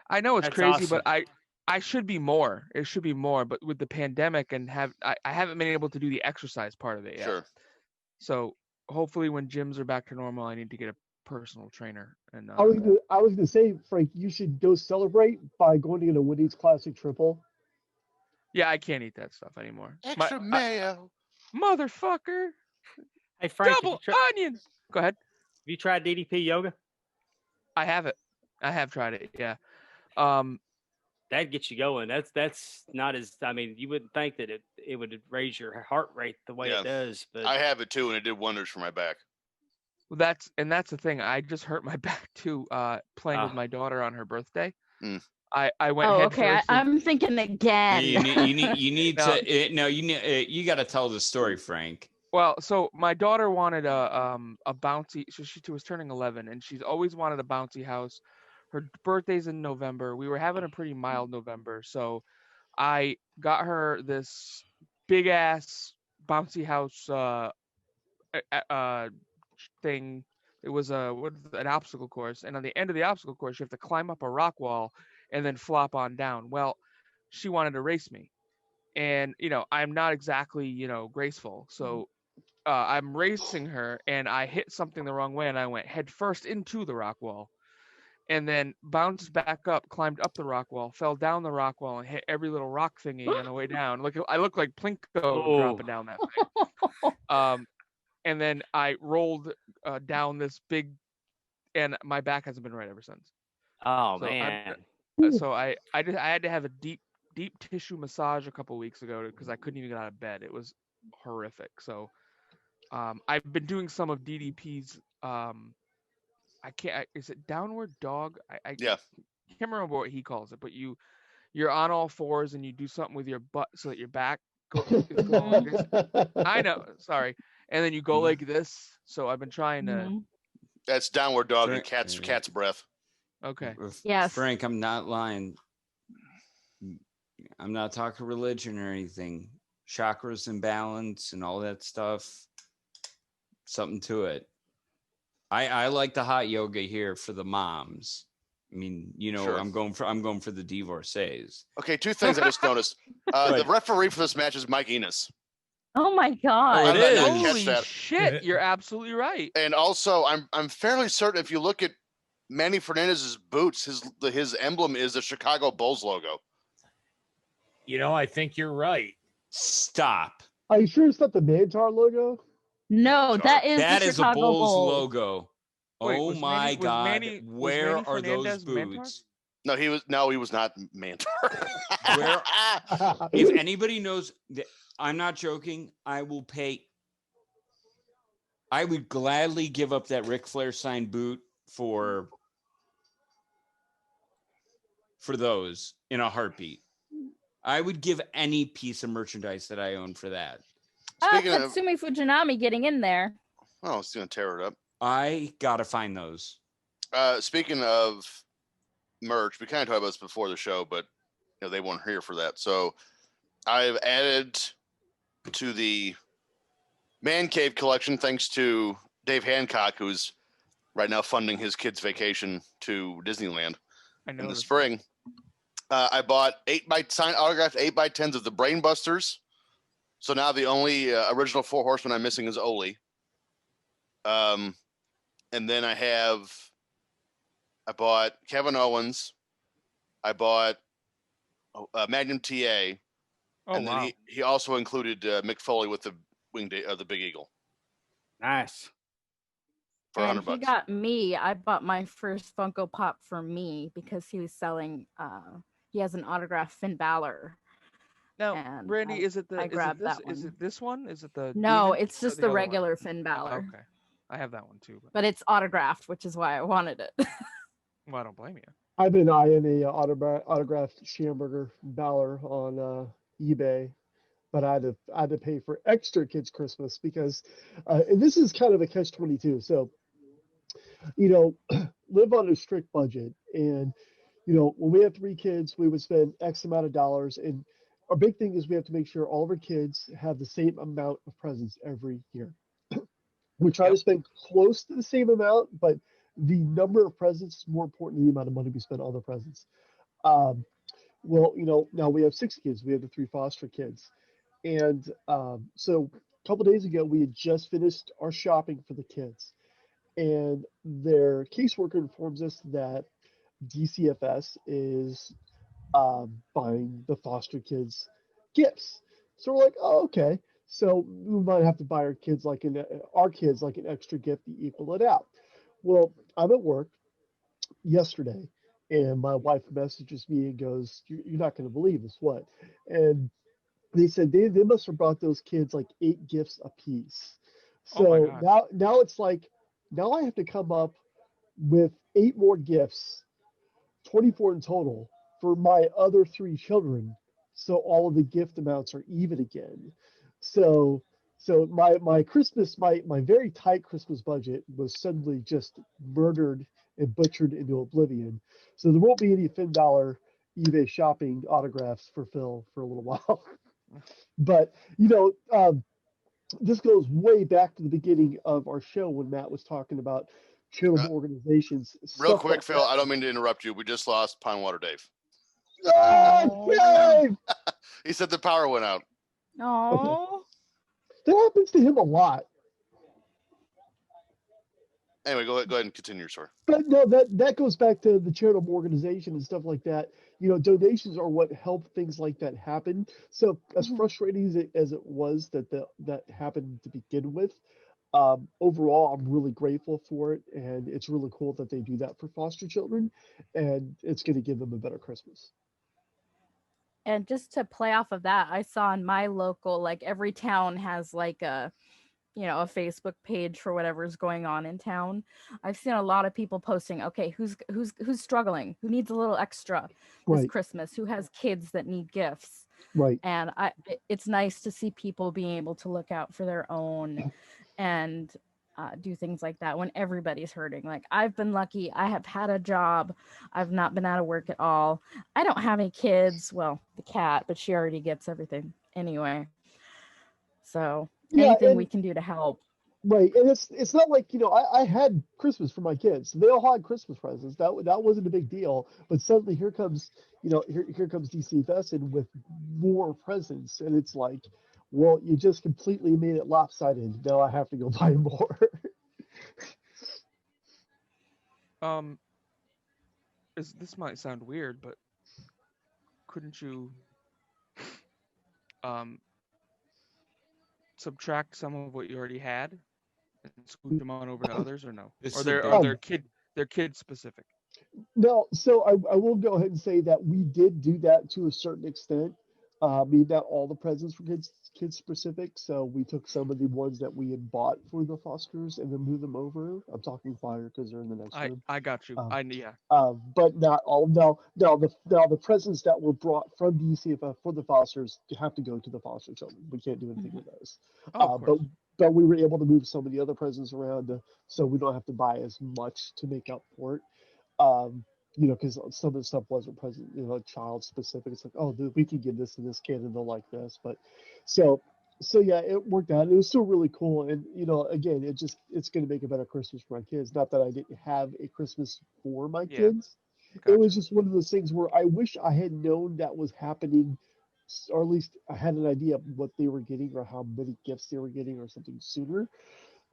I know it's That's crazy, awesome. but I should be more. It should be more. But with the pandemic and I haven't been able to do the exercise part of it yet. Sure. So hopefully when gyms are back to normal, I need to get a personal trainer. And I was gonna say, Frank, you should go celebrate by going to get a Wendy's Classic Triple. yeah, I can't eat that stuff anymore. Extra mayo. Motherfucker. Hey Frank, Double onion. Go ahead. have you tried DDP yoga? I have it. I have tried it. Yeah. that gets you going. That's not as, I mean, you wouldn't think that it would raise your heart rate the way Yeah. it does, but I have it too, and it did wonders for my back. Well, that's the thing. I just hurt my back too, playing with Ah. my daughter on her birthday. Mm. I went Oh, head okay. first. and- I'm thinking again. You need No. to no, you got to tell the story, Frank. Well, so my daughter wanted a bouncy. So she was turning 11, and she's always wanted a bouncy house. Her birthday's in November. We were having a pretty mild November, so I got her this big ass bouncy house thing. It was an obstacle course, and on the end of the obstacle course, you have to climb up a rock wall and then flop on down. Well, she wanted to race me, and I'm not exactly graceful, so I'm racing her, and I hit something the wrong way, and I went head first into the rock wall, and then bounced back up, climbed up the rock wall, fell down the rock wall, and hit every little rock thingy on the way down. I look like Plinko dropping down that thing. And then I rolled down this big, and my back hasn't been right ever since. oh So man. So I had to have a deep tissue massage a couple weeks ago because I couldn't even get out of bed. It was horrific. So I've been doing some of DDP's. I can't. Is it downward dog? I Yeah. can't remember what he calls it, but you're on all fours and you do something with your butt so that your back is going like this. I know. Sorry. And then you go like this. So I've been trying to. Mhm. That's downward dog and Frank- cat's breath. Okay. Yes. Frank, I'm not lying. I'm not talking religion or anything. Chakras and balance and all that stuff. Something to it. I like the hot yoga here for the moms. I mean, Sure. I'm going for the divorcees. Okay, two things I just noticed. Right. The referee for this match is Mike Enos. Oh my god. it I is. didn't catch Holy that. shit! You're absolutely right. And also, I'm fairly certain if you look at Manny Fernandez's boots, his emblem is the Chicago Bulls logo. I think you're right. Stop. Are you sure it's not the Mantar logo? No, Sorry. that is That the is a Chicago Bulls Bulls. logo. Wait, Oh was my Manny- was God. Manny- was Where Manny are those Fernandez Mantar? boots? No, he was not Mantar. Where- If anybody knows, I'm not joking. I would gladly give up that Ric Flair signed boot for those in a heartbeat. I would give any piece of merchandise that I own for that. Speaking of, Katsumi Fujinami getting in there. oh, it's gonna tear it up. I gotta find those. Speaking of merch, we kind of talked about this before the show, but they weren't here for that. So I've added to the Man Cave collection thanks to Dave Hancock, who's right now funding his kid's vacation to Disneyland I in know. the spring. I bought autographed 8x10s of the Brainbusters. So now the only original Four Horsemen I'm missing is Oli. And then I bought Kevin Owens. I bought Magnum TA. Oh And wow. then he also included Mick Foley with the the Big Eagle Nice. for And $100. he got me. I bought my first Funko Pop for me because he was selling. He has an autographed Finn Balor. Now, and Randy, is it grabbed that Is one. it this one? Is it the? No, demon it's or just the other one? regular Finn Oh, Balor, okay, I have that one too. But but it's autographed, which is why I wanted it. well, I don't blame you. I've been eyeing a autographed Schamberger Balor on eBay, but I had to pay for extra kids Christmas because and this is kind of a catch-22. So, live on a strict budget, and when we have 3 kids, we would spend X amount of dollars, and our big thing is we have to make sure all of our kids have the same amount of presents every year. We try to spend close to the same amount, but the number of presents is more important than the amount of money we spend on the presents. Well, now we have 6 kids. We have the 3 foster kids. And so a couple days ago, we had just finished our shopping for the kids. And their caseworker informs us that DCFS is buying the foster kids gifts. So we're like, oh, okay. So we might have to buy our kids like an extra gift to equal it out. Well, I'm at work yesterday, And my wife messages me and goes, You're not going to believe this, what? And they said they must have brought those kids like 8 gifts apiece. Oh my So God. now it's like, now I have to come up with 8 more gifts, 24 in total, for my other 3 children. So all of the gift amounts are even again. So my Christmas, my very tight Christmas budget was suddenly just murdered and butchered into oblivion. So there won't be any $10 eBay shopping autographs for Phil for a little while. But this goes way back to the beginning of our show when Matt was talking about charitable organizations. Real Stuff quick, like Phil, that. I don't mean to interrupt you. We just lost Pine Water Dave. Ah, Dave! He said the power went out. Oh, That happens to him a lot. Anyway, go ahead and continue your story. But no, that goes back to the charitable organization and stuff like that. Donations are what help things like that happen. So as frustrating as it was that happened to begin with, overall, I'm really grateful for it, and it's really cool that they do that for foster children, and it's going to give them a better Christmas. and just to play off of that, I saw in my local, like every town has like a Facebook page for whatever's going on in town. I've seen a lot of people posting, okay, who's struggling, who needs a little extra this Right, Christmas, who has kids that need gifts. right. And it's nice to see people being able to look out for their own and do things like that when everybody's hurting. Like, I've been lucky. I have had a job. I've not been out of work at all. I don't have any kids. Well, the cat, but she already gets everything anyway. So Yeah, anything we and can do to help. right, and it's not like I had Christmas for my kids. They all had Christmas presents. That wasn't a big deal. But suddenly here comes here comes DCFS and with more presents, and it's like, well, you just completely made it lopsided. Now I have to go buy more. Um, this might sound weird, but couldn't you um subtract some of what you already had and scoot them on over to others, or no? This Or is a big they're kid specific. No, so I will go ahead and say that we did do that to a certain extent. I mean, not all the presents were kids specific. So we took some of the ones that we had bought for the fosters and then moved them over. I'm talking fire because they're in the next room. I got you. Um, Yeah. but not all. No, the presents that were brought from DCFF for the fosters have to go to the foster children. We can't do anything with those. Oh, of course. But we were able to move some of the other presents around, so we don't have to buy as much to make up for it. Because some of the stuff wasn't present, child specific. It's like, oh, we can give this to this kid and they'll like this. But so yeah, it worked out. It was still really cool. And again, it's going to make a better Christmas for my kids. Not that I didn't have a Christmas for my Yeah. kids. It Gotcha. was just one of those things where I wish I had known that was happening, or at least I had an idea of what they were getting or how many gifts they were getting or something sooner.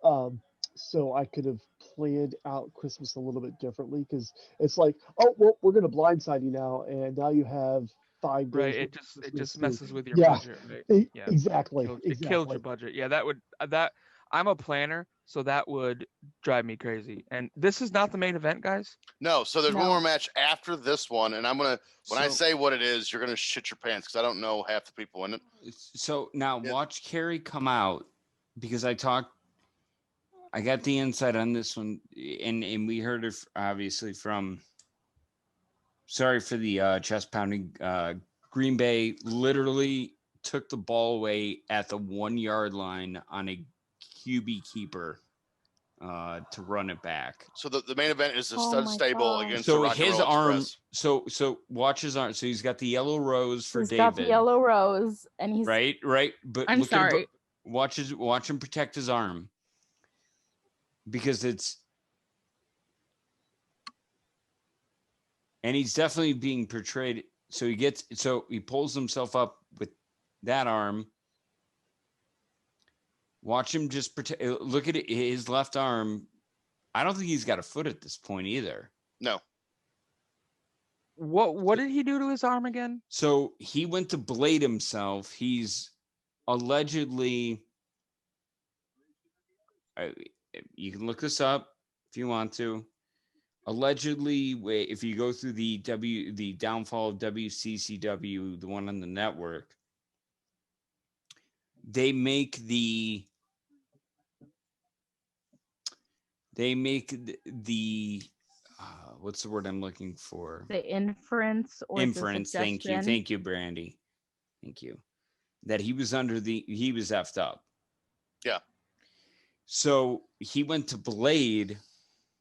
Um, so I could have planned out Christmas a little bit differently, because it's like, oh, well, we're going to blindside you now, and now you have 5 days. Right. worth of It Christmas just to- messes with your Yeah, budget, right? Yeah. exactly, It killed your budget. Yeah, that I'm a planner, so that would drive me crazy. And this is not the main event, guys. No, so there's one No. more match after this one, and when I So- say what it is, you're gonna shit your pants because I don't know half the people in it. So now Yeah. watch Carrie come out, because I got the insight on this one, and we heard it obviously from. Sorry for the chest pounding. Green Bay literally took the ball away at the 1 yard line on a QB keeper to run it back. So the main event is the Oh stud my stable gosh. against the So Rock and his Roll arm. Express. So watch his arm. So he's got the yellow rose for He's David. got the yellow rose, and he's Right. But I'm look at sorry. watch him protect his arm, because and he's definitely being portrayed. So he pulls himself up with that arm. Watch him just protect. Look at his left arm. I don't think he's got a foot at this point either. No, What did he do to his arm again? So he went to blade himself. He's allegedly. You can look this up if you want to. allegedly, if you go through the downfall of WCCW, the one on the network, they make the what's the word I'm looking for? The inference or Inference. the Thank you, Brandy. Thank you. That he was effed up. Yeah. So he went to Blade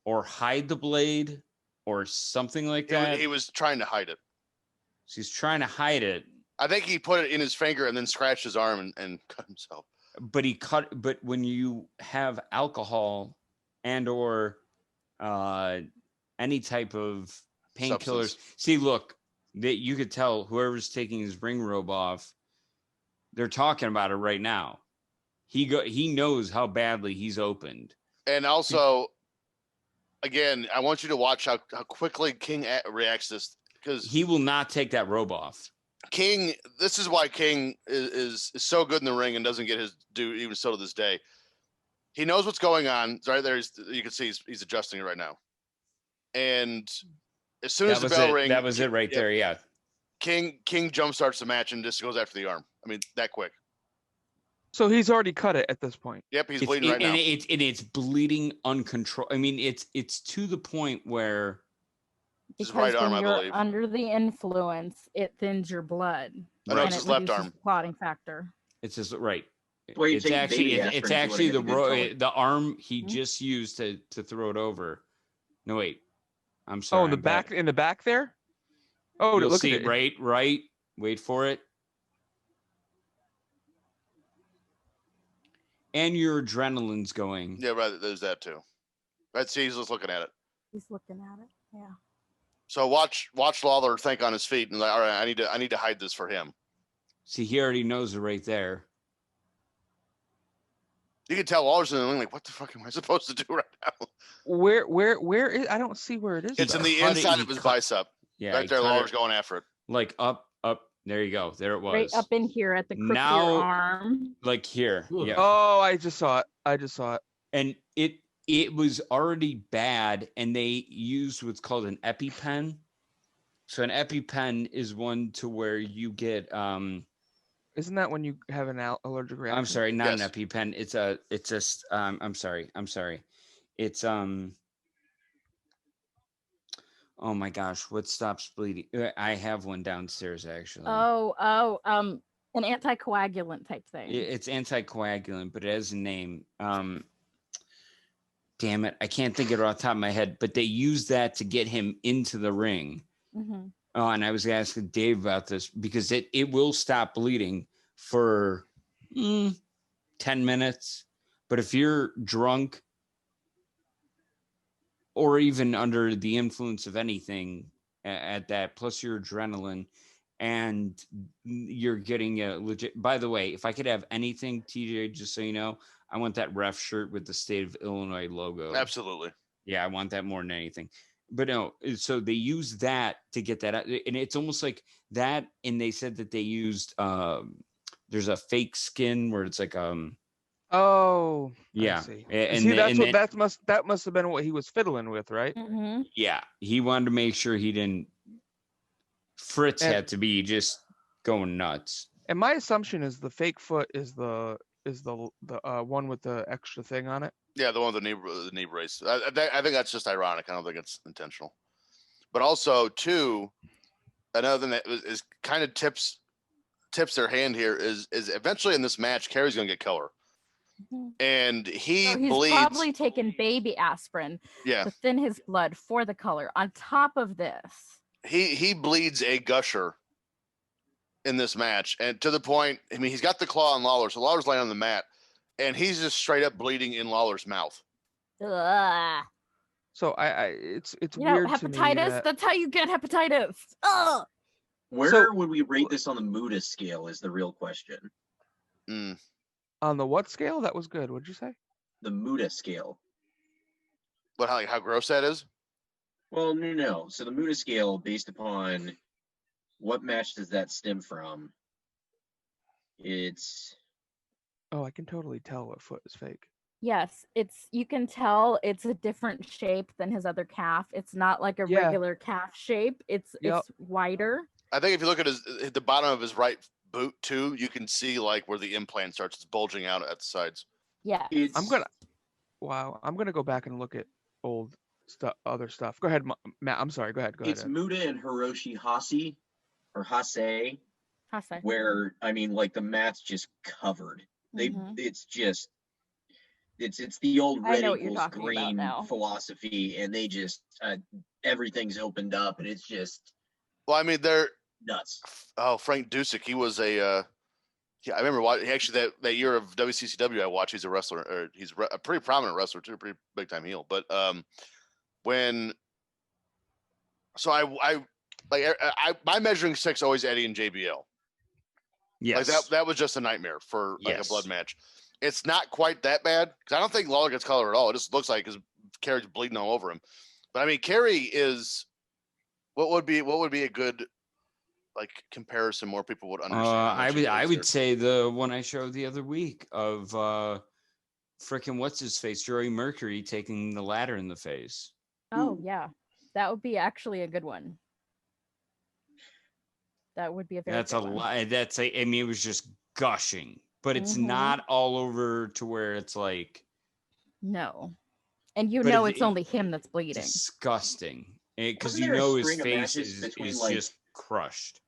or hide the blade or something like that. He was trying to hide it. So he's trying to hide it. I think he put it in his finger and then scratched his arm and cut himself. But when you have alcohol and or any type of painkillers, see, look, that you could tell whoever's taking his ring robe off, they're talking about it right now. He knows how badly he's opened. And also, again, I want you to watch how quickly King reacts to this, because he will not take that robe off. King, this is why King is so good in the ring and doesn't get his due even still to this day. He knows what's going on. Right there, you can see he's adjusting it right now. And as soon as the bell rings, that was it right there. Yeah. King jump starts the match and just goes after the arm. I mean, that quick. So he's already cut it at this point. Yep, he's bleeding right now. It's bleeding uncontrolled. I mean, it's to the point where because right arm, when I you're believe. under the influence, it thins your blood. I know, it's his left reduces arm. Clotting factor. It's just right. Well, It's actually the arm he Mhm. just used to throw it over. No, wait. I'm sorry. Oh, in the back there. Oh, you'll look see at it. right. Wait for it. And your adrenaline's going. Yeah, right. There's that too. Right, see, he's just looking at it. He's looking at it. Yeah. So watch Lawler think on his feet and like, all right, I need to hide this for him. See, he already knows it right there. You can tell Lawler's in the ring like, what the fuck am I supposed to do right now? Where is? I don't see where it is. It's in the cut it, inside he of his cut- bicep. Yeah, Right he there, cut Lawler's it, going after it. like up. There you go. There it was. Right up in here at the crook of Now- your arm. Like here. Ugh. Yeah. Oh, I just saw it. And it was already bad, and they used what's called an EpiPen. So an EpiPen is one to where you get Isn't that when you have an allergic reaction? I'm sorry, not Yes. an EpiPen. I'm sorry. It's oh my gosh, what stops bleeding? I have one downstairs actually. An anticoagulant type thing. It's anticoagulant, but it has a name. Damn it, I can't think of it off the top of my head, but they use that to get him into the ring. Mm-hmm. Oh, and I was asking Dave about this because it will stop bleeding for 10 minutes. But if you're drunk or even under the influence of anything at that, plus your adrenaline, and you're getting a legit, by the way, if I could have anything, TJ, just so you know, I want that ref shirt with the state of Illinois logo. Absolutely. Yeah, I want that more than anything. But no, so they use that to get that out. And it's almost like that. And they said that they used, there's a fake skin where it's like, Oh, yeah. I see. And See, then- that must have been what he was fiddling with, right? Mm-hmm. yeah, he wanted to make sure he didn't. Fritz And- had to be just going nuts. And my assumption is the fake foot is the one with the extra thing on it. Yeah, the one with the knee brace. I think that's just ironic. I don't think it's intentional. But also, too, another thing that is kind of tips their hand here is eventually in this match, Kerry's going to get killer. Mm-hmm. And he's He's probably taken baby aspirin Yeah, to thin his blood for the color. On top of this, he bleeds a gusher in this match, and to the point, I mean, he's got the claw on Lawler, so Lawler's laying on the mat, and he's just straight up bleeding in Lawler's mouth. ugh. So it's You know, weird to me hepatitis. that, That's how you get hepatitis. Ugh. Where would we rate this on the Muda scale is the real question. Mm. on the what scale? That was good. What'd you say? The Muda scale. But how gross that is? Well, no. So the Muda scale, based upon what match does that stem from? It's Oh, I can totally tell what foot is fake. Yes, you can tell it's a different shape than his other calf. It's not like a Yeah. regular calf shape. It's wider. I think if you look at the bottom of his right boot too, you can see like where the implant starts. It's bulging out at the sides. Yeah. I'm gonna go back and look at old other stuff. Go ahead, Matt. I'm sorry. Go ahead. It's Muda and Hiroshi Hase or Hase, Hase. where I mean, like the mat's just covered. It's the old red equals green philosophy, and they just everything's opened up, and it's just. Well, I mean, they're nuts. Oh, Frank Dusek, he was I remember watching. Actually, that year of WCCW, I watched. He's a wrestler, or he's a pretty prominent wrestler too, pretty big time heel. But my measuring stick's always Eddie and JBL. Yes, like that was just a nightmare for like a blood match. It's not quite that bad because I don't think Lawler gets color at all. It just looks like his Kerry's bleeding all over him. But I mean, Kerry is what would be a good like comparison more people would understand. I would say the one I showed the other week of frickin' what's his face, Joey Mercury taking the ladder in the face. Oh yeah, that would be actually a good one. That would be a very. That's a lot. I mean, it was just gushing, but it's not all over to where it's like. No, and it's only him that's bleeding. Disgusting, because his face is just crushed.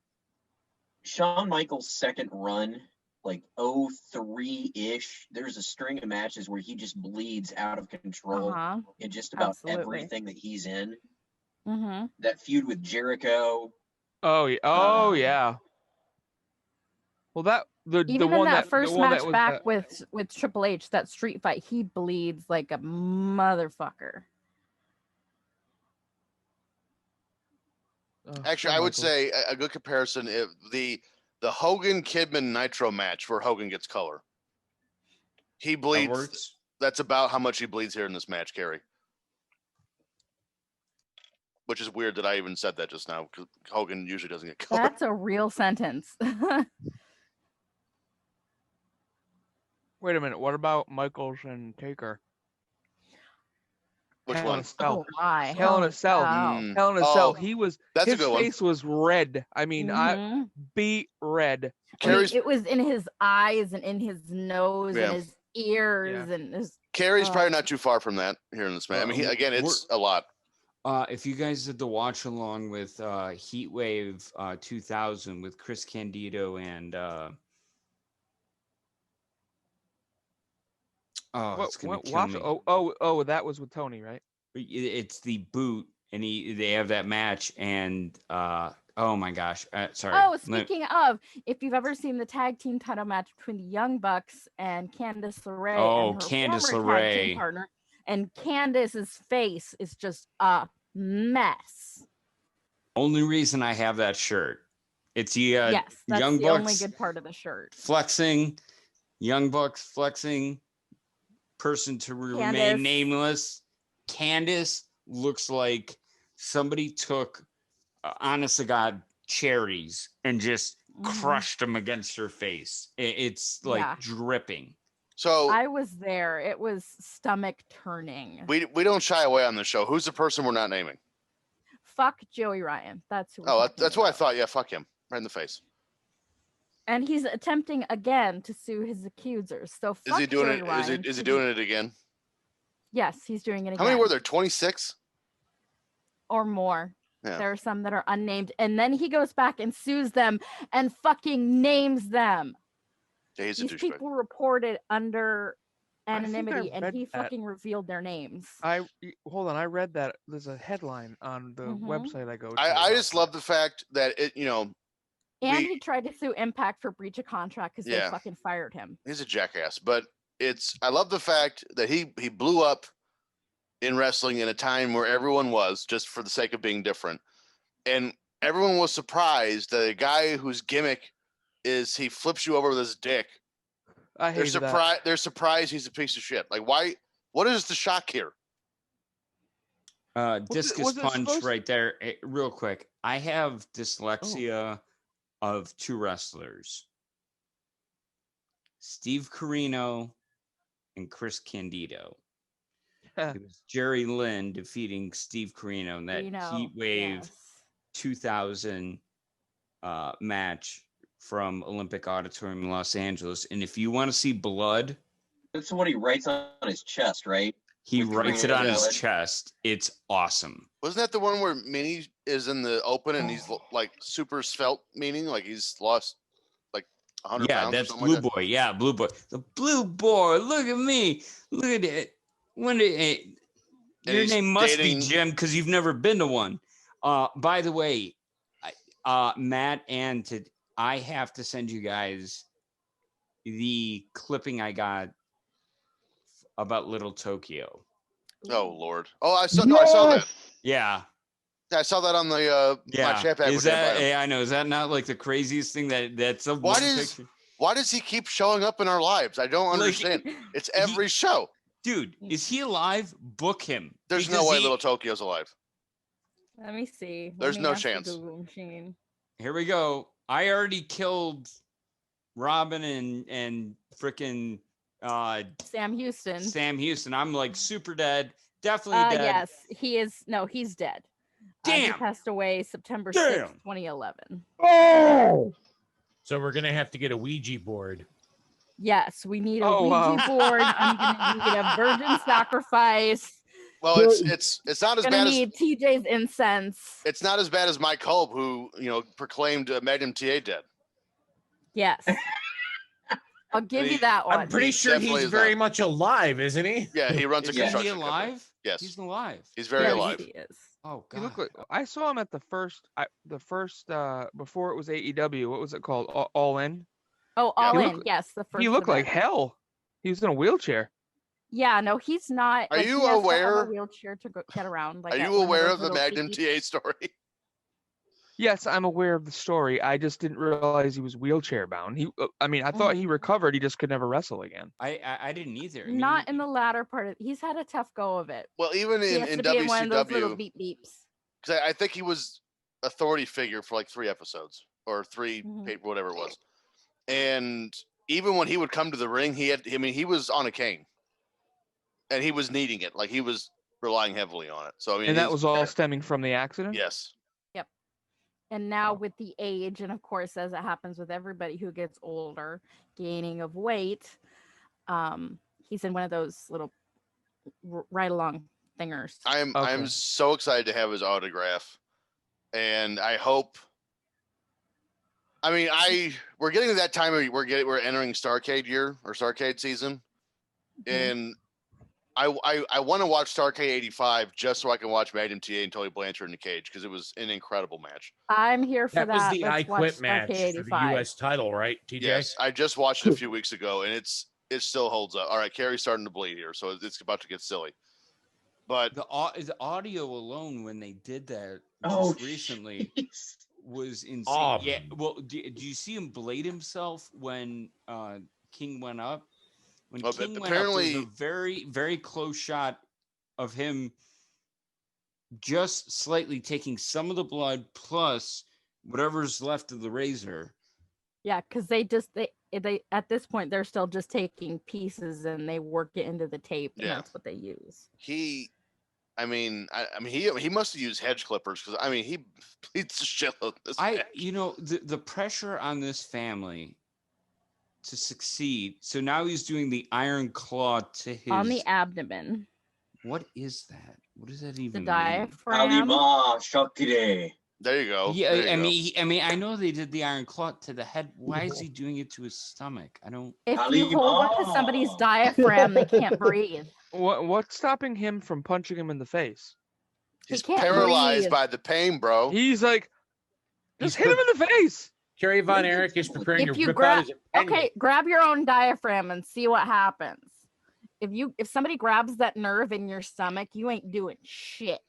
Shawn Michaels' second run, like 03-ish, there's a string of matches where he just bleeds out of control in just about everything that he's in. Mm-hmm. That feud with Jericho. Oh yeah. Well, that first match back with Triple H, that street fight, he bleeds like a motherfucker. Actually, I would say a good comparison if the Hogan Kidman Nitro match where Hogan gets color. He bleeds. That's about how much he bleeds here in this match, Kerry. Which is weird that I even said that just now because Hogan usually doesn't get color. That's a real sentence. Wait a minute. What about Michaels and Taker? Which one? Oh my! Hell in a Cell. Hell in a Cell. He was. His face was red. I mean, I beat red. It was in his eyes and in his nose and his ears and his. Kerry's probably not too far from that here in this match. I mean, it's a lot. If you guys did the watch along with Heatwave 2000 with Chris Candido and it's gonna kill me. That was with Tony, right? It's the boot, and they have that match, and oh my gosh, sorry. Oh, speaking of, if you've ever seen the tag team title match between the Young Bucks and Candice LeRae, and her Candice former tag team partner, and Candice's face is just a mess. Only reason I have that shirt, it's the yes, that's Young the Bucks only good part of the shirt. Flexing, Young Bucks flexing, person to remain nameless. Candice looks like somebody took, honest to God, cherries and just crushed them against her face. It's like dripping. So I was there. It was stomach turning. We don't shy away on the show. Who's the person we're not naming? Fuck Joey Ryan. That's who. That's what I thought. Yeah, fuck him right in the face. And he's attempting again to sue his accusers. So fuck is he doing Joey it? Ryan. Is he doing it again? Yes, he's doing it again. How many were there? 26 or more. Yeah. There are some that are unnamed, and then he goes back and sues them and fucking names them. Yeah, he's a These people reported under anonymity, and he fucking revealed their names. Hold on, I read that. There's a headline on the website I go to. I just love the fact that And he tried to sue Impact for breach of contract because they fucking fired him. He's a jackass, but I love the fact that he blew up in wrestling in a time where everyone was just for the sake of being different, and everyone was surprised that a guy whose gimmick is he flips you over with his dick. They're surprised. They're surprised he's a piece of shit. Like, why? What is the shock here? Discus punch right there. Real quick, I have dyslexia of two wrestlers, Steve Corino and Chris Candido. It was Jerry Lynn defeating Steve Carino in that Heat Wave 2000 match from Olympic Auditorium in Los Angeles. And if you want to see blood, that's what he writes on his chest, right? He writes it on his chest. It's awesome. Wasn't that the one where Minnie is in the open and he's like super svelte, meaning like he's lost like 100 pounds? Yeah, that's Blue Boy. Yeah, Blue Boy. The Blue Boy. Look at me. Look at it. Your name must be Jim because you've never been to one. By the way, Matt and I have to send you guys the clipping I got about Little Tokyo. Oh Lord! Oh, I saw that. Yeah, I saw that on the my chat pack. Is that? Yeah, I know. Is that not like the craziest thing that's a picture? Why does he keep showing up in our lives? I don't understand. It's every show. Dude, is he alive? Book him. There's no way Little Tokyo's alive. Let me see. There's no chance. Google machine. Here we go. I already killed Robin and frickin' Sam Houston. Sam Houston. I'm like super dead. Definitely dead. Yes, he is. No, he's dead. Damn. He passed away September 6th, 2011. Oh! So we're going to have to get a Ouija board. Yes, we need a Ouija board. I'm going to need a virgin sacrifice. Well, it's not as bad as TJ's incense. It's not as bad as Mike Kolb, who proclaimed Magnum TA dead. Yes. I'll give you that one. I'm pretty sure he's very much alive, isn't he? Yeah, he runs a construction company. Is he alive? Company. Yes, he's alive. He's very alive. He is. Oh God! He looked like, I saw him at the first before it was AEW. What was it called? All In. Oh, All In. Yes, the first. He looked like hell. He was in a wheelchair. Yeah, no, he's not. Are you aware? A wheelchair to get around. Are you aware of the Magnum TA story? Yes, I'm aware of the story. I just didn't realize he was wheelchair bound. I thought he recovered. He just could never wrestle again. I didn't either. Not in the latter part. He's had a tough go of it. Well, even in WCW, one of those little beep beeps. Because I think he was authority figure for like 3 episodes or 3 paper, whatever it was. And even when he would come to the ring, he was on a cane, and he was needing it. Like he was relying heavily on it. So and that was all stemming from the accident. Yes. And now with the age, and of course, as it happens with everybody who gets older, gaining of weight, he's in one of those little ride-along thingers. I'm so excited to have his autograph, and I hope. I mean, we're getting to that time where we're entering Starrcade year or Starrcade season, and I want to watch Starrcade 85 just so I can watch Magnum TA and Tully Blanchard in the cage because it was an incredible match. I'm here for that. That was the I Quit match for the U.S. title, right, TJ? Yes, I just watched it a few weeks ago, and it still holds up. All right, Carrie's starting to bleed here, so it's about to get silly. But the audio alone when they did that recently was insane. Oh. Yeah. Well, do you see him blade himself when King went up? When King went up, there's a very, very close shot of him just slightly taking some of the blood plus whatever's left of the razor. Yeah, because they at this point they're still just taking pieces and they work it into the tape, and that's what they use. He must have used hedge clippers because he bleeds the shit out of this match. The pressure on this family to succeed. So now he's doing the iron claw to his on the abdomen. What is that? What does that even the mean? diaphragm? There you go. Yeah, I know they did the iron claw to the head. Why is he doing it to his stomach? I don't. If you hold on to somebody's diaphragm, they can't breathe. What's stopping him from punching him in the face? He's paralyzed by the pain, bro. He's like, just hit him in the face. Kerry Von Erich is preparing to rip out his opinion. Okay, grab your own diaphragm and see what happens. If somebody grabs that nerve in your stomach, you ain't doing shit.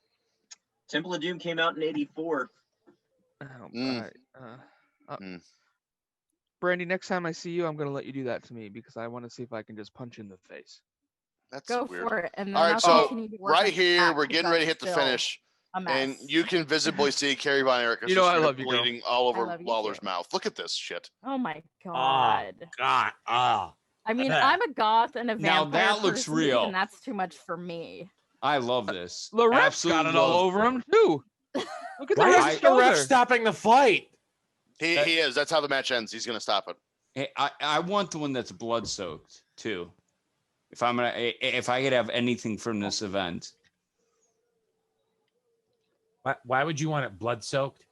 Temple of Doom came out in '84. Brandy, next time I see you, I'm gonna let you do that to me because I want to see if I can just punch you in the face. That's Go weird. for it. And then all right, I'll so right here, we're getting ready to hit the finish. And you can visibly see Kerry Von Erich I love you, bleeding all over Lawler's mouth. Look at this shit. Oh my god. Oh god. I mean, I'm a goth and a Now vampire. that looks person, real. Even that's too much for me. I love this. The ref's Absolutely got it all love- over him too. Look at the Why ref's is the ref shoulder. stopping the fight? He is. That's how the match ends. He's going to stop it. Hey, I want the one that's blood soaked too. If I could have anything from this event, Why would you want it blood soaked?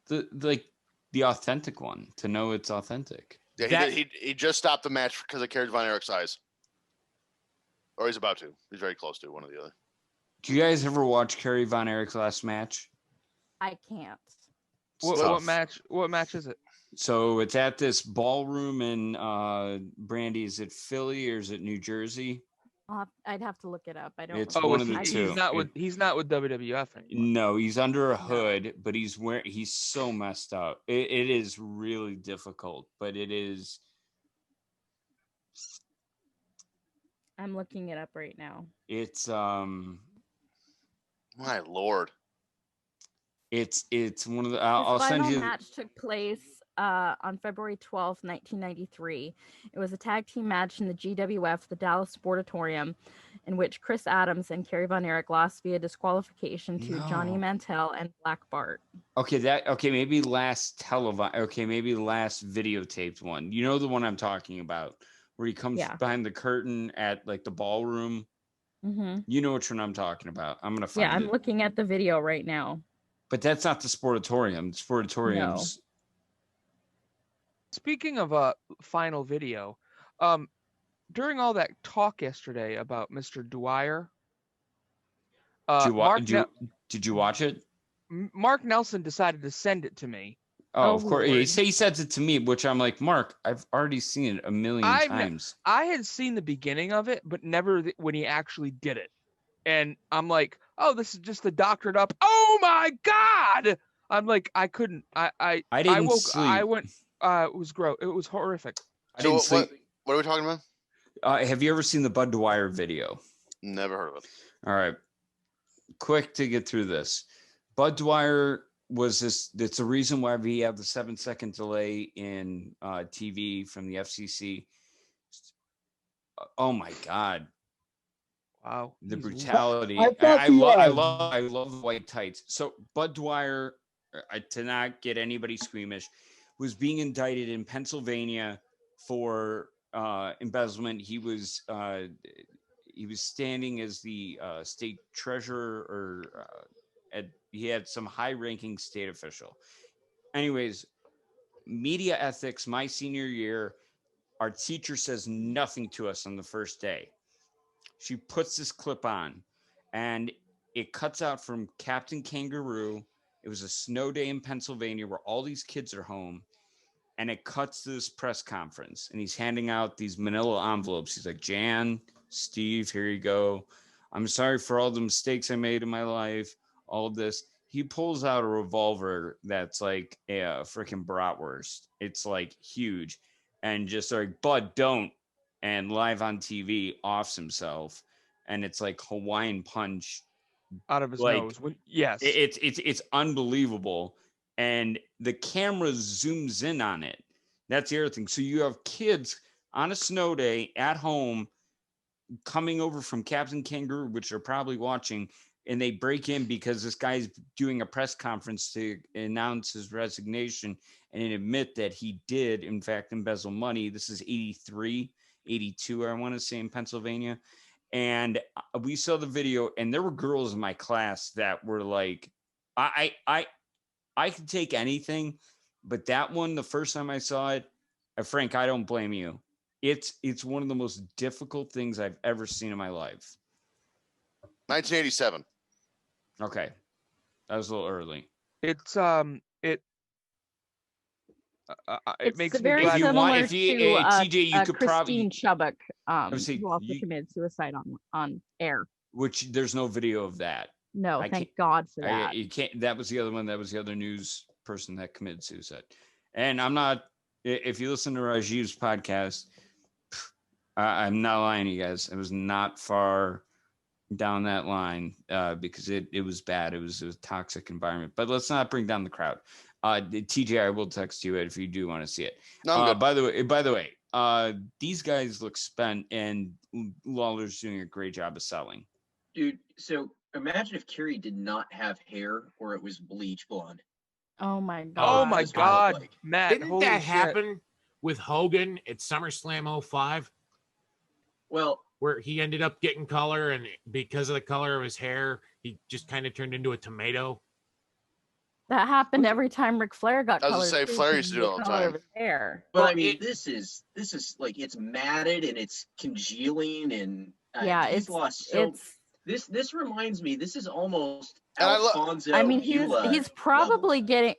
the authentic one, to know it's authentic. Yeah, he just stopped the match because of Kerry Von Erich's eyes. Or he's about to. He's very close to one or the other. Do you guys ever watch Kerry Von Erich's last match? I can't. What match? What match is it? So it's at this ballroom in Brandy. Is it Philly or is it New Jersey? I'd have to look it up. I don't. It's remember. one of the two. He's not with WWF anymore. No, he's under a hood, but he's so messed up. It is really difficult, but it is. I'm looking it up right now. It's My Lord. It's one of the. His I'll send final you. match took place on February 12th, 1993. It was a tag team match in the GWF, the Dallas Sportatorium, in which Chris Adams and Kerry Von Erich lost via disqualification to Johnny Mantell and Black Bart. Maybe last televised. Okay, maybe the last videotaped one. You know the one I'm talking about, where he comes behind the curtain at like the ballroom. Mm-hmm. You know which one I'm talking about. I'm gonna find it. Yeah, I'm looking at the video right now. But that's not the Sportatorium. The Sportatorium's. Speaking of final video, during all that talk yesterday about Mr. Dwyer, did you watch it? Mark Nelson decided to send it to me. Oh, of course. He sends it to me, which I'm like, Mark, I've already seen it a million times. I had seen the beginning of it, but never when he actually did it. And I'm like, oh, this is just the doctored up. Oh my God! I'm like, I couldn't. I didn't sleep. I went. It was gross. It was horrific. I didn't sleep. What are we talking about? Have you ever seen the Bud Dwyer video? Never heard of it. All right. Quick to get through this. Bud Dwyer was this. That's the reason why we have the 7-second delay in TV from the FCC. Oh my God. Wow. The brutality. I love the white tights. So Bud Dwyer, to not get anybody squeamish, was being indicted in Pennsylvania for embezzlement. He was standing as the state treasurer, or he had some high-ranking state official. Anyways, media ethics. My senior year, our teacher says nothing to us on the first day. She puts this clip on, and it cuts out from Captain Kangaroo. It was a snow day in Pennsylvania where all these kids are home, and it cuts to this press conference, and he's handing out these manila envelopes. He's like, Jan, Steve, here you go. I'm sorry for all the mistakes I made in my life, all of this. He pulls out a revolver that's like a freaking bratwurst. It's like huge, and just like, Bud, don't. And live on TV offs himself, and it's like Hawaiian punch out of his nose. Yes, it's unbelievable, and the camera zooms in on it. That's the other thing. So you have kids on a snow day at home coming over from Captain Kangaroo, which are probably watching, and they break in because this guy's doing a press conference to announce his resignation and admit that he did in fact embezzle money. This is 83. 82, I want to say, in Pennsylvania. And we saw the video, and there were girls in my class that were like, I could take anything, but that one, the first time I saw it, Frank, I don't blame you. It's one of the most difficult things I've ever seen in my life. 1987. Okay. That was a little early. It makes me very glad. similar TJ, you could Christine probably Chubbuck, who also committed suicide on air. Which there's no video of that. No, thank God for that. You can't. That was the other one. That was the other news person that committed suicide. And I'm not. If you listen to Rajiv's podcast, I'm not lying to you guys. It was not far down that line because it was bad. It was a toxic environment. But let's not bring down the crowd. TJ, I will text you it if you do want to see it. No, by the way, these guys look spent, and Lawler's doing a great job of selling. Dude, so imagine if Kerry did not have hair or it was bleach blonde. Oh my Oh god. my That's what it looked God, like. Matt! Didn't holy that shit. happen with Hogan at SummerSlam 05, Well, where he ended up getting color, and because of the color of his hair, he just kind of turned into a tomato? That happened every time Ric Flair got I was colored. gonna say, too, Flair 'cause used to of do it the all the color time. of his hair. but Well, I mean, this is like it's matted and it's congealing and Yeah, he's lost so. it's This reminds me. This is almost And Alfonso. I mean Beulah he's probably levels. getting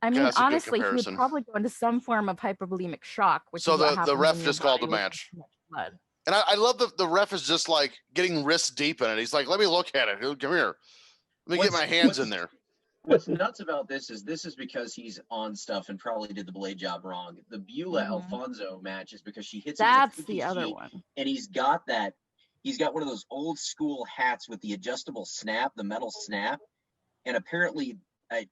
I mean, that's a good honestly, he would comparison. probably go into some form of hypervolemic shock, which So is what the happens ref when your just called body the loses match. too much blood. And I love the ref is just like getting wrist deep in it. He's like, let me look at it. Come here. Let me get my hands in there. What's nuts about this is because he's on stuff and probably did the blade job wrong. The Beulah Mhm. Alfonso match is because she hits That's him with a the other sheet, one. and he's got one of those old school hats with the adjustable snap, the metal snap, and apparently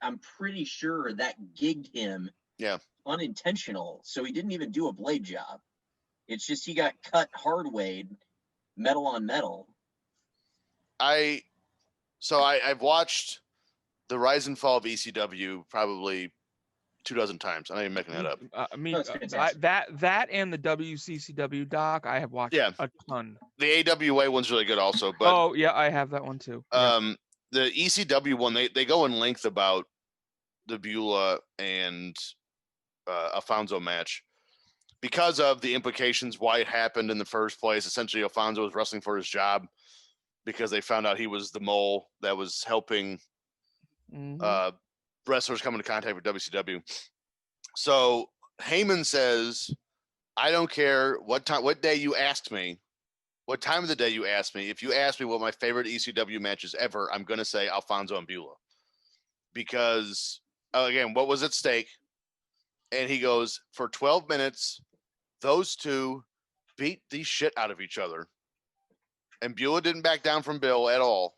I'm pretty sure that gigged him. Yeah. Unintentional, so he didn't even do a blade job. It's just he got cut hard weighed, metal on metal. I've watched the rise and fall of ECW probably 24 times. I'm not even making that up. I mean, That's fantastic. that and the WCCW doc I have watched Yeah. a ton. The AWA one's really good also, but Oh yeah, I have that one too. Yeah. the ECW one, they go in length about the Beulah and Alfonso match because of the implications why it happened in the first place. Essentially, Alfonso was wrestling for his job because they found out he was the mole that was helping wrestlers come into contact with WCW. So Heyman says, I don't care what day you asked me, what time of the day you asked me. If you ask me what my favorite ECW match is ever, I'm going to say Alfonso and Beulah. Because, again, what was at stake? And he goes, for 12 minutes, those two beat the shit out of each other. And Beulah didn't back down from Bill at all.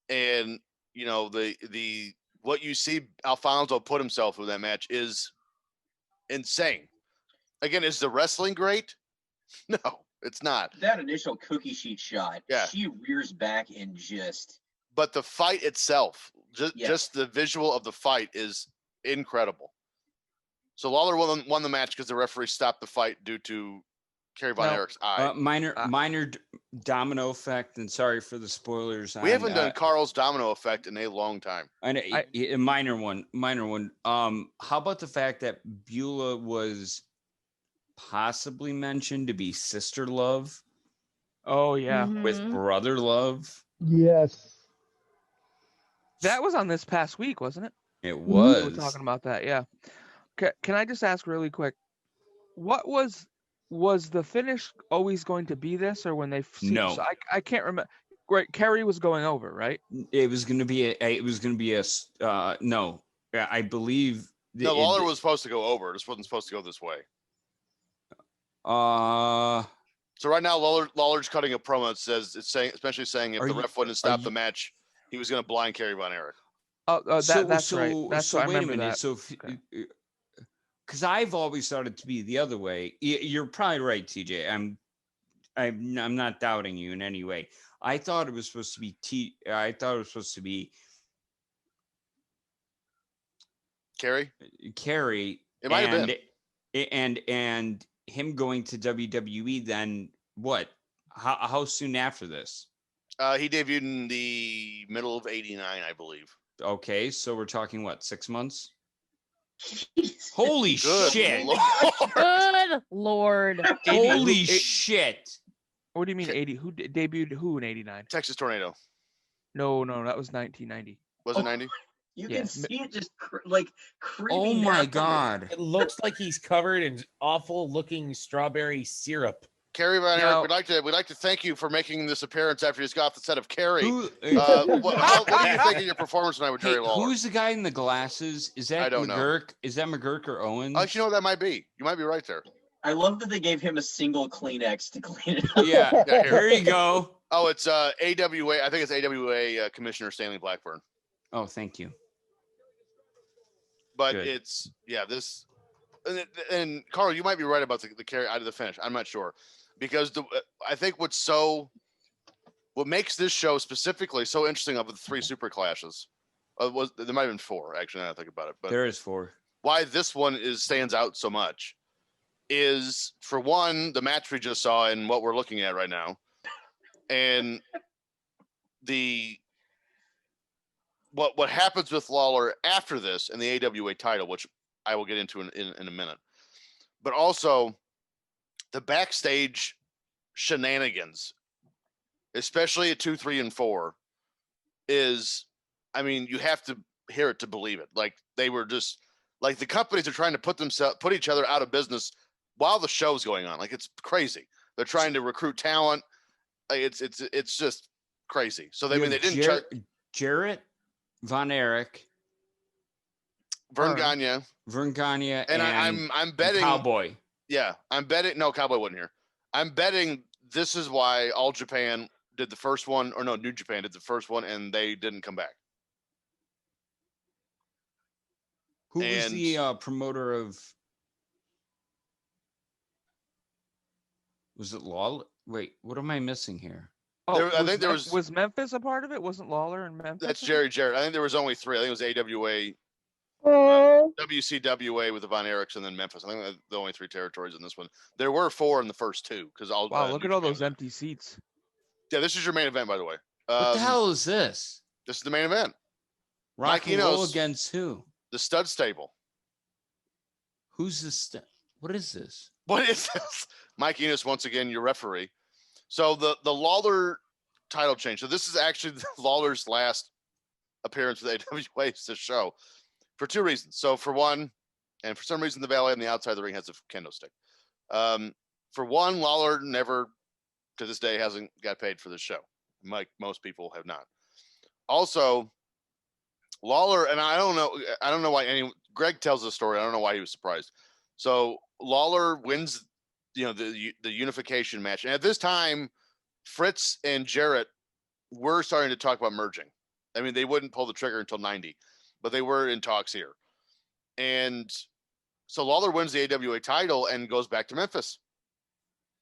And, you know, the what you see Alfonso put himself through that match is insane. Again, is the wrestling great? No, it's not. That initial cookie sheet shot, Yeah. She rears back and just. But the fight itself, Yes. just the visual of the fight is incredible. So Lawler won the match because the referee stopped the fight due to Kerry Von Erich's eye. Minor domino effect, and sorry for the spoilers. We haven't done Carl's domino effect in a long time. A minor one. How about the fact that Beulah was possibly mentioned to be sister love? Oh yeah, with brother love. Yes, that was on this past week, wasn't it? It was. We were talking about that. Yeah. Can I just ask really quick? What was the finish always going to be this, or when they? No. So I can't remember. Right, Kerry was going over, right? It was going to be no. I believe. No, Lawler was supposed to go over. This wasn't supposed to go this way. So right now, Lawler's cutting a promo that says especially saying if the ref wouldn't stop the match, he was going to blind Kerry Von Erich. That's right. That's so I wait a remember minute. that. So, because I've always thought it to be the other way. You're probably right, TJ. I'm not doubting you in any way. I thought it was supposed to be Kerry. It might have been. And him going to WWE. Then what? How soon after this? He debuted in the middle of '89, I believe. Okay, so we're talking what, 6 months? Jesus. Holy Good shit! Lord. Good Lord. Holy shit! What do you mean 80? Who debuted who in 89? Texas Tornado. No, that was 1990. Was it 90? You Yeah. can see it just creeping. Oh my down. god! It looks like he's covered in awful looking strawberry syrup. Kerry Von Now- Erich, we'd like to thank you for making this appearance after you just got off the set of Kerry. Who, What do you think of your performance tonight with Jerry Lawler? who's the guy in the glasses? Is that I don't know. McGurk? Is that McGurk or Owens? Actually, you know what that might be. You might be right there. I love that they gave him a single Kleenex to clean it up. Yeah, Yeah, here you go. Oh, it's AWA. I think it's AWA Commissioner Stanley Blackburn. Oh, thank you. But Good. it's this. and Carl, you might be right about the carry out of the finish. I'm not sure, because I think what makes this show specifically so interesting of the 3 super clashes was there might have been 4 actually. Now I think about it, but there is 4. Why this one stands out so much is, for one, the match we just saw and what we're looking at right now, and what happens with Lawler after this and the AWA title, which I will get into in a minute, but also the backstage shenanigans, especially at 2, 3, and 4, is, I mean, you have to hear it to believe it. Like, they were just like, the companies are trying to put each other out of business while the show's going on. Like, it's crazy. They're trying to recruit talent. Like, it's just crazy. So they didn't Jarrett, Von Erich, Vern Gagne, and I'm betting Cowboy. Yeah, I'm betting. No, Cowboy wasn't here. I'm betting this is why All Japan did the first one, or no, New Japan did the first one, and they didn't come back. Who was the promoter of? Was it Lawler? Wait, what am I missing here? Oh, I think there was Memphis a part of it? Wasn't Lawler in Memphis? That's Jerry Jarrett. I think there was only 3. I think it was AWA, WCWA with the Von Erichs, and then Memphis. I think they're the only 3 territories in this one. There were 4 in the first 2 because all. Wow, look at all those empty seats. Yeah, this is your main event, by the way. What the hell is this? This is the main event. Rock and Roll against who? The Stud Stable. Who's the stud? What is this? What is this? Mike Enos, once again, your referee. So the Lawler title change. So this is actually Lawler's last appearance with AWA to show, for 2 reasons. So for one, and for some reason the valet on the outside of the ring has a kendo stick. For one, Lawler never, to this day, hasn't got paid for the show. Like most people have not. Also, Lawler, and I don't know why Greg tells the story. I don't know why he was surprised. So Lawler wins, the unification match. And at this time, Fritz and Jarrett were starting to talk about merging. I mean, they wouldn't pull the trigger until 90, but they were in talks here. And so Lawler wins the AWA title and goes back to Memphis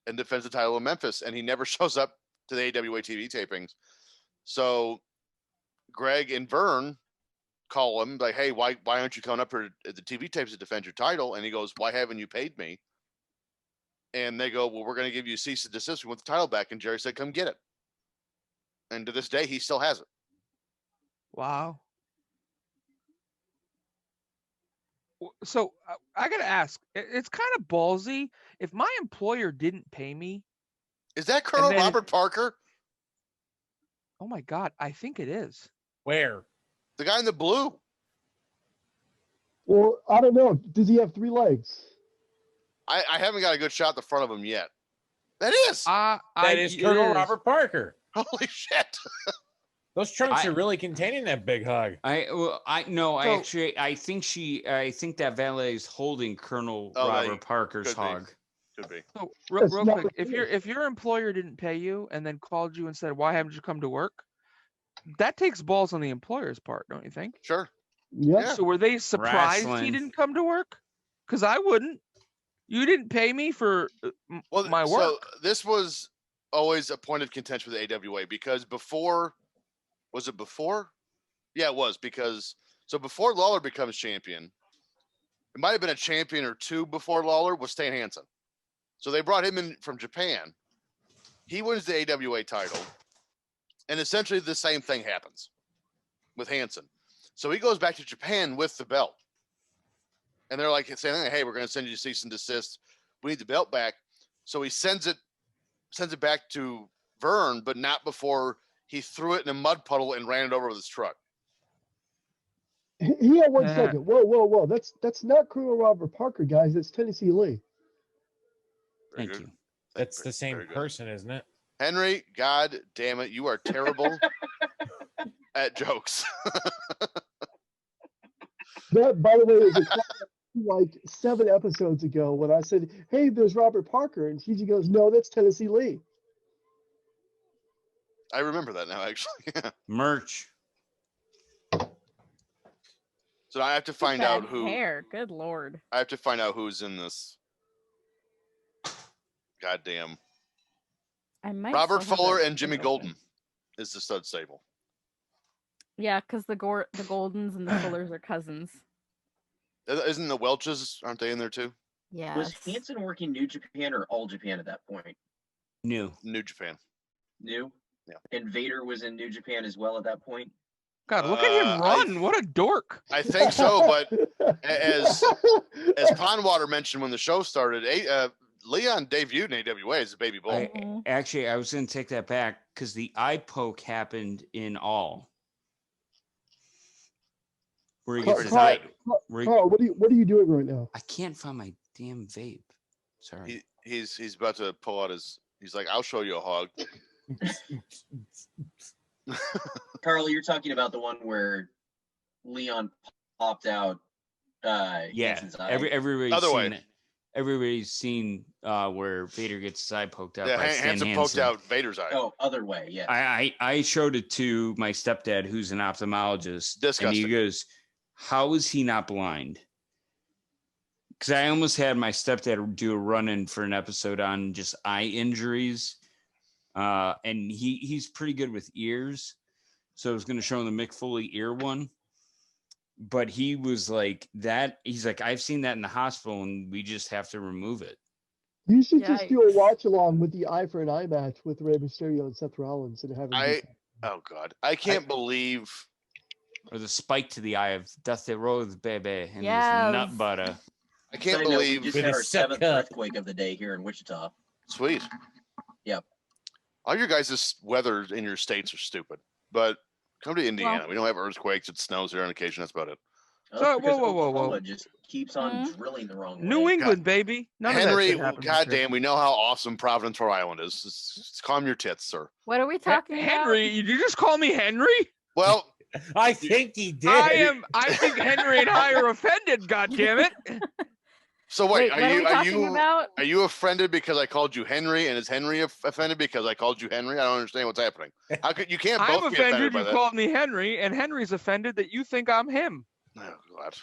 and defends the title in Memphis. And he never shows up to the AWA TV tapings. So Greg and Vern call him like, hey, why aren't you coming up here at the TV tapes to defend your title? And he goes, why haven't you paid me? And they go, well, we're going to give you a cease and desist. We want the title back. And Jerry said, come get it. And to this day, he still has it. Wow. So I got to ask, it's kind of ballsy. If my employer didn't pay me. Is that Colonel Robert Parker? Oh my God. I think it is. Where? The guy in the blue. Well, I don't know. Does he have 3 legs? I haven't got a good shot at the front of him yet. That is. That is Colonel Robert Parker. Holy shit. Those trunks are really containing that big hug. I think that valet is holding Colonel Robert Parker's hug. Could be. So real quick, if your employer didn't pay you and then called you and said, why haven't you come to work? That takes balls on the employer's part, don't you think? Sure. Yeah. So were they surprised he didn't come to work? Because I wouldn't. You didn't pay me for my work. So this was always a point of contention with the AWA because was it before? Yeah, it was, because before Lawler becomes champion, it might have been a champion or 2 before Lawler, was Stan Hansen. So they brought him in from Japan. He wins the AWA title. And essentially the same thing happens with Hansen. So he goes back to Japan with the belt. And they're like saying, hey, we're going to send you cease and desist. We need the belt back. So he sends it back to Vern, but not before he threw it in a mud puddle and ran it over with his truck. He had 1 second. Whoa. That's not Colonel Robert Parker, guys. That's Tennessee Lee. Thank you. That's the same person, isn't it? Henry, God damn it, you are terrible at jokes. That, by the way, is like 7 episodes ago when I said, hey, there's Robert Parker. And she goes, no, that's Tennessee Lee. I remember that now, actually. Merch. So I have to Look at find that out who. hair. Good lord. I have to find out who's in this. Goddamn. I might Robert still have Fuller that and Jimmy open. Golden is the stud stable. Yeah, because the Goldens and the Fullers are cousins. Isn't the Welches? Aren't they in there too? Yes. Was Hanson working New Japan or All Japan at that point? New Japan. New? Yeah. And Vader was in New Japan as well at that point? God, look at him run. What a dork. I think so, but as Pondwater mentioned when the show started, Leon debuted in AWA as a baby bull. I was going to take that back because the eye poke happened in All. Where he gets Carl, what are you doing right now? I can't find my damn vape. Sorry. He's about to pull out his. He's like, I'll show you a hog. Carl, you're talking about the one where Leon popped out. Yeah, Hanson's eye. everybody's Other seen way. it. Everybody's seen where Vader gets his eye poked out. Yeah, by Stan Hanson poked out Vader's eye. Oh, other way, yeah. I showed it to my stepdad, who's an ophthalmologist, Disgusting. and he goes, "How is he not blind?" Because I almost had my stepdad do a run-in for an episode on just eye injuries, and he's pretty good with ears, so I was going to show him the Mick Foley ear one. But he was like that. He's like, I've seen that in the hospital, and we just have to remove it. You should just do a watch along with the Eye for an Eye match with Rey Mysterio and Seth Rollins and have him. Oh God, I can't believe. Or the spike to the eye of Dusty Rhodes, baby, and his nut butter. I can't Side note, believe we just had our 7th earthquake of the day here in Wichita. Sweet. Yep. All your guys' weather in your states are stupid, but come to Indiana. Well- We don't have earthquakes. It snows here on occasion. That's about it. That's because whoa. Oklahoma just keeps on drilling the wrong way. New England, baby. None of that Henry, shit happens here. goddamn, we know how awesome Providence, Rhode Island is. Just calm your tits, sir. What are we talking about? Henry, you just call me Henry? Well, I think he did. I think Henry and I are offended, goddammit. so Wait, wait, what are we talking about? are you offended because I called you Henry, and is Henry offended because I called you Henry? I don't understand what's happening. How could you can't I'm both be offended offended by you that? called me Henry, and Henry's offended that you think I'm him. Oh God.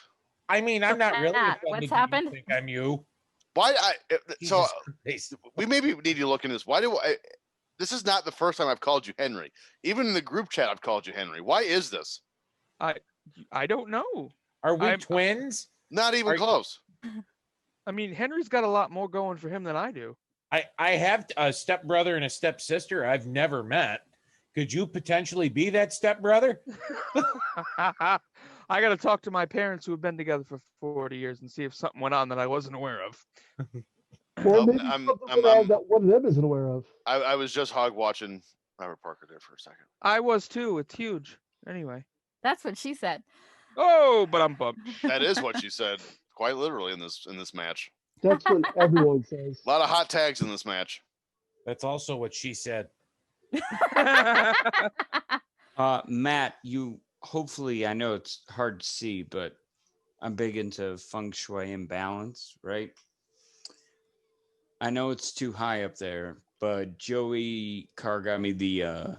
I mean, I'm not really Matt, offended. what's that you happened? think I'm you. Why? So Jesus Christ. we maybe need to look into this. Why do I? This is not the first time I've called you Henry. Even in the group chat, I've called you Henry. Why is this? I don't know. Are we I'm- twins? Not even Are you- close. I mean, Henry's got a lot more going for him than I do. I have a stepbrother and a stepsister I've never met. Could you potentially be that stepbrother? I got to talk to my parents who have been together for 40 years and see if something went on that I wasn't aware of. Well, Nope, maybe something went on that one of them isn't aware of. I was just hog watching Robert Parker there for a second. I was too. It's huge. Anyway. That's what she said. Oh, but I'm bummed. That is what you said, quite literally in this match. That's what everyone says. A lot of hot tags in this match. That's also what she said. Matt, you hopefully, I know it's hard to see, but I'm big into feng shui and balance, right? I know it's too high up there, but Joey Carr got me the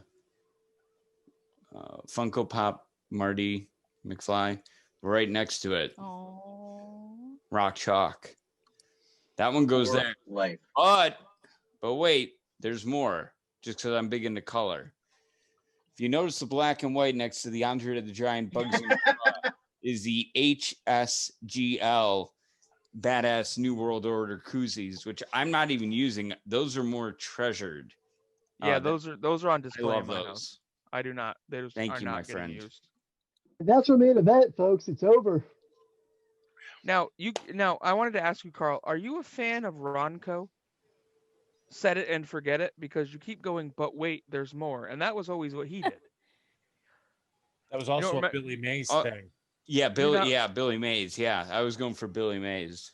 Funko Pop Marty McFly right next to it. Oh. Rock chalk. That one goes there. Life. But wait, there's more. Just because I'm big into color. If you notice the black and white next to the Andre the Giant Bugsy is the HSGL Badass New World Order koozies, which I'm not even using. Those are more treasured. Yeah, those are on I display love in my those. house. I do not. They just Thank are you, not my getting friend. used. And that's our main event, folks. It's over. Now I wanted to ask you, Carl, are you a fan of Ronco? Set it and forget it, because you keep going, but wait, there's more. And that was always what he did. That was also know, a Billy Mays uh, thing. Yeah, know- Billy Mays. Yeah, I was going for Billy Mays.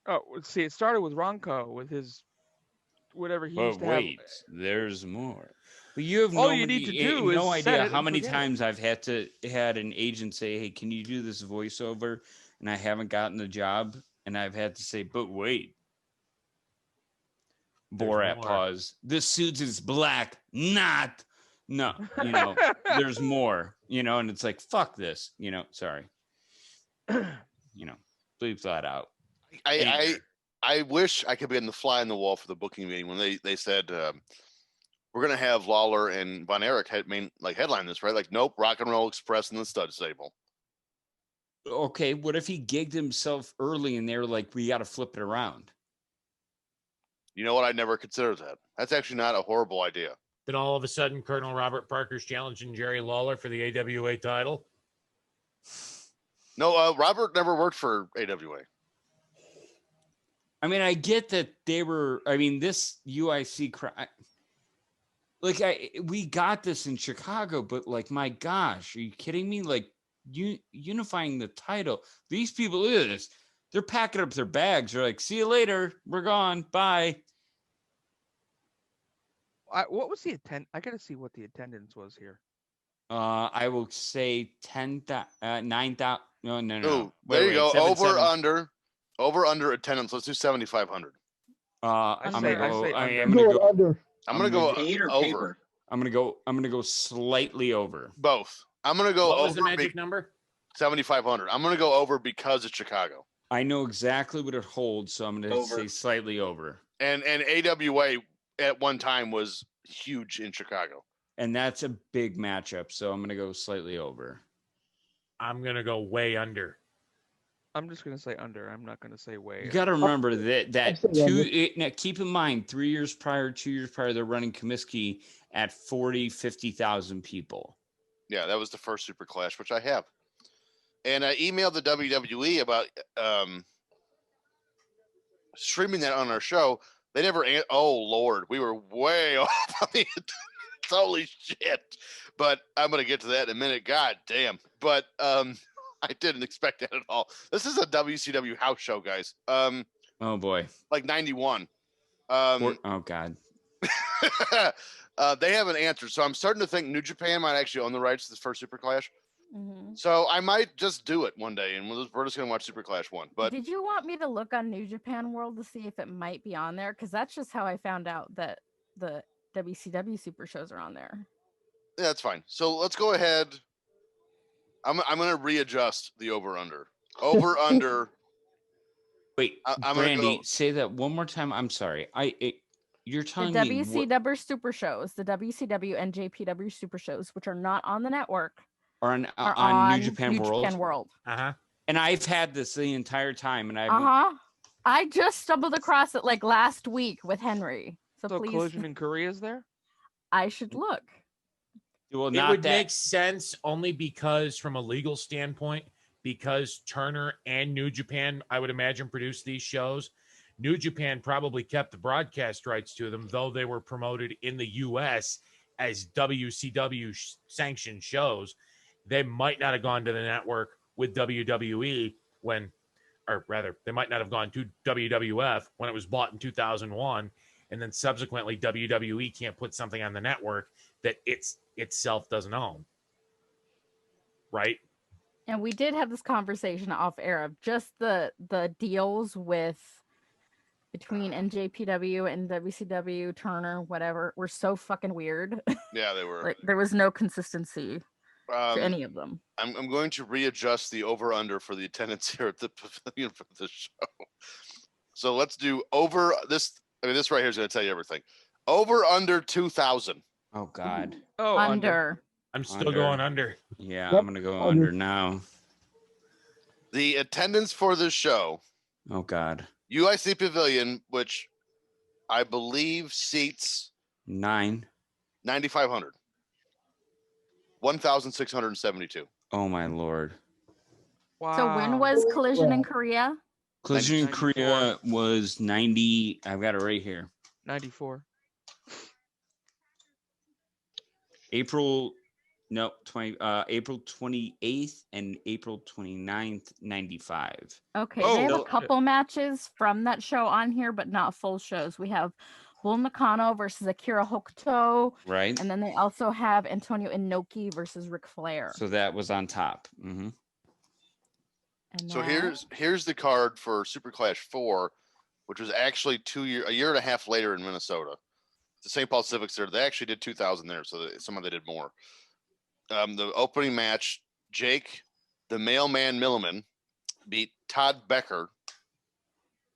Oh, see, it started with Ronco with his whatever he used But to wait, there's more. But you have All no, you need to you have do no is set idea it how and many forget it. times I've had an agent say, "Hey, can you do this voiceover?" And I haven't gotten the job, and I've had to say, "But wait." There's Borat more. pause. This suit is black, not. No, there's more, and it's like, fuck this, sorry. bleep that out. I wish I could be in the fly on the wall for the booking meeting when they said we're gonna have Lawler and Von Erich headline this, right? Like, nope, Rock and Roll Express and the Stud Stable. Okay, what if he gigged himself early and they were like, we got to flip it around? You know what? I never considered that. That's actually not a horrible idea. Then all of a sudden, Colonel Robert Parker's challenging Jerry Lawler for the AWA title. No, Robert never worked for AWA. I mean, I get that they were. I mean, this UIC we got this in Chicago, but like, my gosh, are you kidding me? Like, unifying the title. These people, look at this. They're packing up their bags. They're like, see you later. We're gone. Bye. What was the I gotta see what the attendance was here. I will say 9,000. No. Ooh, there you go. Over under attendance. Let's do 7,500. I'm gonna go Paid or over. paper? I'm gonna go slightly over. Both. I'm gonna go What over. was the magic number? 7,500. I'm gonna go over because it's Chicago. I know exactly what it holds, so I'm gonna say slightly over. And AWA at one time was huge in Chicago. And that's a big matchup, so I'm gonna go slightly over. I'm gonna go way under. I'm just gonna say under. I'm not gonna say way. You got to remember that keep in mind, 2 years prior, they're running Comiskey at 50,000 people. Yeah, that was the first Super Clash, which I have. And I emailed the WWE about streaming that on our show. They never. Oh Lord, we were way off on the. Holy shit! But I'm gonna get to that in a minute. God damn! But I didn't expect that at all. This is a WCW house show, guys. Oh boy, like 91. Oh God. They haven't answered, so I'm starting to think New Japan might actually own the rights to this first Super Clash. Mm-hmm. So I might just do it one day, and we're just gonna watch Super Clash 1. But did you want me to look on New Japan World to see if it might be on there? Because that's just how I found out that the WCW Super shows are on there. Yeah, that's fine. So let's go ahead. I'm gonna readjust the over under. Wait, I'm Brandy, say that one more time. I'm sorry. You're telling me the WCW Super shows, the WCW and JPW Super shows, which are not on the network, are on New Japan World. Uh-huh. And I've had this the entire time, and I just stumbled across it like last week with Henry. So please, Collision in Korea is there? I should look. Well, it would make sense only because, from a legal standpoint, because Turner and New Japan, I would imagine, produced these shows. New Japan probably kept the broadcast rights to them, though they were promoted in the U.S. as WCW sanctioned shows. They might not have gone to the network with WWE they might not have gone to WWF when it was bought in 2001. And then subsequently, WWE can't put something on the network that itself doesn't own. Right? And we did have this conversation off air of just the deals between NJPW and WCW, Turner, whatever, were so fucking weird. Yeah, they were. Like, there was no consistency to any of them. I'm going to readjust the over under for the attendance here at the pavilion for the show. So let's do over this. I mean, this right here is going to tell you everything. Over under 2,000. Oh God. Oh, under. I'm still going under. Yeah, I'm going to go under now. The attendance for this show. Oh God. UIC Pavilion, which I believe seats 9,500. 1,672. Oh my Lord. Wow. So when was Collision in Korea? Collision in Korea was 90. I've got it right here. 94. April 28th and April 29th, 95. Okay, they have a couple matches from that show on here, but not full shows. We have Bull Nakano versus Akira Hokuto. Right. And then they also have Antonio Inoki versus Ric Flair. So that was on top. Mm-hmm. So here's the card for Super Clash 4, which was actually a year and a half later in Minnesota. The St. Paul Civics there, they actually did 2,000 there, so somehow they did more. The opening match, Jake, the Mailman Milliman, beat Todd Becker.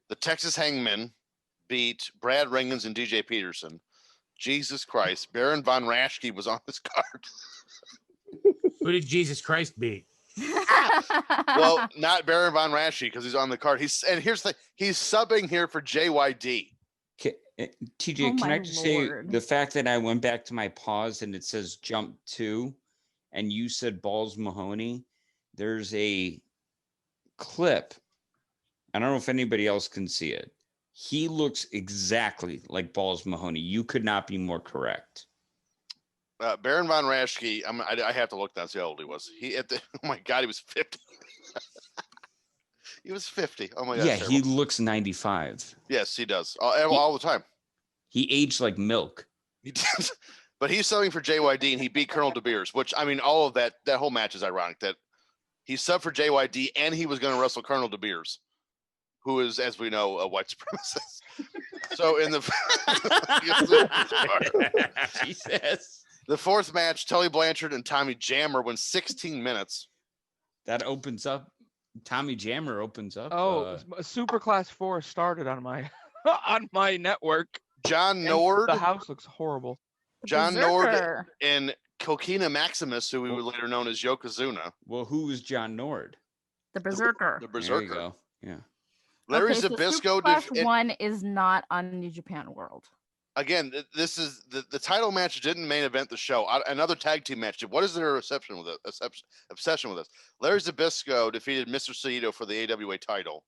The Texas Hangman beat Brad Ringens and DJ Peterson. Jesus Christ. Baron Von Raschke was on this card. Who did Jesus Christ beat? Well, not Baron Von Raschke because he's on the card. He's subbing here for JYD. TJ, Oh can my I just say Lord. the fact that I went back to my pause and it says jump 2 and you said Balls Mahoney, there's a clip. I don't know if anybody else can see it. He looks exactly like Balls Mahoney. You could not be more correct. Baron Von Raschke, I have to look down and see how old he was. Oh my God, he was 50. He was 50. Oh my God. Yeah, he looks 95. Yes, he does. All the time. He aged like milk. He did. But he's subbing for JYD and he beat Colonel De Beers, which, I mean, all of that whole match is ironic that he subbed for JYD and he was going to wrestle Colonel De Beers, who is, as we know, a white supremacist. So in the Jesus. The fourth match, Tully Blanchard and Tommy Jammer win 16 minutes. That opens up. Tommy Jammer opens up. Oh, Super Class 4 started on my on my network. John Nord. The house looks horrible. John Nord Berserker. and Kokina Maximus, who we would later known as Yokozuna. Well, who is John Nord? The Berserker. The There you Berserker. go. Yeah. Larry Okay, so Zbyszko. Superflash 1 is not on New Japan World. Again, this is the title match didn't main event the show. Another tag team match did. What is their obsession with this? Larry Zbyszko defeated Mr. Saito for the AWA title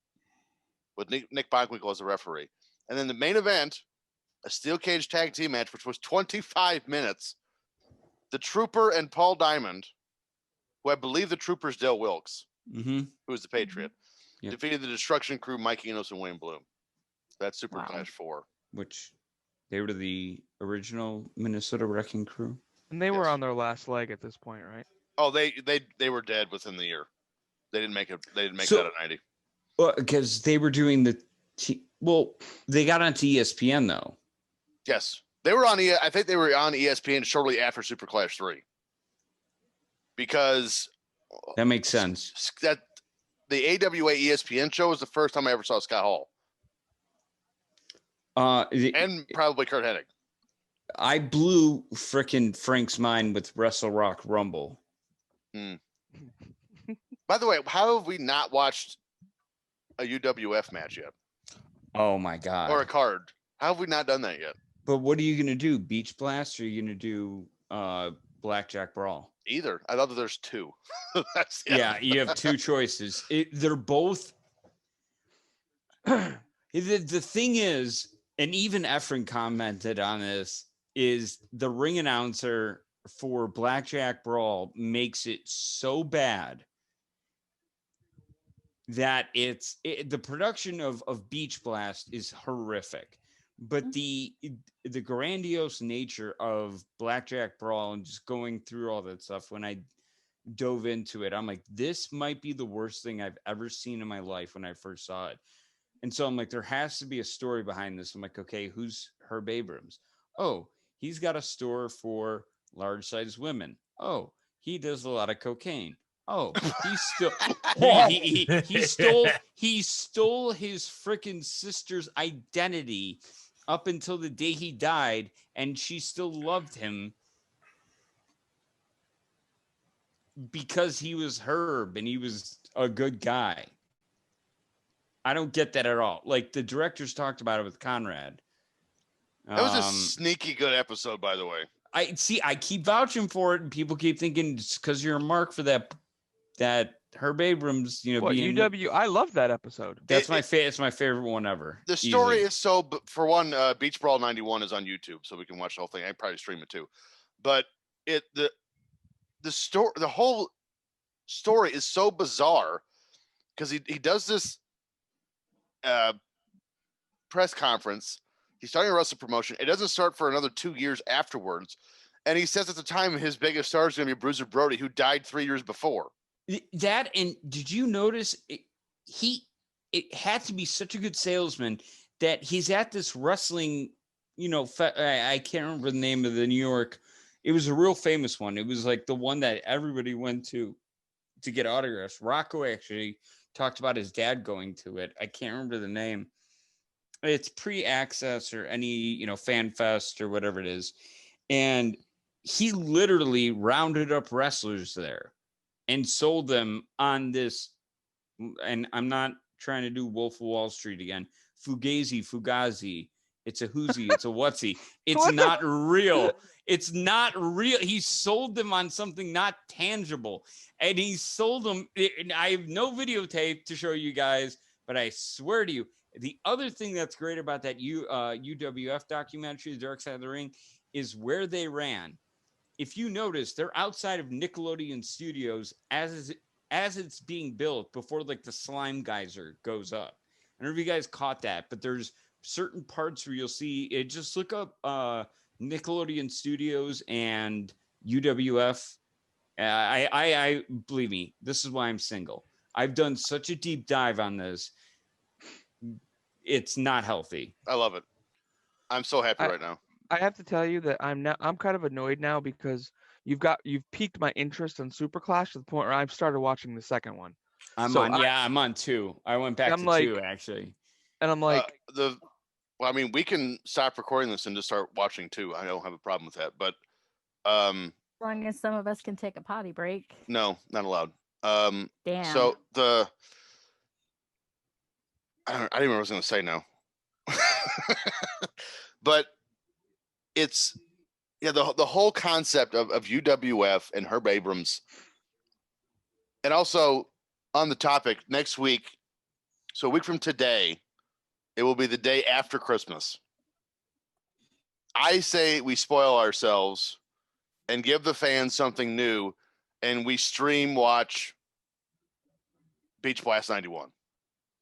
with Nick Bockwinkel as the referee. And then the main event, a steel cage tag team match, which was 25 minutes. The Trooper and Paul Diamond, who I believe the Trooper is Dale Wilkes, who is the Patriot, Yep. defeated the Destruction Crew, Mike Enos and William Bloom. That's Super Wow. Clash 4. Which they were the original Minnesota Wrecking Crew. And they were Yes. on their last leg at this point, right? Oh, they were dead within the year. They didn't make it. They didn't make So- that at 90. Well, because they were doing they got onto ESPN though. Yes, they were on. I think they were on ESPN shortly after Super Clash 3. Because That makes sense. that the AWA ESPN show was the first time I ever saw Scott Hall and probably Kurt Hennig. I blew frickin' Frank's mind with Wrestle Rock Rumble. By the way, how have we not watched a UWF match yet Oh my god! or a card? How have we not done that yet? But what are you gonna do? Beach Blast, or are you gonna do Blackjack Brawl? Either. I love that there's two. That's, Yeah, you have two choices. They're both. The thing is, and even Efren commented on this, is the ring announcer for Blackjack Brawl makes it so bad that the production of Beach Blast is horrific. But the grandiose nature of Blackjack Brawl and just going through all that stuff, when I dove into it, I'm like, this might be the worst thing I've ever seen in my life when I first saw it. And so I'm like, there has to be a story behind this. I'm like, okay, who's Herb Abrams? Oh, he's got a store for large sized women. Oh, he does a lot of cocaine. Oh, he stole his freaking sister's identity up until the day he died, and she still loved him because he was Herb and he was a good guy. I don't get that at all. Like, the directors talked about it with Conrad. That was a sneaky good episode, by the way. I keep vouching for it, and people keep thinking it's because you're a mark for that Herb Abrams, What, UW? I love that episode. That's it's my favorite one ever. The story easily. is so, for one, Beach Brawl 91 is on YouTube, so we can watch the whole thing. I probably stream it too. But the whole story is so bizarre because he does this press conference. He's starting a wrestling promotion. It doesn't start for another 2 years afterwards. And he says at the time his biggest star is going to be Bruiser Brody, who died 3 years before. That, and did you notice it had to be such a good salesman that he's at this wrestling, I can't remember the name of the New York. It was a real famous one. It was like the one that everybody went to get autographs. Rocco actually talked about his dad going to it. I can't remember the name. It's pre-access or any, fan fest or whatever it is. And he literally rounded up wrestlers there and sold them on this. And I'm not trying to do Wolf of Wall Street again. Fugazi. It's a whoozy. It's a whatsy. It's not real. It's not real. He sold them on something not tangible. And he sold them. I have no videotape to show you guys, but I swear to you, the other thing that's great about that UWF documentary, The Dark Side of the Ring, is where they ran. If you notice, they're outside of Nickelodeon Studios as it's being built before like the slime geyser goes up. I don't know if you guys caught that, but there's certain parts where you'll see it. Just look up Nickelodeon Studios and UWF. I believe me, this is why I'm single. I've done such a deep dive on this. It's not healthy. I love it. I'm so happy right now. I have to tell you that I'm kind of annoyed now because you've piqued my interest in Super Clash to the point where I've started watching the second one. I'm on 2. I went back to 2 actually. And I'm like, we can stop recording this and just start watching 2. I don't have a problem with that, but as long as some of us can take a potty break. No, not allowed. Damn. So I didn't remember what I was going to say now, but it's the whole concept of UWF and Herb Abrams, and also on the topic next week. So a week from today, it will be the day after Christmas. I say we spoil ourselves and give the fans something new, and we stream watch Beach Blast 91.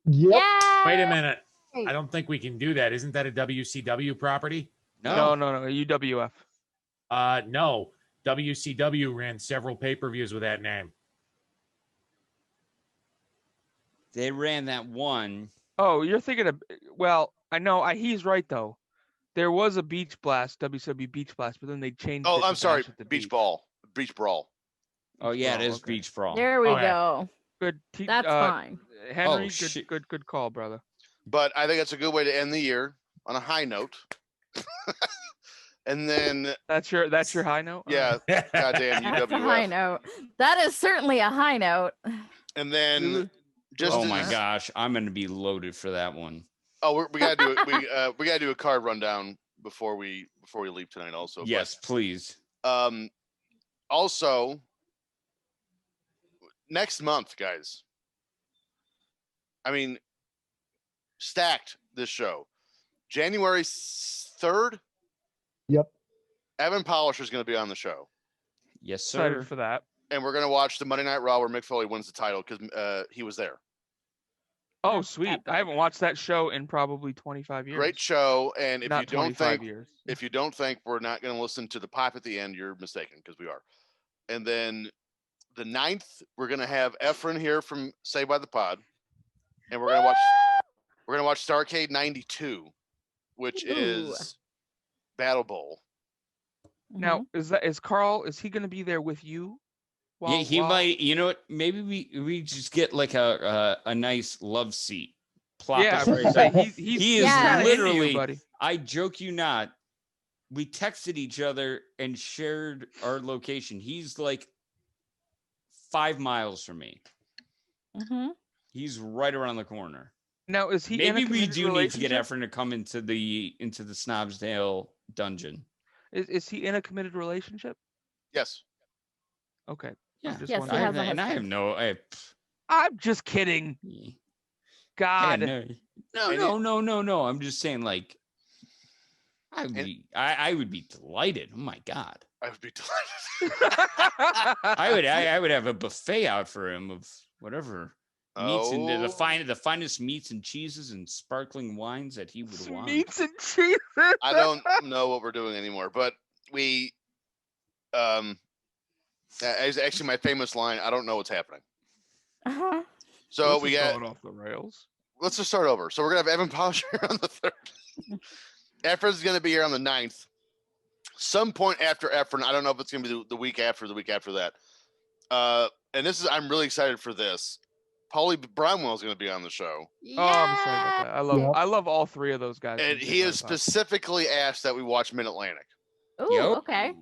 Yep. Yay! Wait a minute. I don't think we can do that. Isn't that a WCW property? no, UWF. No. WCW ran several pay-per-views with that name. They ran that one. Oh, you're thinking of, well, I know, he's right though. There was a Beach Blast, WCW Beach Blast, but then they changed. Oh, it I'm to sorry, Bash at the Beach Brawl. Oh yeah, it is okay. Beach Brawl. There we Okay. go. Good. That's fine. Henry, Oh, good call, brother. But I think that's a good way to end the year on a high note. And then That's your high note. yeah, goddamn That's a high UWF. note. That is certainly a high note. And then just Oh my gosh, I'm going to be loaded for that one. Oh, we gotta do it. We gotta do a card rundown before we leave tonight. Also, Yes, please. Also, next month, guys. I mean, stacked this show. January 3rd. Yep. Evan Polisher is going to be on the show. Yes, sir. Excited for that. And we're going to watch the Monday Night Raw where Mick Foley wins the title because he was there. Oh, sweet! I haven't watched that show in probably 25 years. Great show, and if Not you don't 25 think years. if you don't think we're not going to listen to the pop at the end, you're mistaken because we are. And then the 9th, we're going to have Efren here from Saved by the Pod, and we're going to watch Starrcade 92, which is Battle Bowl. Now, is Carl? Is he going to be there with you? Yeah, he might. You know what? Maybe we just get like a nice love seat. Plop Yeah, us I right was gonna there. say, he's He is Yeah. kinda into you, literally. buddy. I joke you not. We texted each other and shared our location. He's like 5 miles from me. Mm-hmm. He's right around the corner. Now, is he? in a Maybe we committed do need to get relationship? Efren to come into the Snobsdale dungeon. Is he in a committed relationship? Yes. Okay. Yeah, I'm just Yes, he wondering. has a and I have husband. no. I'm just kidding. I God. have no. I'm just saying, like, I would be delighted. Oh my god, I would be delighted. I would have a buffet out for him of whatever meats and Oh. the finest meats and cheeses and sparkling wines that he would want. Meats and cheese. I don't know what we're doing anymore, but we is actually my famous line. I don't know what's happening. Uh-huh. So This we is got. going off the rails. Let's just start over. So we're gonna have Evan Polisher on the 3rd. Efren's gonna be here on the 9th. Some point after Efren, I don't know if it's gonna be the week after that. And I'm really excited for this. Paulie Brownwell is going to be on the show, Oh, I'm sorry about that. Yeah. I love all three of those guys. and from he Big has Brother Pop. specifically asked that we watch Mid Atlantic. Ooh, okay.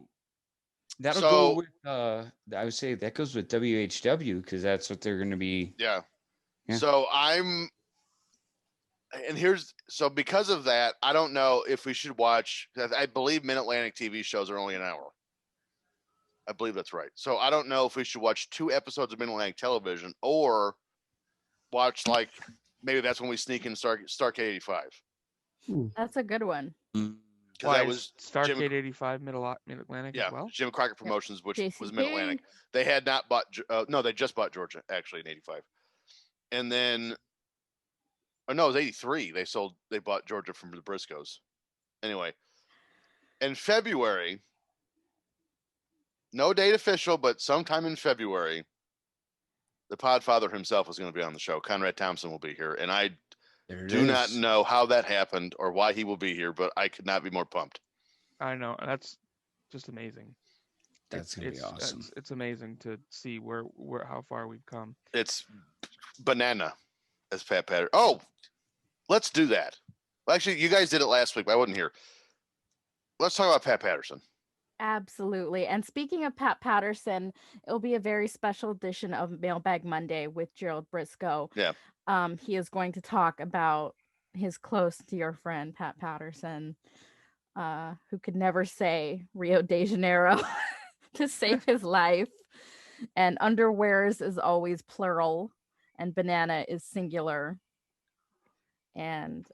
That'll So- go with I would say that goes with WHW because that's what they're going to be. Yeah. Yeah. So because of that, I don't know if we should watch. I believe Mid Atlantic TV shows are only an hour. I believe that's right. So I don't know if we should watch 2 episodes of Mid Atlantic television or watch like maybe that's when we sneak in Starcade 85. That's a good one. Mm. Because Why that is was Starcade 85 Mid Atlantic yeah, as well? Jim Crockett Promotions, which was JCP. Mid Atlantic. They had not bought. No, they just bought Georgia actually in '85, and then, oh no, it was '83. They bought Georgia from the Briscoes. Anyway, in February, no date official, but sometime in February, the Podfather himself is going to be on the show. Conrad Thompson will be here, and I do not know how that happened or why he will be here, but I could not be more pumped. I know, and that's just amazing. That's going to be awesome. It's amazing to see where how far we've come. It's banana, as Pat Patterson. Oh, let's do that. Well, actually, you guys did it last week, but I wasn't here. Let's talk about Pat Patterson. Absolutely. And speaking of Pat Patterson, it'll be a very special edition of Mailbag Monday with Gerald Briscoe. Yeah. He is going to talk about his close dear friend, Pat Patterson, who could never say Rio de Janeiro to save his life. And underwears is always plural, and banana is singular. And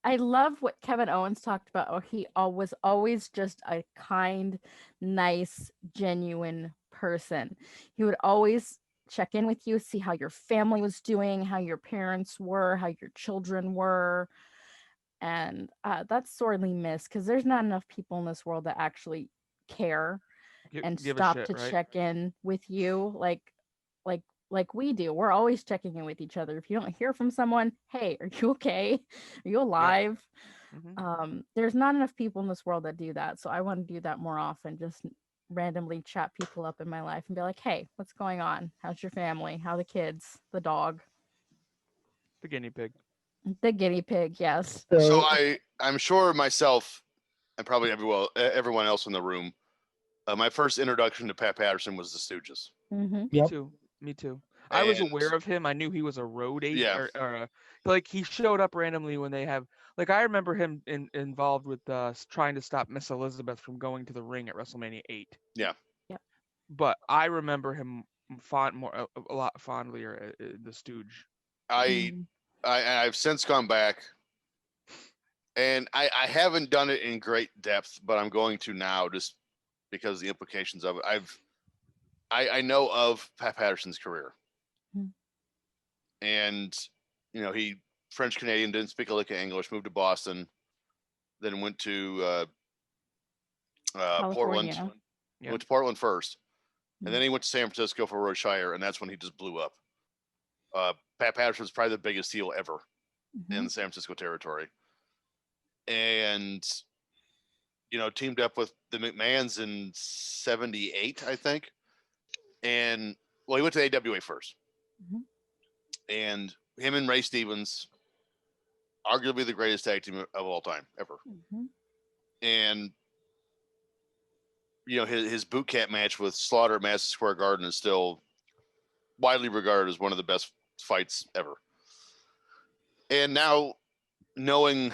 I love what Kevin Owens talked about. Oh, he was always just a kind, nice, genuine person. He would always check in with you, see how your family was doing, how your parents were, how your children were. And that's sorely missed because there's not enough people in this world that actually care and Give a stop shit, to right? check in with you like we do. We're always checking in with each other. If you don't hear from someone, hey, are you okay? Are you alive? Mhm. There's not enough people in this world that do that. So I want to do that more often. Just randomly chat people up in my life and be like, hey, what's going on? How's your family? How are the kids? The dog? The guinea pig. The guinea pig, yes. So I'm sure myself and probably everyone else in the room, my first introduction to Pat Patterson was the Stooges. Mm-hmm. Me too. I was And- aware of him. I knew he was a road agent. Yeah. Or like he showed up randomly when they have. Like I remember him involved with trying to stop Miss Elizabeth from going to the ring at WrestleMania 8. Yeah. Yep. But I remember him a lot fondlier the Stooge. I've since gone back, and I haven't done it in great depth, but I'm going to now just because of the implications of it. I know of Pat Patterson's career, and he French Canadian, didn't speak a lick of English, moved to Boston, then went to Portland. Yeah. Went to Portland first, and then he went to San Francisco for Roy Shire, and that's when he just blew up. Pat Patterson's probably the biggest heel ever in the San Francisco territory, and teamed up with the McMahons in '78, I think. And well, he went to AWA first, and him and Ray Stevens, arguably the greatest tag team of all time ever. And his boot camp match with Slaughter at Madison Square Garden is still widely regarded as one of the best fights ever. And now, knowing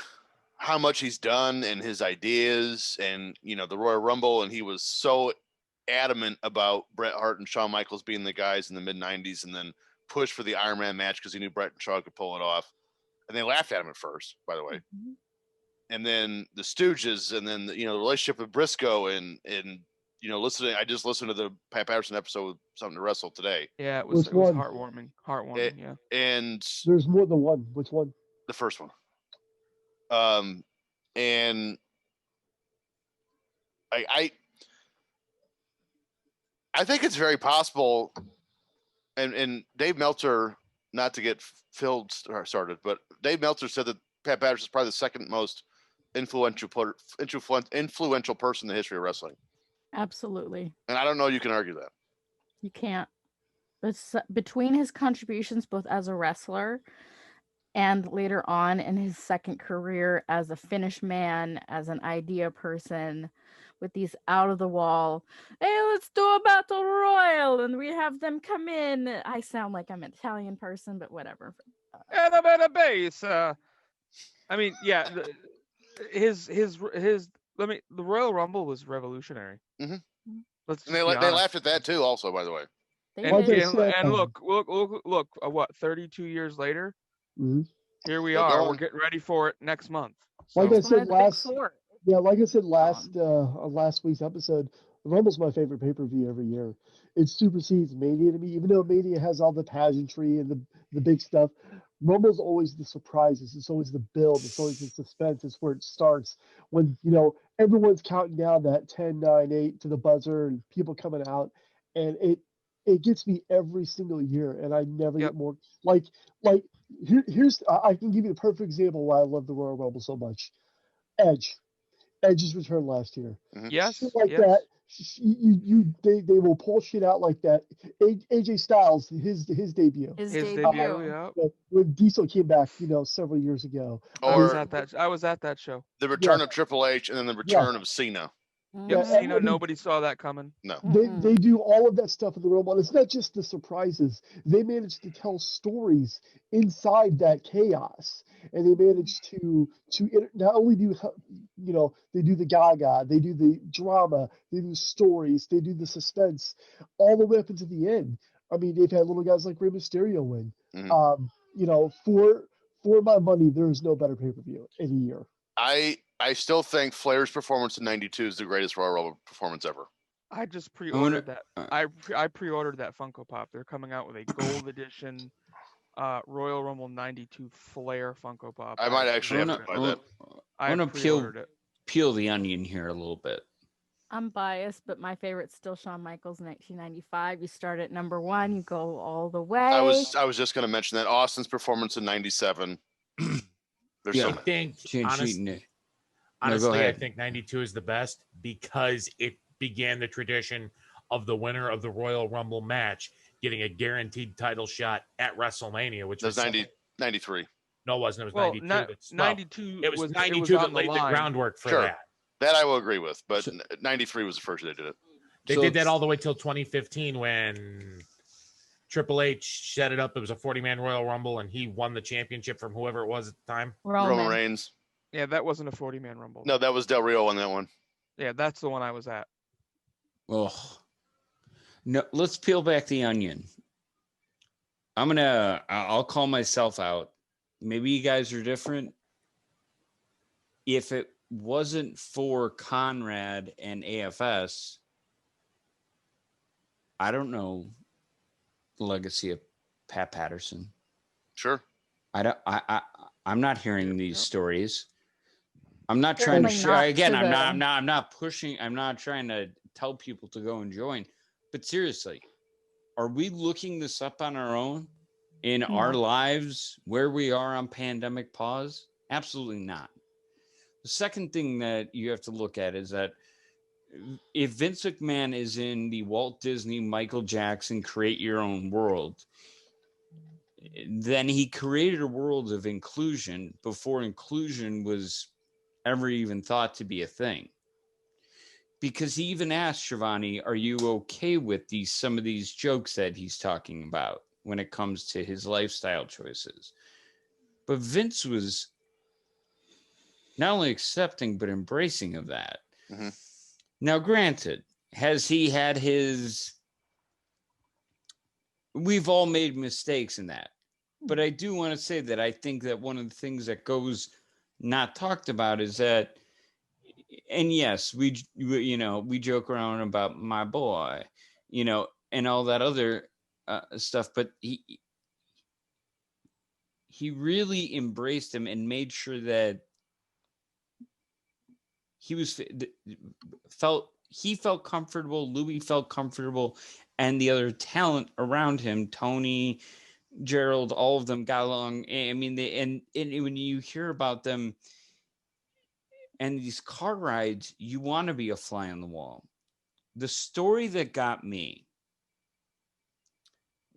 how much he's done and his ideas and the Royal Rumble, and he was so adamant about Bret Hart and Shawn Michaels being the guys in the mid-90s, and then pushed for the Iron Man match because he knew Bret and Shawn could pull it off, and they laughed at him at first, by the way. And then the Stooges, and then the relationship with Briscoe, and listening. I just listened to the Pat Patterson episode, Something to Wrestle, today. Yeah, it was heartwarming. Yeah. And There's more than one. Which one? the first one. And I think it's very possible, and Dave Meltzer, not to get started, but Dave Meltzer said that Pat Patterson is probably the second most influential person in the history of wrestling. Absolutely. And I don't know you can argue that. You can't. between his contributions both as a wrestler and later on in his second career as a Finnish man, as an idea person, with these out of the wall, hey, let's do a battle royal, and we have them come in. I sound like I'm an Italian person, but whatever. And a better base. I mean, yeah, his. The Royal Rumble was revolutionary. Mm-hmm. Let's And just be they honest. laughed at that too. Also, by the way. They And, did. and look, what, 32 years later, Mhm. here we Still are. going. We're getting ready for it next month. Like So, I It's one said of the big last, four. yeah, like I said last week's episode, the Rumble's my favorite pay-per-view every year. It supersedes Mania to me, even though Mania has all the pageantry and the big stuff. Rumble's always the surprises. It's always the build. It's always the suspense. It's where it starts when everyone's counting down that 10, 9, 8 to the buzzer and people coming out, and it gets me every single year, and I never Yep. get more like here's I can give you the perfect example why I love the Royal Rumble so much. Edge's return last year. yes, Shit like yes. that. They will pull shit out like that. AJ Styles, his debut. His His debut. debut, yeah. When Diesel came back, several years ago. I was Or at that show. the return of Triple H and then the return of Cena. Yep, Yeah, Cena, nobody saw that coming. No. They do all of that stuff in the Rumble. And it's not just the surprises. They manage to tell stories inside that chaos, and they manage to not only do they do the Gaga, they do the drama, they do stories, they do the suspense, all the way up into the end. I mean, they've had little guys like Rey Mysterio win. Mhm. For my money, there is no better pay-per-view in a year. I still think Flair's performance in '92 is the greatest Royal Rumble performance ever. I just pre-ordered that. I pre-ordered that Funko Pop. They're coming out with a gold edition Royal Rumble '92 Flair Funko Pop. I might actually have to buy that. I want to pre-ordered it. peel the onion here a little bit. I'm biased, but my favorite's still Shawn Michaels, 1995. You start at number 1, you go all the way. I was just going to mention that Austin's performance in '97. There's Yeah. I think honestly, I think 92 is the best because it began the tradition of the winner of the Royal Rumble match getting a guaranteed title shot at WrestleMania, which was 93. No, it wasn't. It was Well, 92. 92. It was 92 that laid the groundwork for Sure. that. That I will agree with, but 93 was the first they did it. They did that all the way till 2015 when Triple H set it up. It was a 40-man Royal Rumble, and he won the championship from whoever it was at the time. Roman Reigns. Yeah, that wasn't a 40-man Rumble. No, that was Del Rio on that one. Yeah, that's the one I was at. Oh, no, let's peel back the onion. I'll call myself out. Maybe you guys are different. If it wasn't for Conrad and AFS, I don't know the legacy of Pat Patterson. Sure. I'm not hearing these stories. I'm not trying to share. Again, I'm not pushing. I'm not trying to tell people to go and join. But seriously, are we looking this up on our own in our lives where we are on pandemic pause? Absolutely not. The second thing that you have to look at is that if Vince McMahon is in the Walt Disney, Michael Jackson, create your own world, then he created a world of inclusion before inclusion was ever even thought to be a thing. Because he even asked Shivani, are you okay with some of these jokes that he's talking about when it comes to his lifestyle choices? But Vince was not only accepting, but embracing of that. Mm-hmm. Now, granted, has he had we've all made mistakes in that. But I do want to say that I think that one of the things that goes not talked about is that, and yes, we joke around about my boy, and all that other stuff, but he really embraced him and made sure that he felt comfortable, Louis felt comfortable, and the other talent around him, Tony, Gerald, all of them got along. I mean, and when you hear about them and these car rides, you want to be a fly on the wall. The story that got me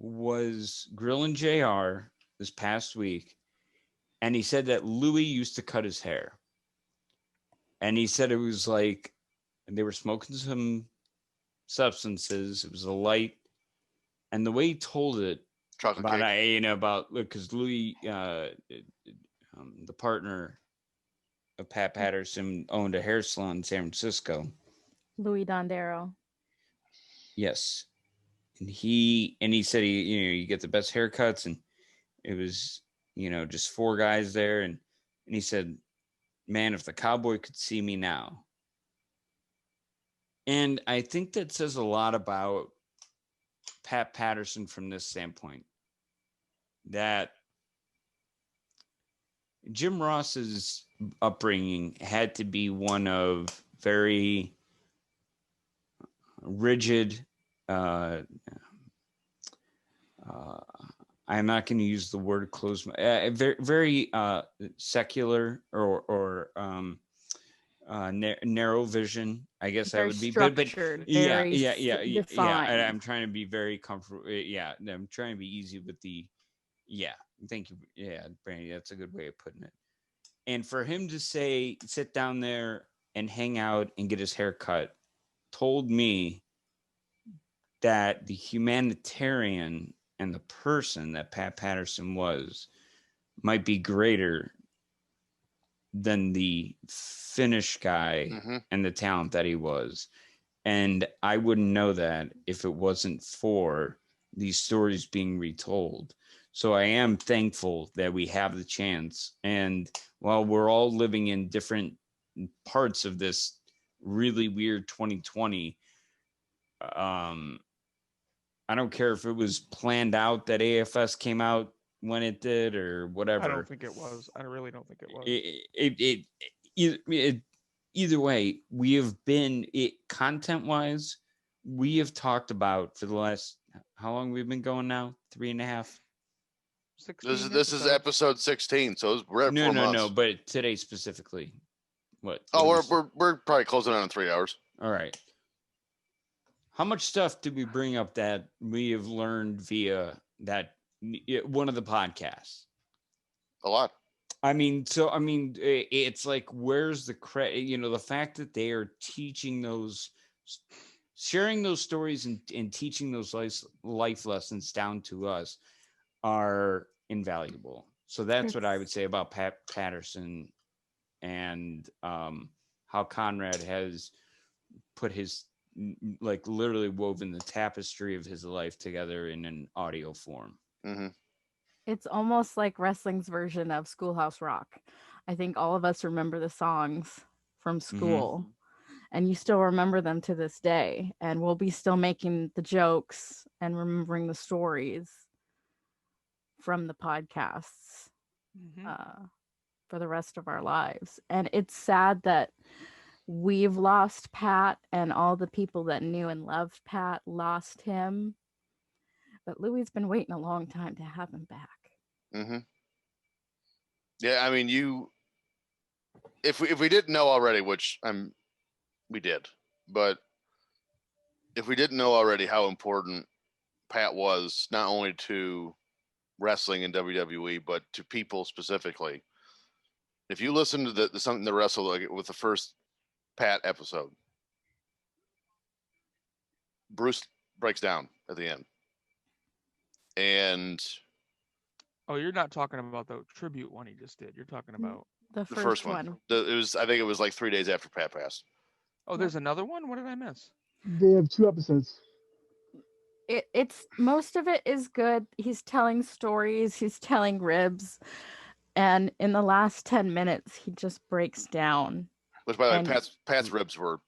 was grilling JR this past week, and he said that Louis used to cut his hair. And he said it was like they were smoking some substances. It was a light. And the way he told it Chocolate about, cake. about because Louis, the partner of Pat Patterson, owned a hair salon in San Francisco. Louis Dondero. Yes. And he said you get the best haircuts, and it was, just 4 guys there. And he said, man, if the cowboy could see me now. And I think that says a lot about Pat Patterson from this standpoint, that Jim Ross's upbringing had to be one of very rigid, I'm not going to use the word closed, very, very secular or narrow vision, I guess Very that would be. structured, But yeah, defined. and I'm trying to be very comfortable. Yeah, I'm trying to be easy with the. Yeah, thank you. Yeah, Brandy, that's a good way of putting it. And for him to sit down there and hang out and get his hair cut, told me that the humanitarian and the person that Pat Patterson was might be greater than the Finnish guy and the talent that he was. And I wouldn't know that if it wasn't for these stories being retold. So I am thankful that we have the chance. And while we're all living in different parts of this really weird 2020, I don't care if it was planned out that AFS came out when it did or whatever. I don't think it was. I really don't think it was. Either way, we have been content-wise. We have talked about for the last, how long we've been going now? 3.5. 16 This is episode 16, so we're at 4 months. No. But today specifically, what? Oh, we're probably closing on in 3 hours. All right. How much stuff did we bring up that we have learned via that one of the podcasts? A lot. It's like, where's the credit? The fact that they are teaching sharing those stories and teaching those life lessons down to us are invaluable. So that's what I would say about Pat Patterson and how Conrad has put his, like, literally woven the tapestry of his life together in an audio form. Mm-hmm. It's almost like wrestling's version of Schoolhouse Rock. I think all of us remember the songs from school, and you still remember them to this day. And we'll be still making the jokes and remembering the stories from the podcasts for the rest of our lives. And it's sad that we've lost Pat, and all the people that knew and loved Pat lost him. But Louie's been waiting a long time to have him back. Mm-hmm. Yeah, I mean, if we didn't know already, which we did, but if we didn't know already how important Pat was, not only to wrestling and WWE, but to people specifically, if you listen to the something to wrestle, like, with the first Pat episode, Bruce breaks down at the end. And you're not talking about the tribute one he just did. You're talking about the first one. I think it was like 3 days after Pat passed. Oh, there's another one? What did I miss? They have 2 episodes. It's most of it is good. He's telling stories, he's telling ribs, and in the last 10 minutes he just breaks down. Which, by the way, Pat's ribs were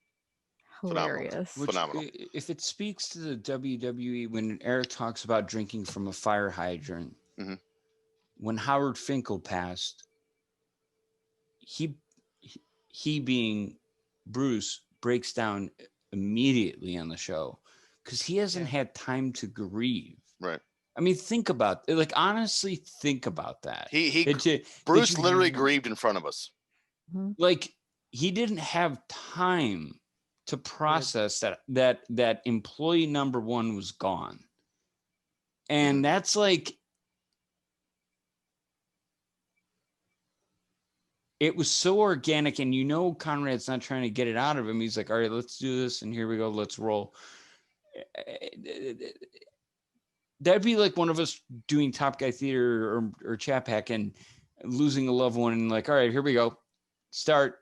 hilarious. Phenomenal. If it speaks to the WWE, when Erich talks about drinking from a fire hydrant, when Howard Finkel passed, he being Bruce breaks down immediately on the show because he hasn't had time to grieve. Right. I mean, think about it. Like, honestly, think about that. Bruce literally grieved in front of us. Like, he didn't have time to process that employee number 1 was gone. And that's like, it was so organic, and Conrad's not trying to get it out of him. He's like, all right, let's do this, and here we go, let's roll. That'd be like one of us doing Top Guy Theater or Chat Pack and losing a loved one, and like, all right, here we go, start.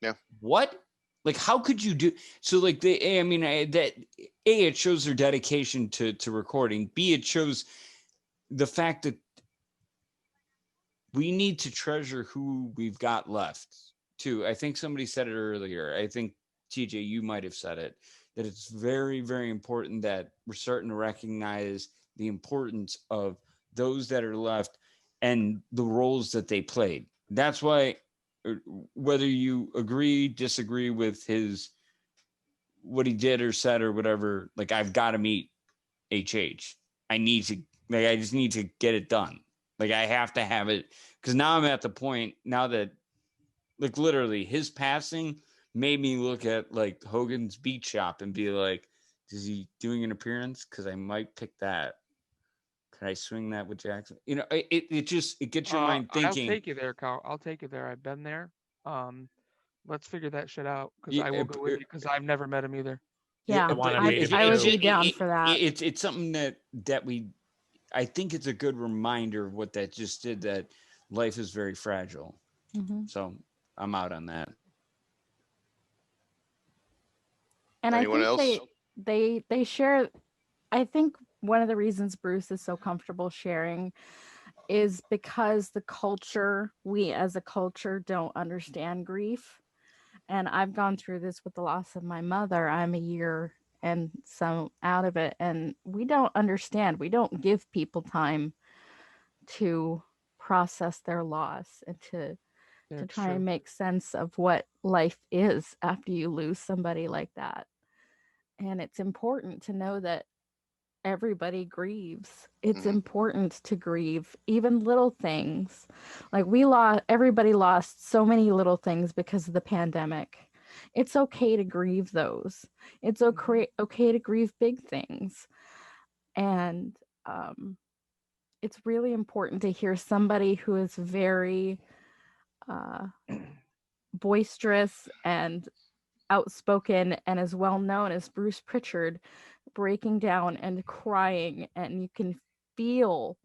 Yeah. What? Like, how could you do so? Like, it shows their dedication to recording. B, it shows the fact that we need to treasure who we've got left too. I think somebody said it earlier. I think TJ, you might have said it, that it's very, very important that we're starting to recognize the importance of those that are left and the roles that they played. That's why, whether you agree, disagree with what he did or said or whatever, like, I've got to meet HH. I just need to get it done. Like, I have to have it, because now I'm at the point now that, like, literally his passing made me look at like Hogan's Beat Shop and be like, is he doing an appearance? Because I might pick that. Can I swing that with Jackson? It gets your mind thinking. I'll take you there, Carl. I'll take you there. I've been there. Let's figure that shit out, because I will go with you, because I've never met him either. Yeah, I wanna meet him I would too. be down for that. It's something that I think it's a good reminder of what that just did, that life is very fragile. Mhm. So I'm out on that. And Anyone I think else? they share. I think one of the reasons Bruce is so comfortable sharing is because we as a culture don't understand grief. And I've gone through this with the loss of my mother. I'm a year and some out of it, and we don't understand. We don't give people time to process their loss and to try and make sense of what life is after you lose somebody like that. And it's important to know that everybody grieves. It's important to grieve, even little things. Like everybody lost so many little things because of the pandemic. It's okay to grieve those. It's okay to grieve big things. And it's really important to hear somebody who is very boisterous and outspoken and as well known as Bruce Pritchard breaking down and crying, and you can feel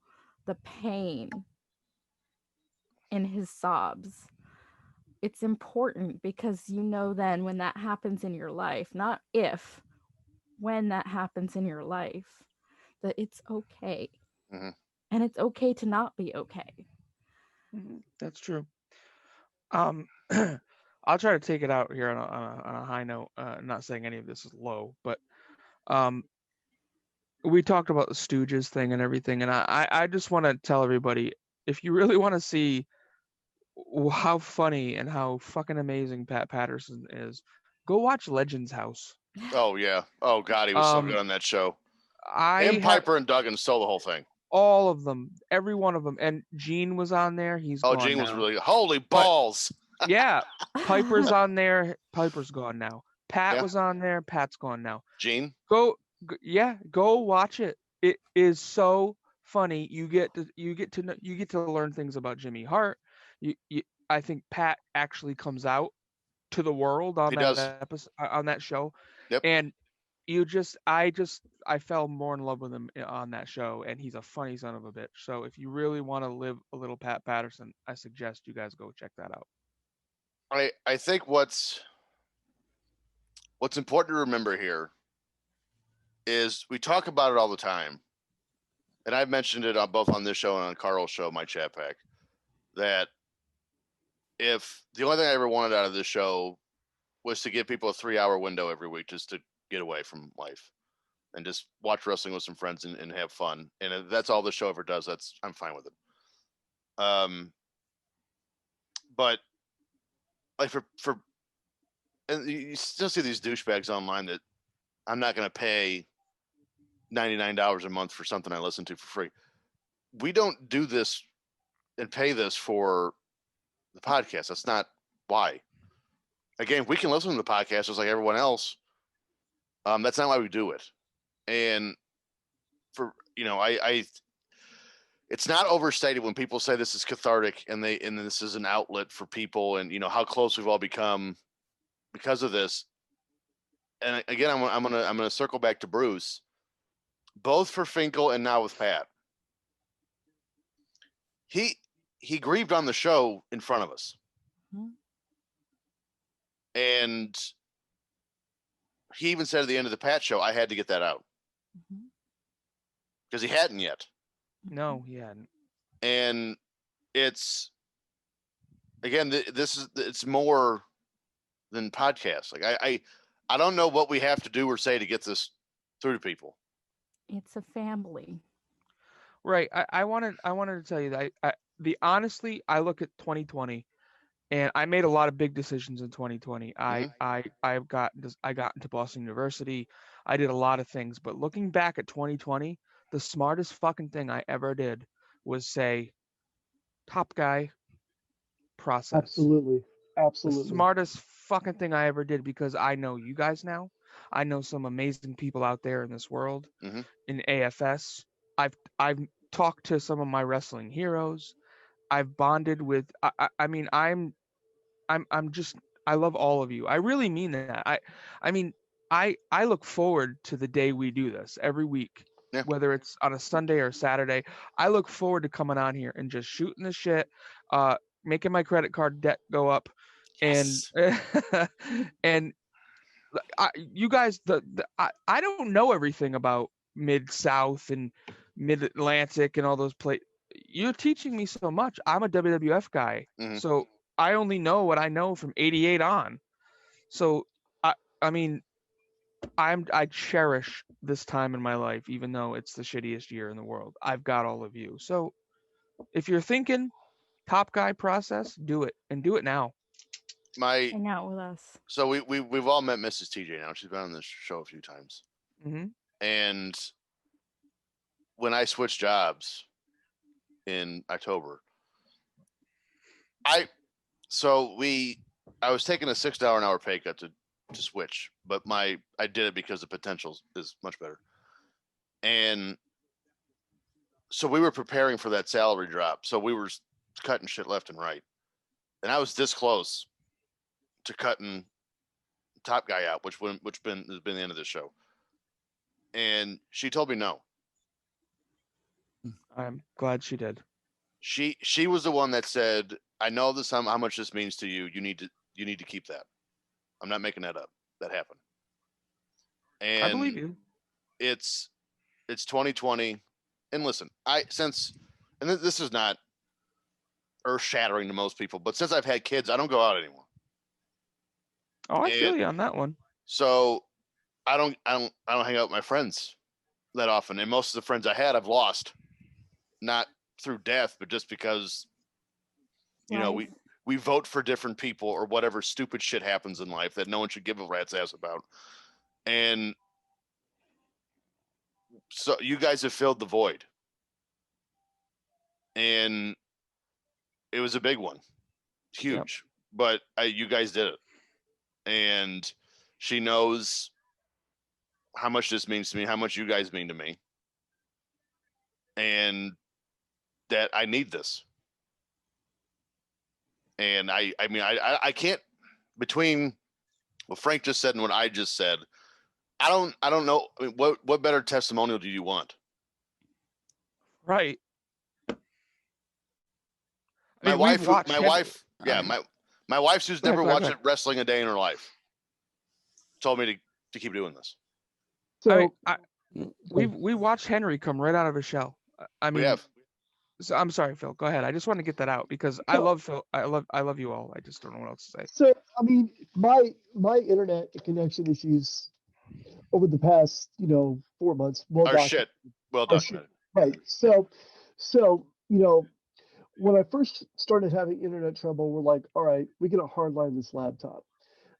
the pain in his sobs. It's important because then when that happens in your life, not if, when that happens in your life, that it's okay. Mm-hmm. And it's okay to not be okay. That's true. I'll try to take it out here on a high note. Not saying any of this is low, but we talked about the Stooges thing and everything, and I just want to tell everybody, if you really want to see how funny and how fucking amazing Pat Patterson is, go watch Legends House. Oh yeah. Oh god, he was so good on that show. And Piper and Duggan stole the whole thing. All of them, every one of them, and Gene was on there. He's gone Gene now. was really holy balls. Yeah, Piper's on there. Piper's gone now. Pat was on there. Pat's gone now. Gene? Go watch it. It is so funny. You get to learn things about Jimmy Hart. I think Pat actually comes out to the world on that episode, on that show. Yep. And I fell more in love with him on that show, and he's a funny son of a bitch. So if you really want to live a little Pat Patterson, I suggest you guys go check that out. I think what's important to remember here is we talk about it all the time, and I've mentioned it on both on this show and on Carl's show, my chat pack, that if the only thing I ever wanted out of this show was to give people a 3-hour window every week just to get away from life and just watch wrestling with some friends and have fun, and if that's all the show ever does, I'm fine with it. But like for and you still see these douchebags online that I'm not going to pay $99 a month for something I listen to for free. We don't do this and pay this for the podcast. That's not why. Again, we can listen to the podcast just like everyone else. That's not why we do it. And for I it's not overstated when people say this is cathartic and this is an outlet for people, and how close we've all become because of this. And again, I'm gonna circle back to Bruce, both for Finkel and now with Pat. He grieved on the show in front of us. Mhm. And he even said at the end of the Pat show, I had to get that out. Mhm. Because he hadn't yet. No, he hadn't. And it's, again, it's more than podcasts. Like I don't know what we have to do or say to get this through to people. It's a family. Right. I wanted to tell you that honestly, I look at 2020, and I made a lot of big decisions in 2020. I got into Boston University. I did a lot of things, but looking back at 2020, the smartest fucking thing I ever did was say, top guy, process. Absolutely. The Absolutely. smartest fucking thing I ever did, because I know you guys now. I know some amazing people out there in this world, Mhm. in AFS. I've talked to some of my wrestling heroes. I've bonded with. I mean, I'm just. I love all of you. I really mean that. I mean, I look forward to the day we do this every week, Yeah. whether it's on a Sunday or Saturday. I look forward to coming on here and just shooting the shit, making my credit card debt go up, Yes. and and you guys, I don't know everything about Mid South and Mid Atlantic and all those places. You're teaching me so much. I'm a WWF guy, Mhm. so I only know what I know from '88 on. So I mean, I cherish this time in my life, even though it's the shittiest year in the world. I've got all of you. So if you're thinking top guy process, do it, and do it now. Hang out with us. So we've all met Mrs. TJ now. She's been on this show a few times. Mm-hmm. And when I switched jobs in October, I was taking a $6 an hour pay cut to switch, but I did it because the potential is much better. And so we were preparing for that salary drop. So we were cutting shit left and right. And I was this close to cutting top guy out, which has been the end of this show. And she told me no. I'm glad she did. She was the one that said, I know this how much this means to you. You need to keep that. I'm not making that up. That happened. And I believe you. It's 2020. And listen, this is not earth shattering to most people, but since I've had kids, I don't go out anymore. Oh, I feel you on that one. So I don't hang out with my friends that often. And most of the friends I had, I've lost, not through death, but just because, we vote for different people or whatever stupid shit happens in life that no one should give a rat's ass about. And so you guys have filled the void. And it was a big one. Huge. Yep. But you guys did it. And she knows how much this means to me, how much you guys mean to me. And that I need this. And I can't, between what Frank just said and what I just said, I don't know. I mean, what better testimonial do you want? Right. My wife, who's never watched wrestling a day in her life, told me to keep doing this. So we watched Henry come right out of his shell. I mean, we have. So I'm sorry, Phil. Go ahead. I just want to get that out because I love Phil. I love you all. I just don't know what else to say. So I mean, my internet connection issues over the past 4 months. Well documented. Right. So when I first started having internet trouble, we're like, all right, we get a hardline this laptop.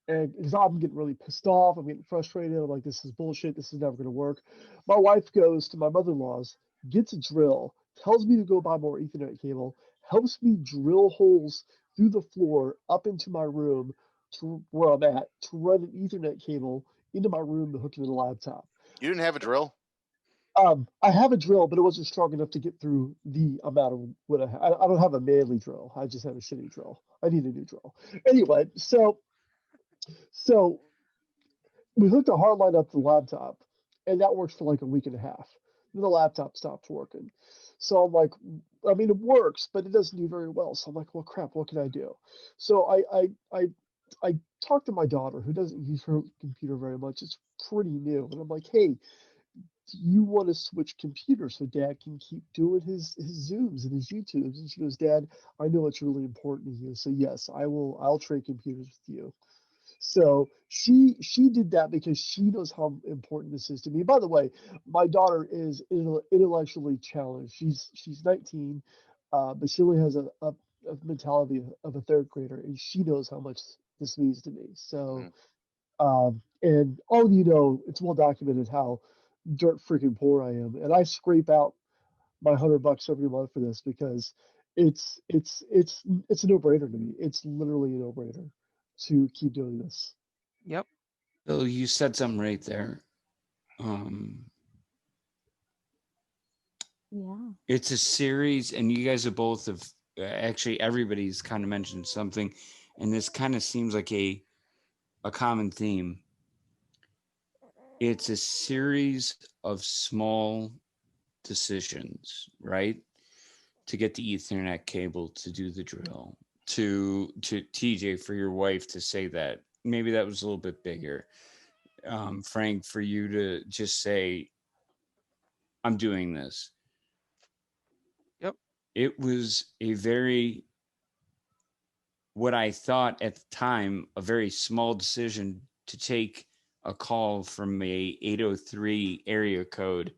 And because I'm getting really pissed off, I'm getting frustrated. I'm like, this is bullshit. This is never going to work. My wife goes to my mother-in-law's, gets a drill, tells me to go buy more Ethernet cable, helps me drill holes through the floor up into my room to where I'm at to run an Ethernet cable into my room to hook into the laptop. You didn't have a drill? I have a drill, but it wasn't strong enough to get through the amount of what I don't have a manly drill. I just have a shitty drill. I need a new drill. Anyway, so we hooked a hard line up to the laptop, and that works for like a week and a half. Then the laptop stopped working. So I'm like, I mean, it works, but it doesn't do very well. So I'm like, well, crap, what can I do? So I talked to my daughter, who doesn't use her computer very much. It's pretty new, and I'm like, hey, do you want to switch computers so Dad can keep doing his Zooms and his YouTubes? And she goes, Dad, I know it's really important to you, so yes, I'll trade computers with you. So she did that because she knows how important this is to me. By the way, my daughter is intellectually challenged. She's 19, but she only has a mentality of a third grader, and she knows how much this means to me. So, and all of you know, it's well documented how dirt freaking poor I am, and I scrape out my $100 every month for this because it's a no-brainer to me. It's literally a no-brainer to keep doing this. Yep. So you said something right there. Yeah. It's a series, and you guys have both have actually everybody's kind of mentioned something, and this kind of seems like a common theme. It's a series of small decisions, right? To get the Ethernet cable to do the drill, to TJ, for your wife to say that. Maybe that was a little bit bigger. Frank, for you to just say, I'm doing this. Yep. It was a very, what I thought at the time, a very small decision to take a call from a 803 area code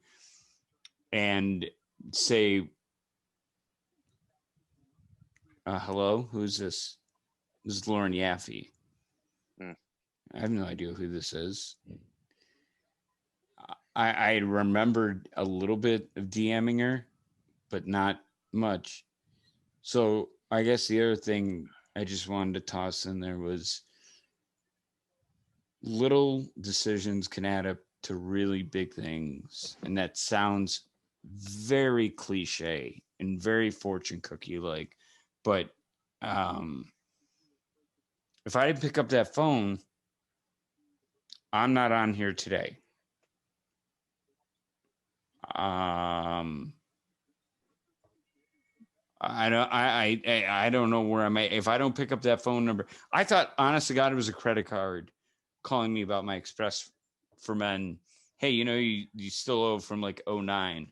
and say, hello, who's this? This is Lauren Yaffe. I have no idea who this is. I remembered a little bit of DMing her, but not much. So I guess the other thing I just wanted to toss in there was little decisions can add up to really big things. And that sounds very cliche and very fortune cookie like. But if I didn't pick up that phone, I'm not on here today. I don't know where I'm at. If I don't pick up that phone number, I thought, honest to God, it was a credit card calling me about my Express for Men. Hey, you know, you still owe from like 09.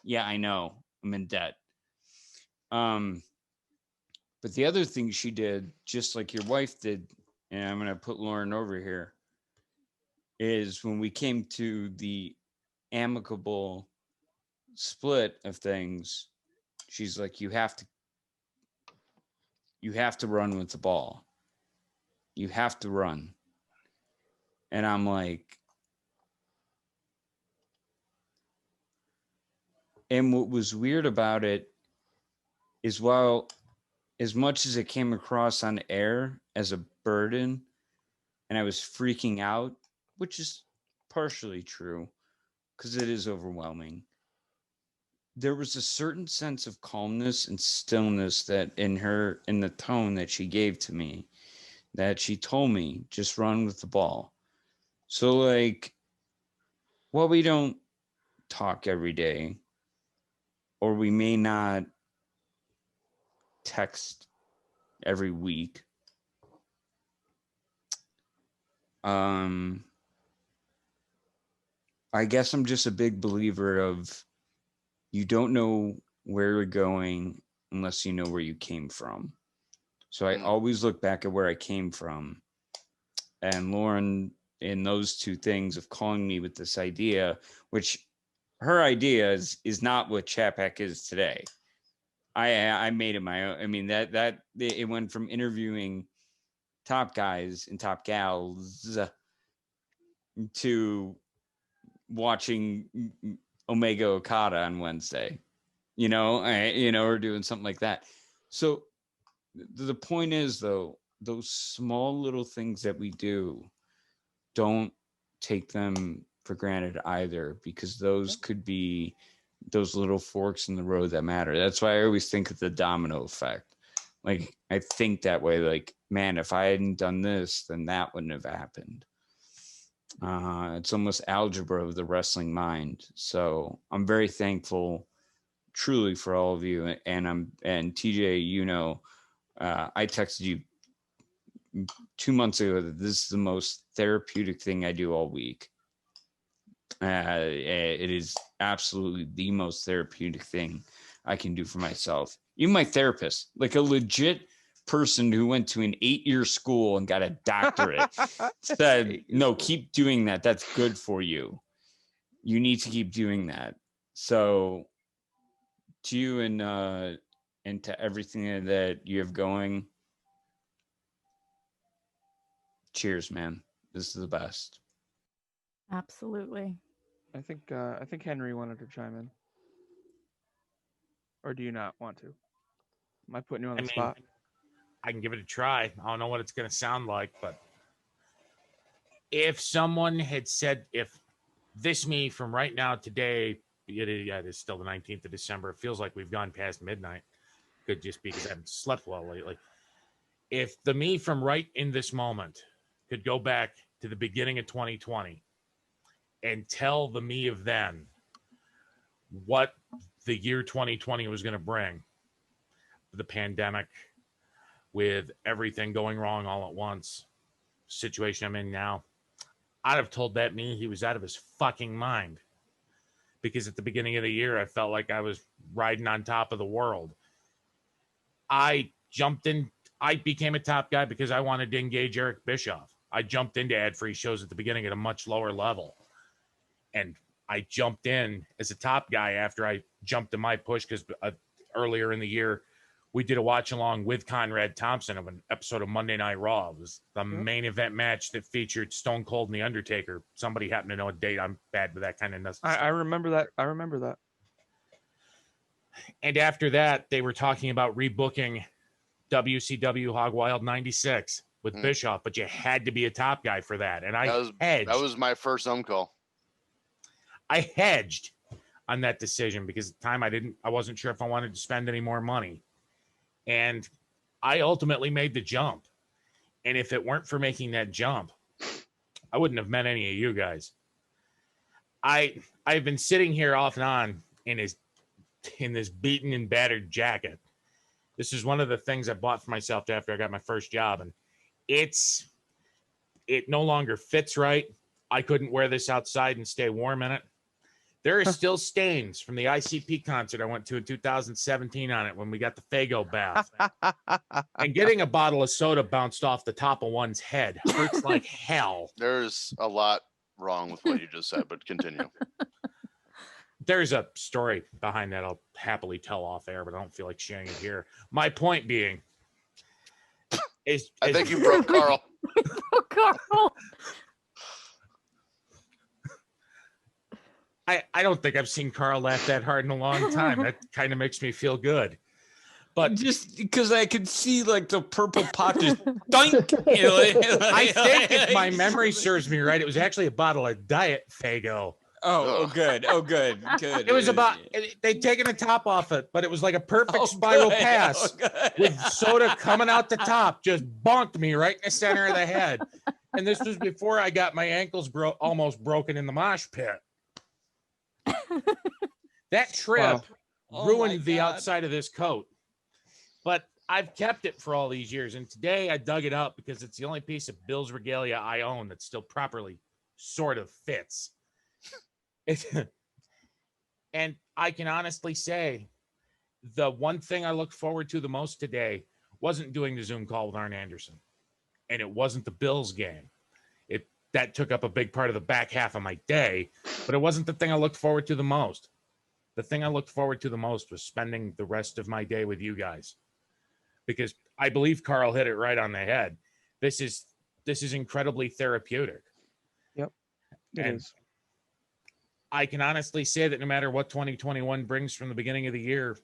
Yeah, I know. I'm in debt. But the other thing she did, just like your wife did, and I'm going to put Lauren over here, is when we came to the amicable split of things, she's like, you have to run with the ball. You have to run. And I'm like, and what was weird about it is, while as much as it came across on air as a burden and I was freaking out, which is partially true because it is overwhelming, there was a certain sense of calmness and stillness that in the tone that she gave to me, that she told me, just run with the ball. So like, while we don't talk every day, or we may not text every week, I guess I'm just a big believer of, you don't know where you're going unless you know where you came from. So I always look back at where I came from. And Lauren, in those two things of calling me with this idea, which her idea is not what Chapac is today. I made it my own. I mean, that it went from interviewing top guys and top gals to watching Omega Okada on Wednesday, or doing something like that. So the point is, though, those small little things that we do, don't take them for granted either, because those could be those little forks in the road that matter. That's why I always think of the domino effect. Like, I think that way, like, man, if I hadn't done this, then that wouldn't have happened. It's almost algebra of the wrestling mind. So I'm very thankful truly for all of you. And TJ, you know, I texted you 2 months ago that this is the most therapeutic thing I do all week. It is absolutely the most therapeutic thing I can do for myself. Even my therapist, like a legit person who went to an 8-year school and got a doctorate, said, no, keep doing that. That's good for you. You need to keep doing that. So to you and to everything that you have going, cheers, man. This is the best. Absolutely. I think Henry wanted to chime in. Or do you not want to? Am I putting you on the spot? I can give it a try. I don't know what it's going to sound like, but if someone had said, if this me from right now today, it is still the 19th of December. It feels like we've gone past midnight. Could just be because I haven't slept well lately. If the me from right in this moment could go back to the beginning of 2020 and tell the me of then what the year 2020 was going to bring, the pandemic, with everything going wrong all at once, situation I'm in now, I'd have told that me he was out of his fucking mind. Because at the beginning of the year, I felt like I was riding on top of the world. I jumped in. I became a top guy because I wanted to engage Eric Bischoff. I jumped into ad-free shows at the beginning at a much lower level. And I jumped in as a top guy after I jumped to my push because earlier in the year, we did a watch along with Conrad Thompson of an episode of Monday Night Raw. It was the main event match that featured Stone Cold and The Undertaker. Somebody happened to know a date. I'm bad with that kind of stuff. I remember that. I remember that. And after that, they were talking about rebooking WCW Hog Wild 96 with Bischoff, but you had to be a top guy for that. And that was my first call. I hedged on that decision because at the time I wasn't sure if I wanted to spend any more money. And I ultimately made the jump. And if it weren't for making that jump, I wouldn't have met any of you guys. I've been sitting here off and on in this beaten and battered jacket. This is one of the things I bought for myself after I got my first job. And it no longer fits right. I couldn't wear this outside and stay warm in it. There are still stains from the ICP concert I went to in 2017 on it when we got the Faygo bath. And getting a bottle of soda bounced off the top of one's head hurts like hell. There's a lot wrong with what you just said, but continue. There's a story behind that I'll happily tell off air, but I don't feel like sharing it here. My point being is... I think you broke Carl. Carl. I don't think I've seen Carl laugh that hard in a long time. That kind of makes me feel good. But just because I could see like the purple pot just dunk. You know, I think if my memory serves me right, it was actually a bottle of Diet Faygo. Oh, good. Oh, good. Good. It was about, they'd taken the top off it, but it was like a perfect spiral pass with soda coming out the top, just bonked me right in the center of the head. And this was before I got my ankles almost broken in the mosh pit. That trip ruined the outside of this coat, but I've kept it for all these years. And today I dug it up because it's the only piece of Bill's regalia I own that still properly sort of fits. And I can honestly say the one thing I looked forward to the most today wasn't doing the Zoom call with Arn Anderson, and it wasn't the Bills game. That took up a big part of the back half of my day, but it wasn't the thing I looked forward to the most. The thing I looked forward to the most was spending the rest of my day with you guys, because I believe Carl hit it right on the head. This is incredibly therapeutic. Yep, it is. I can honestly say that no matter what 2021 brings from the beginning of the year,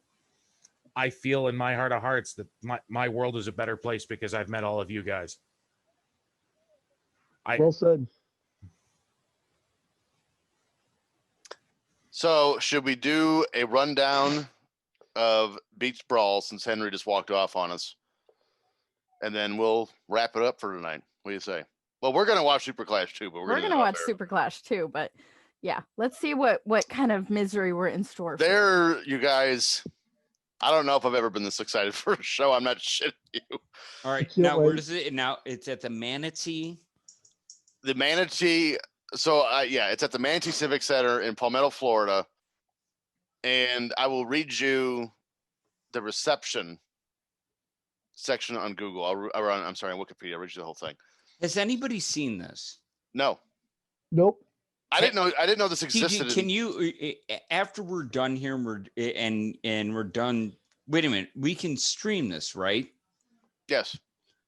I feel in my heart of hearts that my world is a better place because I've met all of you guys. Well said. So should we do a rundown of Beach Brawl since Henry just walked off on us? And then we'll wrap it up for tonight. What do you say? Well, we're gonna watch Super Clash too, but We're gonna watch Super Clash too, but yeah, let's see what kind of misery we're in store for. There, you guys. I don't know if I've ever been this excited for a show. I'm not shitting you. All right, can't now where wait. does it? Now it's at the Manatee. The Manatee. So yeah, it's at the Manatee Civic Center in Palmetto, Florida. And I will read you the reception section on Google. I'm sorry, on Wikipedia. I'll read you the whole thing. Has anybody seen this? No, Nope. I didn't know this existed. TJ, can you, after we're done here and we're done? Wait a minute, we can stream this, right? Yes.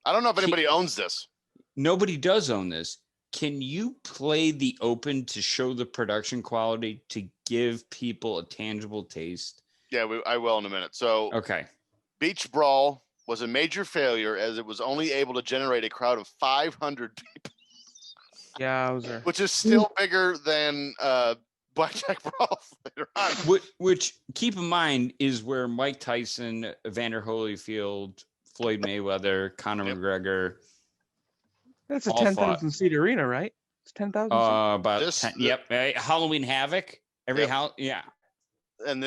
I don't know if anybody owns this. Nobody does own this. Can you play the open to show the production quality to give people a tangible taste? Yeah, I will in a minute. So, Okay. Beach Brawl was a major failure as it was only able to generate a crowd of 500 people, Yeah, I was there. which is still bigger than Blackjack Brawl later on. Which keep in mind is where Mike Tyson, Evander Holyfield, Floyd Mayweather, Conor McGregor. That's a all 10,000 seat arena, right? It's 10,000 seats. About 10, yep. Halloween Havoc. Every Yep. house, yeah. And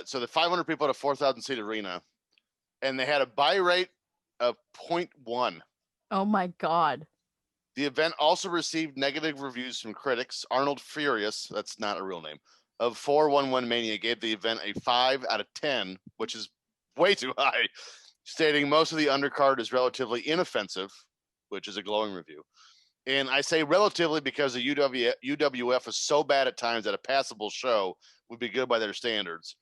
so the 500 people at a 4,000 seat arena, and they had a buy rate of 0.1. Oh my god. The event also received negative reviews from critics. Arnold Furious, that's not a real name, of 411 Mania gave the event a 5 out of 10, which is way too high, stating most of the undercard is relatively inoffensive, which is a glowing review. And I say relatively because the UWF is so bad at times that a passable show would be good by their standards.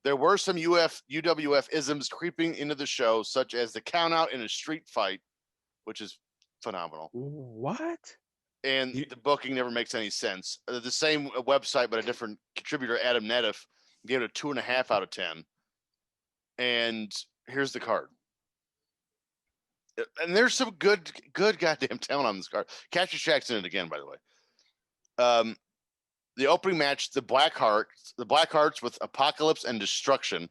There were some UWF isms creeping into the show, such as the count out in a street fight, which is phenomenal. What? And the booking never makes any sense. The same website, but a different contributor, Adam Nedeff, gave it a 2.5 out of 10. And here's the card. And there's some good goddamn talent on this card. Cactus Jack's in it again, by the way. The opening match, the Blackhearts with Apocalypse and Destruction.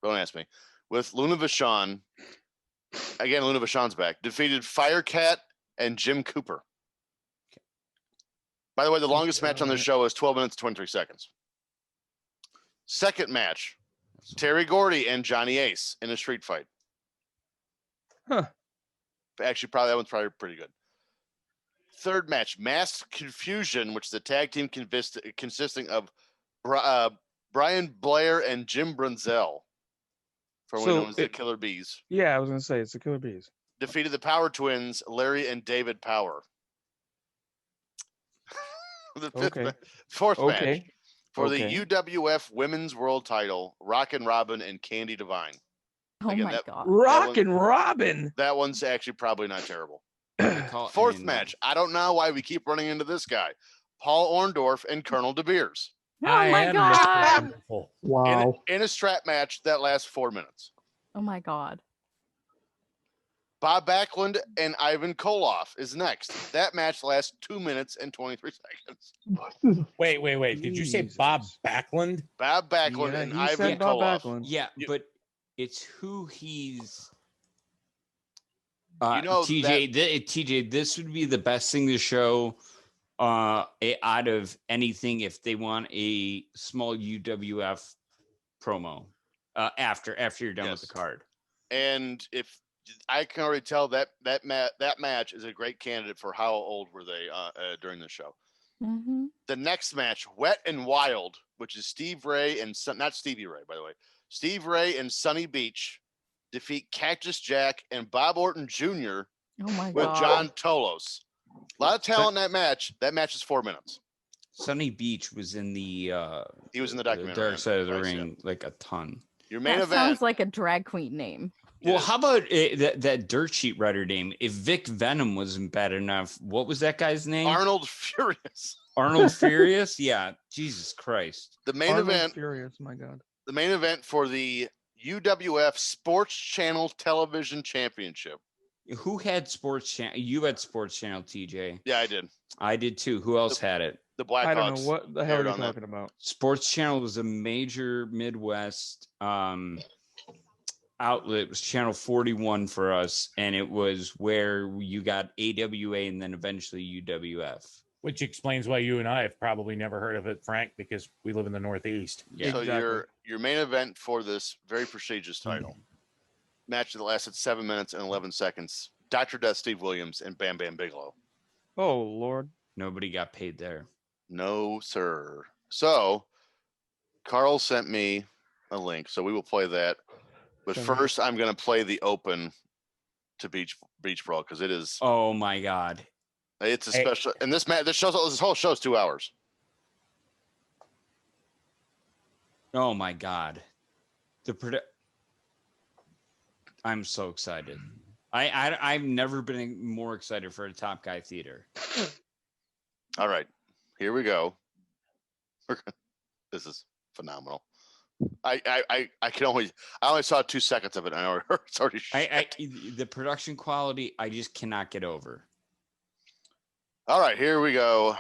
Don't ask me. With Luna Vachon. Again, Luna Vachon's back. Defeated Firecat and Jim Cooper. By the way, the longest match on the show is 12 minutes, 23 seconds. Second match, Terry Gordy and Johnny Ace in a street fight. Huh. Actually, that one's probably pretty good. Third match, Masked Confusion, which is a tag team consisting of Brian Blair and Jim Brunzell. For when it was the Killer Bees. Yeah, I was going to say it's the Killer Bees. Defeated the Power Twins, Larry and David Power. The fourth match for the UWF Women's World Title, Rockin' Robin and Candy Divine. Oh my god. Rockin' Robin. That one's actually probably not terrible. Fourth match. I don't know why we keep running into this guy. Paul Orndorff and Colonel De Beers. Oh my god. Wow. In a strap match that lasts 4 minutes. Oh my god. Bob Backlund and Ivan Koloff is next. That match lasts 2 minutes and 23 seconds. Wait. Did you say Bob Backlund? Bob Backlund and Ivan Koloff. Yeah, but it's who he's. TJ, this would be the best thing to show out of anything if they want a small UWF promo after you're done with the card. And if I can already tell that match is a great candidate for how old were they during the show. Mm-hmm. The next match, Wet and Wild, which is Steve Ray and not Stevie Ray, by the way. Steve Ray and Sunny Beach defeat Cactus Jack and Bob Orton Jr. Oh my with god. John Tolos. A lot of talent in that match. That match is 4 minutes. Sunny Beach was in the he was in the documentary. Dark Side of the Ring, like a ton. Your main event sounds like a drag queen name. Well, how about that dirt sheet writer name? If Vic Venom wasn't bad enough, what was that guy's name? Arnold Furious. Arnold Furious? Yeah. Jesus Christ. The main event. Furious, my God. The main event for the UWF Sports Channel Television Championship. Who had Sports Channel? You had Sports Channel, TJ. Yeah, I did. I did too. Who else had it? The Blackhawks. I don't know what the hell aired are you on that. talking about. Sports Channel was a major Midwest outlet. It was channel 41 for us, and it was where you got AWA and then eventually UWF. Which explains why you and I have probably never heard of it, Frank, because we live in the Northeast. Yeah. So Exactly. your main event for this very prestigious title match that lasted 7 minutes and 11 seconds. Dr. Death Steve Williams and Bam Bam Bigelow. Oh Lord. Nobody got paid there. No, sir. So Carl sent me a link, so we will play that. But Okay. first, I'm going to play the open to Beach Brawl because it is. Oh my God. It's a Hey. special, and this whole show is 2 hours. Oh my God. I'm so excited. I've never been more excited for a Top Guy theater. All right, here we go. This is phenomenal. I only saw 2 seconds of it. I know it's already shit. The production quality, I just cannot get over. All right, here we go.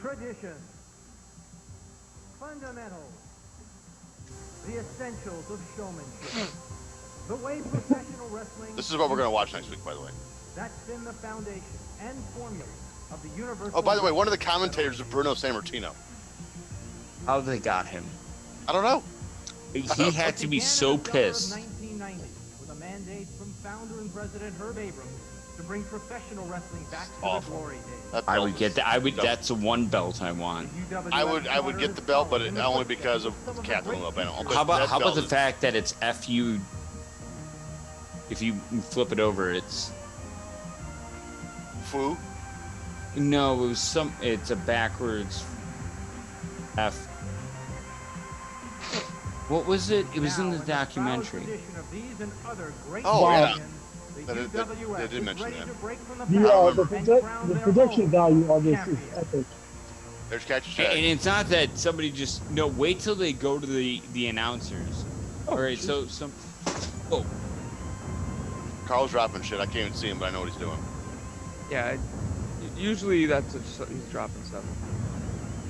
Tradition, fundamentals, the essentials of showmanship, the way professional wrestling. This is what we're going to watch next week, by the way. That's been the foundation and formula of the universal. Oh, by the way, one of the commentators is Bruno Sammartino. How they got him? I don't know. He had to be so pissed. 1990, with a mandate from founder and president Herb Abrams to bring professional wrestling back to Awful. the glory days. That I belt would is get that. I would. dumb. That's the one belt I want. I would get the belt, but only because of Captain Lou Albano. But How that about belt the is- fact that it's FU? If you flip it over, it's Fu? no. It was It's a backwards F. What was it? It was in the documentary. Oh, yeah. They They did mention that. The production value on this is epic. There's Catch a And Shag. it's not that somebody just no. Wait till they go to the announcers. All right. So some. Oh. Carl's dropping shit. I can't even see him, but I know what he's doing. Yeah. Usually that's he's dropping stuff.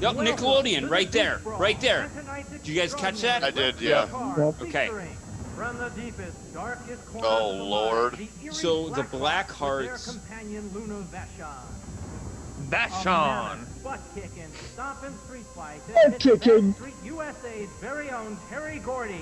Yep, Nickelodeon, right there, right there. Did you guys catch that? I did, yeah. Okay. From the deepest, darkest corners Oh, of the Lord. Lord, the So eerie the Black Black Hearts with Hearts- their companion Luna Vachon. Vachon. Butt kicking, stomping street fight. Butt kicking. Street USA's very own Terry Gordy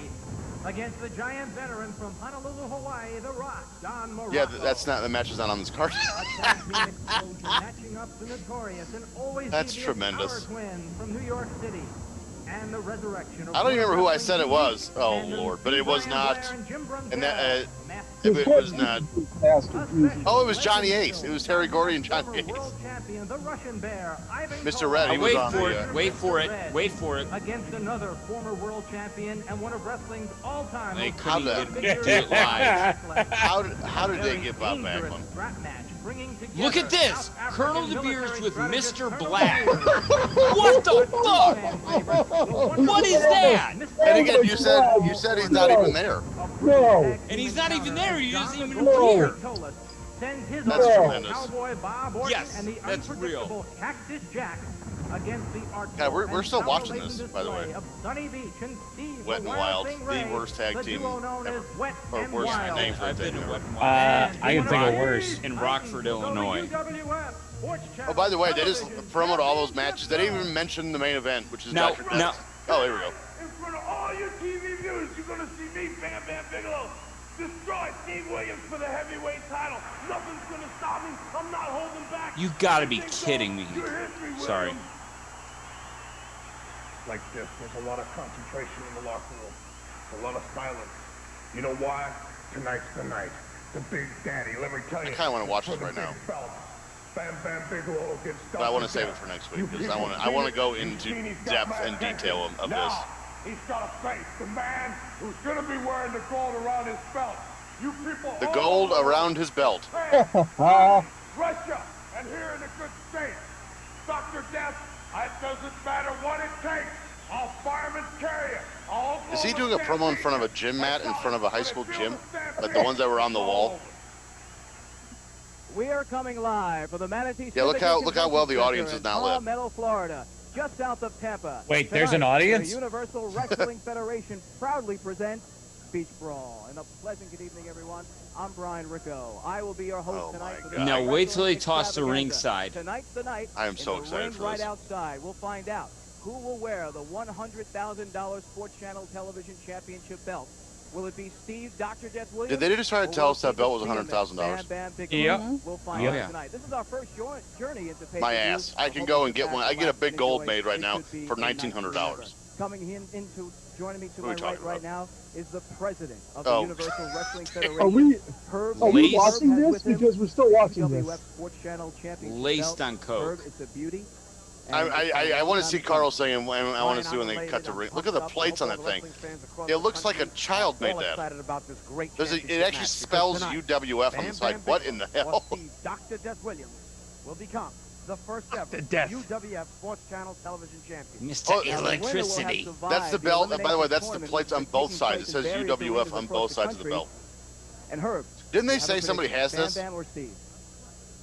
against the giant veteran from Honolulu, Hawaii, The Rock, Don Morocco. Yeah, that's not the match is not on this card. A tag team explosion matching up the notorious and always That's devious tremendous. Power Twin from New York City. And the resurrection of I don't even remember who I said it was. wrestling's Oh, unique Lord, but it was Brian not. Blair and Jim And that, Brunzell. it was not. Confusing. Oh, it was Johnny Ace. It was Terry Gordy and Johnny Ace. World champion, the Russian Bear, Ivan Mr. Red, he Koloff. was Wait on for the, it. Wait for it. Wait for it. Against another former world champion and one of wrestling's all-time They most couldn't prolific get- figures do it live. of How did they Very give Bob dangerous Backlund? scrap match, bringing Look at together this. South African Colonel De military Beers with strategist Mr. Colonel Black. De Beers. What the fuck? Fan favorite, the What is that? And again, you said he's not even there. No. And he's not even there. He doesn't even No. appear. Sends his That's own tremendous. Cowboy Bob Orton Yes, and the that's real. unpredictable Cactus Jack against the artful God, we're and still watching power-laden this, by the display way. of Sunny Beach and Steve Wet the and Wild, Thing the Ray, worst tag the team duo known ever. as Wet Or and worst Wild. name for a I've been thing to ever. Wet n Wild. I can think of worse. In Rockford, Illinois. Oh, by the way, they just promoted all those matches. They didn't even mention the main event, which is Now- Dr. now- Death. Oh, here we go. In front of all your TV viewers, you're gonna see me, Bam Bam Bigelow, destroy Steve Williams for the heavyweight title. Nothing's gonna stop me. I'm not holding back. You gotta be kidding me. Your history, Sorry. Williams. Like this, there's a lot of concentration in the locker room. A lot of silence. You know why? Tonight's the night. The Big Daddy, let me tell you. I kinda wanna watch for this the right big now. belt. Bam Bam Bigelow gets But I want to save it for next week because I want to go into depth and detail of this. Now, he's got to face the man who's going to be wearing the gold around his belt. You people The all gold over around his belt. Russia, and here in the good state. Dr. Death, it doesn't matter what it takes. I'll fireman's carrier. I'll Is he doing a promo in front of a gym mat in front of a high school gym? Like the ones that were on the wall? We are coming live for the Manatee. Yeah, look how well the Convention audience Center is now in lit. Palmetto, Florida, just south of Tampa. Wait, there's an Tonight, audience? The Universal Wrestling Federation proudly presents Beach Brawl. And a pleasant good evening, everyone. I'm Brian Ricco. I will be your host tonight. For God. Now this wait till they wrestling toss the ringside. Tonight's the night. I am so In the excited ring for right this. outside, we'll find out who will wear the $100,000 Sports Channel Television Championship belt. Will it be Steve Dr. Death Williams? Did they just try to tell us that belt was $100,000? Bam Bam Bigelow? Yep. We'll find Oh, out yeah. tonight. This is our first journey into My pay-per-view. ass. I can hope go you and get can one. pass I the get a laughs big and gold enjoy. made right It now could be for a night to $1,900. remember. Joining me to What are my we talking right about? now is the president of the Oh. Universal Wrestling Federation. Are we Herb, are we Laced. watching Herb has this? with him Because we're still watching WWF this. Sports Channel Championship Laced belt. on coke. Herb, it's a beauty. I want to see Carl saying, I want to see when they cut the ring. Look at the plates on that thing. It looks like a child made that. It actually spells UWF on the side. What in the hell? Dr. Death Williams will become the first ever Death. UWF Sports Channel Television Champion. Mr. Oh, Now, the winner will have Electricity. survived That's the belt. By the way, elimination that's the tournament, plates on which is both taking sides. It place says in various UWF arenas on across both the sides of the country. belt. And Herb, Didn't they you have a say somebody prediction. has this? Bam Bam or Steve?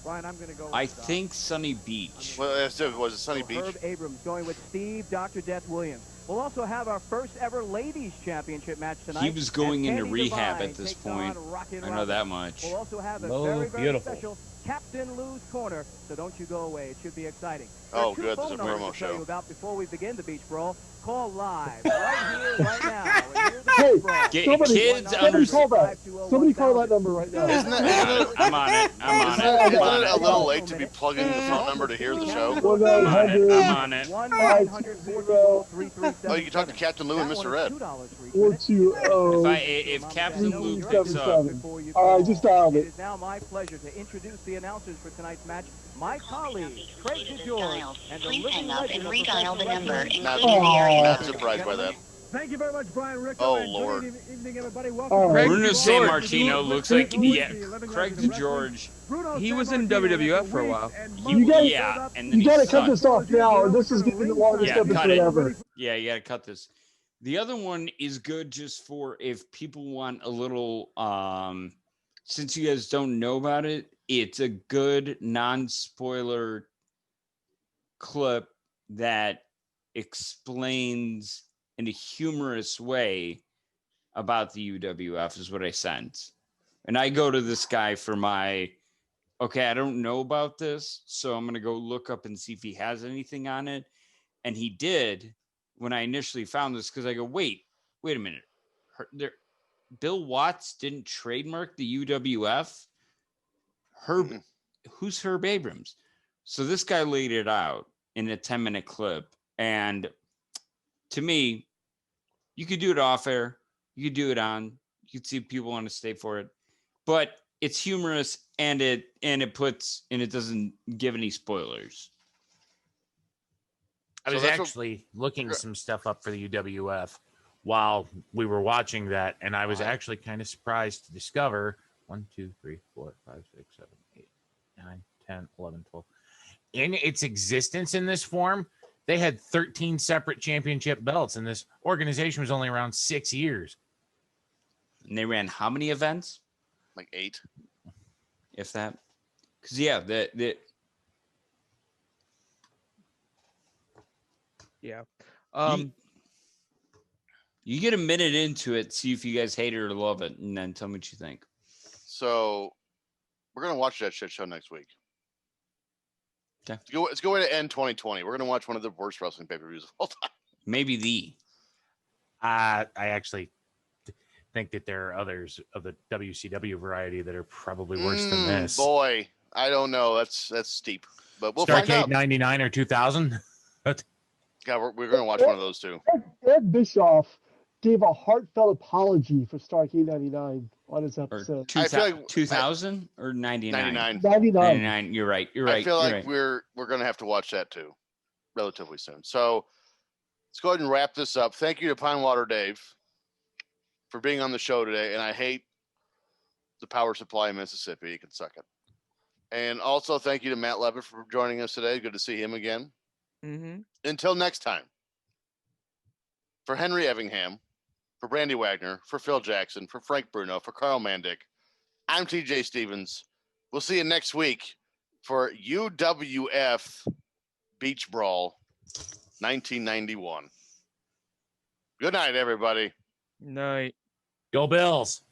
Brian, I'm going to go with I think Sunny Beach. Well, was it Sunny Beach? Herb Abrams going with Steve Dr. Death Williams. We'll also have our first ever ladies championship match tonight. He was going as into Candy rehab Divine at this takes on point. Rocket I know Robin. that much. We'll also have a Oh, very, very beautiful. special Captain Lou's Corner, so don't you go away. It should be exciting. There Oh, are two good, phone there's a numbers promo to tell show. you about before we begin the Beach Brawl. Call live right here, right now. And here's the Hey, Beach Brawl. somebody- Kids somebody call that. 520-1000. Somebody call that number right now. Isn't I'm that, on it. I'm on it. I'm on isn't it. it, I'm on isn't it a it. little late to be plugging the phone number to hear the show? I'm on it. I'm on it. 1-900-420-3337. Oh, you can talk to Captain Lou and That Mr. one Red. is $2 for each minute. 420. If Captain Lou picks up, 377. All right, I just dialed It it. is now my pleasure to introduce the announcers for tonight's match. My colleague, Craig DeGeorge, and the living legend of professional wrestling. Not surprised by that. Thank you very much, Brian Ricco. Oh, and good Lord. evening, everybody. Oh. Welcome. Craig Bruno DeGeorge. San Martino looks like Craig DeGeorge. He was in WWF for a while. You gotta- Yeah, and then You he gotta cut sucked. this off now, or this is getting the longest Yeah, cut episode it. ever. Yeah, you gotta cut this. The other one is good just for if people want a little since you guys don't know about it, it's a good non-spoiler clip that explains in a humorous way about the UWF is what I sent. And I go to this guy for my okay, I don't know about this, so I'm going to go look up and see if he has anything on it. And he did when I initially found this because I go, wait a minute. Bill Watts didn't trademark the UWF. Who's Herb Abrams? So this guy laid it out in a 10-minute clip. And to me, you could do it off air. You could do it on. You could see if people want to stay for it. But it's humorous and it doesn't give any spoilers. I So was that's what- actually looking some stuff up for the UWF while we were watching that, and I was actually kind of surprised to discover 1, 2, 3, 4, 5, 6, 7, 8, 9, 10, 11, 12. In its existence in this form, they had 13 separate championship belts, and this organization was only around 6 years. And they ran how many events? Like 8. If that. Because, yeah, Yeah. you get a minute into it, see if you guys hate it or love it, and then tell me what you think. So we're gonna watch that shit show next week. Okay. It's going to end 2020. We're gonna watch one of the worst wrestling pay-per-views of all time. Maybe the. I actually think that there are others of the WCW variety that are probably worse than this. Boy, I don't know. That's steep, but we'll find Starcade out. 99 or 2000. Yeah, we're gonna watch one of those too. Ed Bischoff gave a heartfelt apology for Starcade 99 on his Or episode. I feel like 2000 or 99? 99. 99. 99. You're right. You're right. I feel you're like right. we're gonna have to watch that too, relatively soon. So let's go ahead and wrap this up. Thank you to Pine Water Dave for being on the show today, and I hate the power supply in Mississippi. You can suck it. And also thank you to Matt Levitt for joining us today. Good to see him again. Mm-hmm. Until next time. For Henry Evingham, for Brandy Wagner, for Phil Jackson, for Frank Bruno, for Carl Mandic, I'm TJ Stevens. We'll see you next week for UWF Beach Brawl 1991. Good night, everybody. Night. Go Bills.